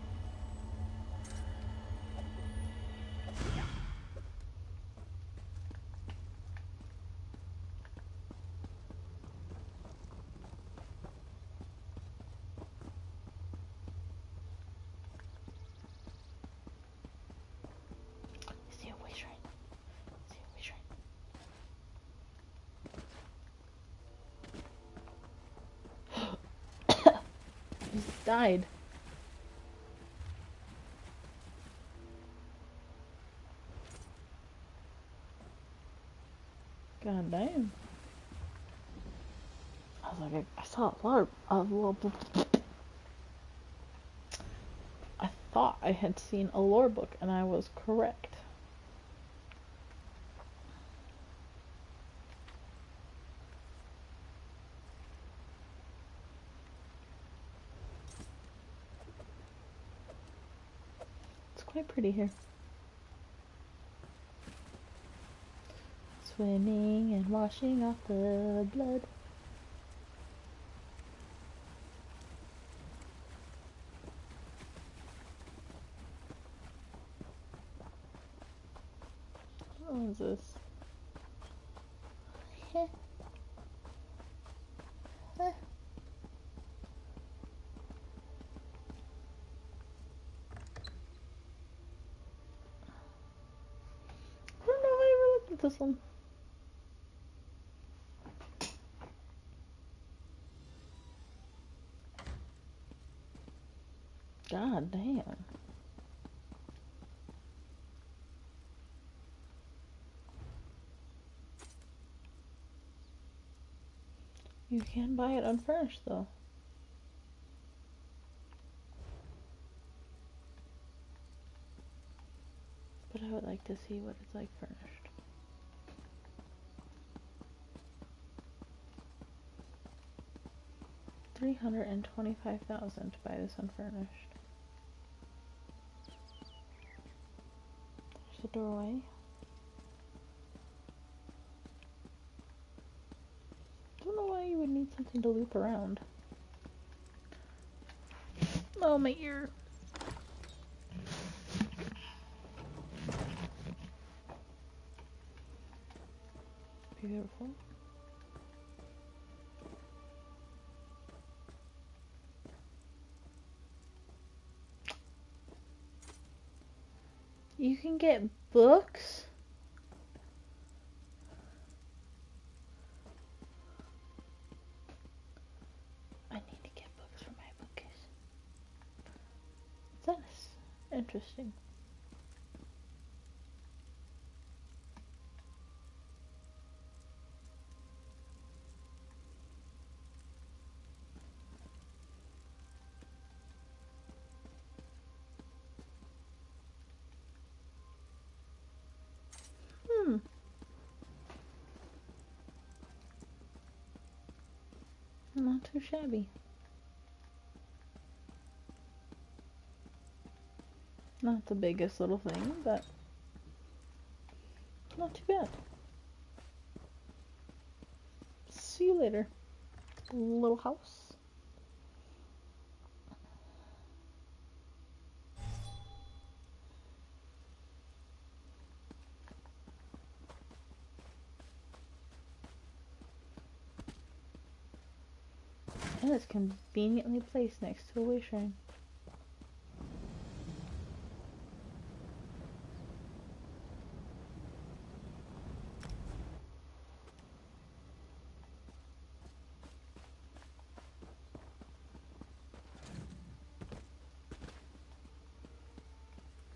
Stay away, Shrine. Stay away, Shrine. Just died. God damn. I was like, I saw a lot of, I thought I had seen a lore book, and I was correct. It's quite pretty here. Swimming and washing off the blood. What is this? Heh. Heh. I don't know how I ever looked at this one. God damn. You can buy it unfurnished though. But I would like to see what it's like furnished. $325,000 to buy this unfurnished. There's a doorway. Don't know why you would need something to loop around. Oh, my ear. Beautiful. You can get books? I need to get books for my bookcase. That's interesting. Not too shabby. Not the biggest little thing, but not too bad. See you later, little house. And it's conveniently placed next to a way shrine.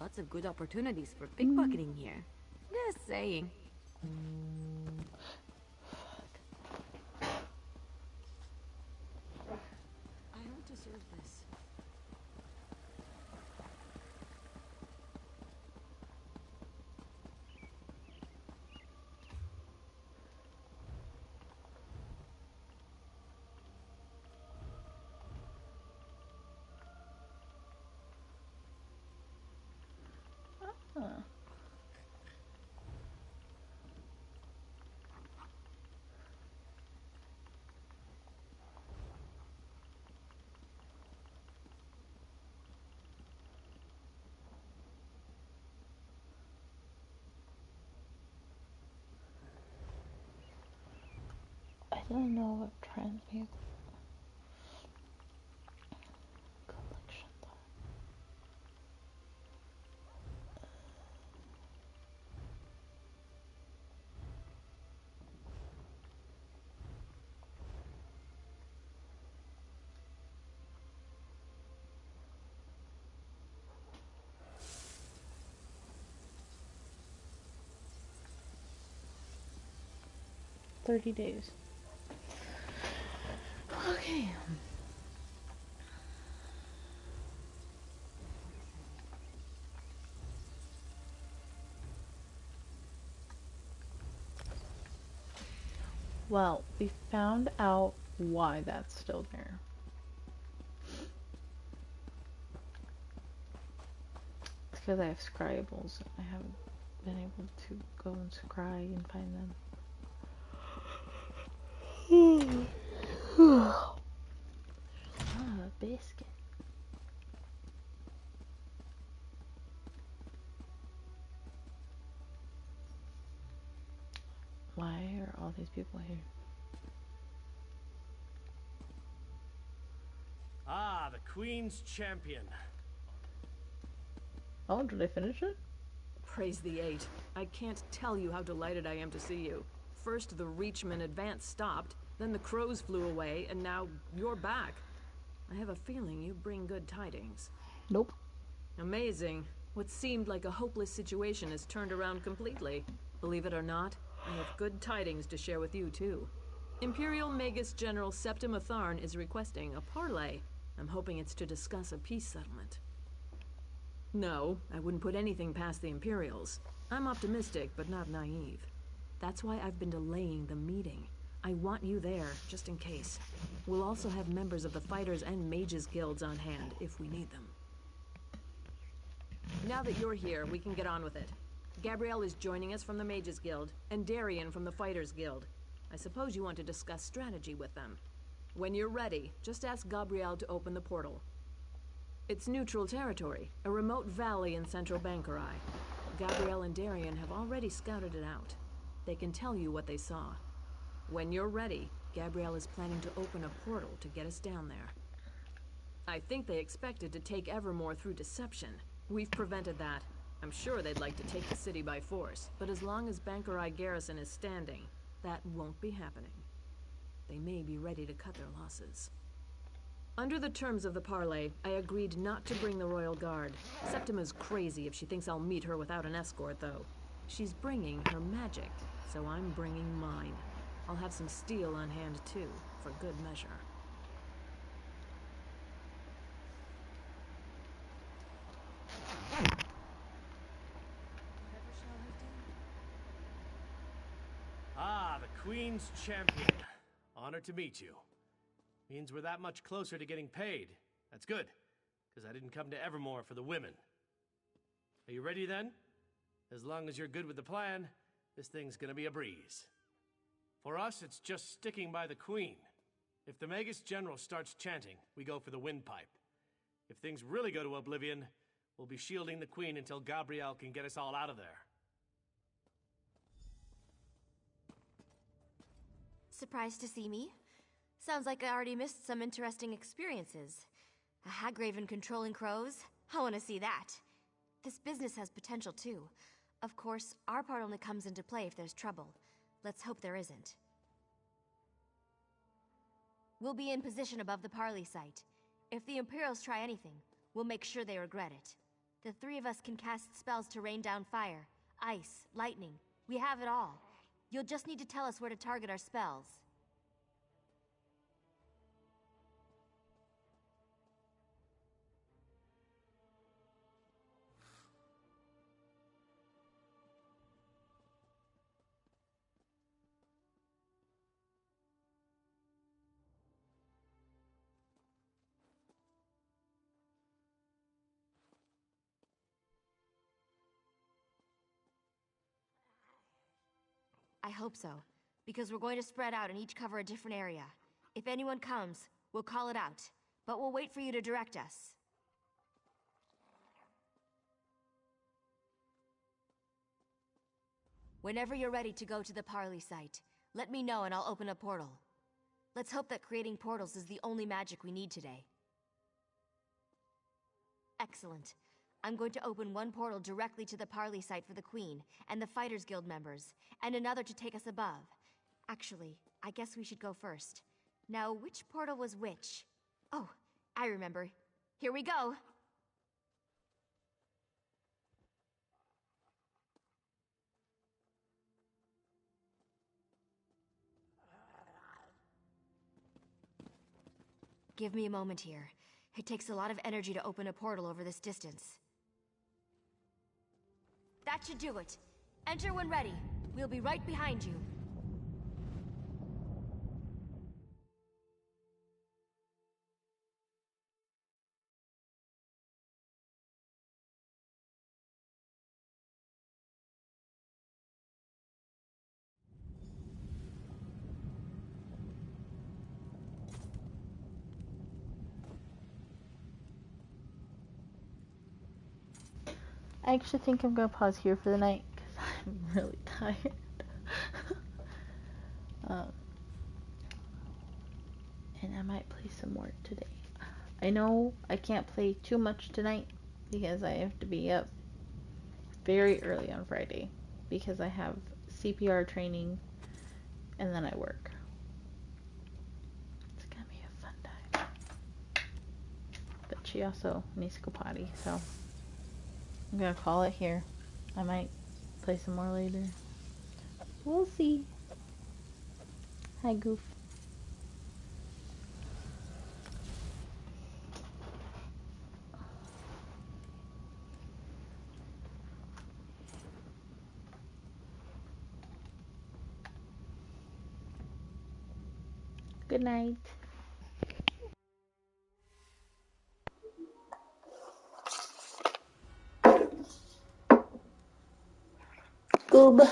Lots of good opportunities for pickpocketing here. Just saying. I don't deserve this. Huh. I don't know what transmute collection thought. $30 days. Okay. Well, we found out why that's still there. It's because I have scribbles. I haven't been able to go and scry and find them. Ah, biscuit. Why are all these people here? Ah, the Queen's champion. Oh, did I finish it? Praise the Eight. I can't tell you how delighted I am to see you. First the Reachman advance stopped, then the crows flew away, and now you're back. I have a feeling you bring good tidings. Nope. Amazing. What seemed like a hopeless situation has turned around completely. Believe it or not, I have good tidings to share with you, too. Imperial Magus General Septim Atharn is requesting a parley. I'm hoping it's to discuss a peace settlement. No, I wouldn't put anything past the Imperials. I'm optimistic, but not naive. That's why I've been delaying the meeting. I want you there, just in case. We'll also have members of the Fighters and Mages Guilds on hand, if we need them. Now that you're here, we can get on with it. Gabrielle is joining us from the Mages Guild, and Darian from the Fighters Guild. I suppose you want to discuss strategy with them. When you're ready, just ask Gabrielle to open the portal. It's neutral territory, a remote valley in central Bankarai. Gabrielle and Darian have already scouted it out. They can tell you what they saw. When you're ready, Gabrielle is planning to open a portal to get us down there. I think they expected to take Evermore through deception. We've prevented that. I'm sure they'd like to take the city by force, but as long as Bankarai Garrison is standing, that won't be happening. They may be ready to cut their losses. Under the terms of the parley, I agreed not to bring the Royal Guard. Septima's crazy if she thinks I'll meet her without an escort, though. She's bringing her magic, so I'm bringing mine. I'll have some steel on hand, too, for good measure. Ah, the Queen's Champion. Honored to meet you. Means we're that much closer to getting paid. That's good, because I didn't come to Evermore for the women. Are you ready then? As long as you're good with the plan, this thing's gonna be a breeze. For us, it's just sticking by the Queen. If the Magus General starts chanting, we go for the windpipe. If things really go to oblivion, we'll be shielding the Queen until Gabrielle can get us all out of there. Surprised to see me? Sounds like I already missed some interesting experiences. A Hagraven controlling crows? I want to see that. This business has potential too. Of course, our part only comes into play if there's trouble. Let's hope there isn't. We'll be in position above the parley site. If the Imperials try anything, we'll make sure they regret it. The three of us can cast spells to rain down fire, ice, lightning. We have it all. You'll just need to tell us where to target our spells. I hope so, because we're going to spread out and each cover a different area. If anyone comes, we'll call it out, but we'll wait for you to direct us. Whenever you're ready to go to the parley site, let me know and I'll open a portal. Let's hope that creating portals is the only magic we need today. Excellent. I'm going to open one portal directly to the parley site for the Queen and the Fighters Guild members, and another to take us above. Actually, I guess we should go first. Now, which portal was which? Oh, I remember. Here we go! Give me a moment here. It takes a lot of energy to open a portal over this distance. That should do it. Enter when ready. We'll be right behind you. I actually think I'm gonna pause here for the night because I'm really tired. And I might play some more today. I know I can't play too much tonight because I have to be up very early on Friday because I have CPR training and then I work. It's gonna be a fun time. But she also needs to go potty, so I'm gonna call it here. I might play some more later. We'll see. Hi, Goof. Good night. Goob.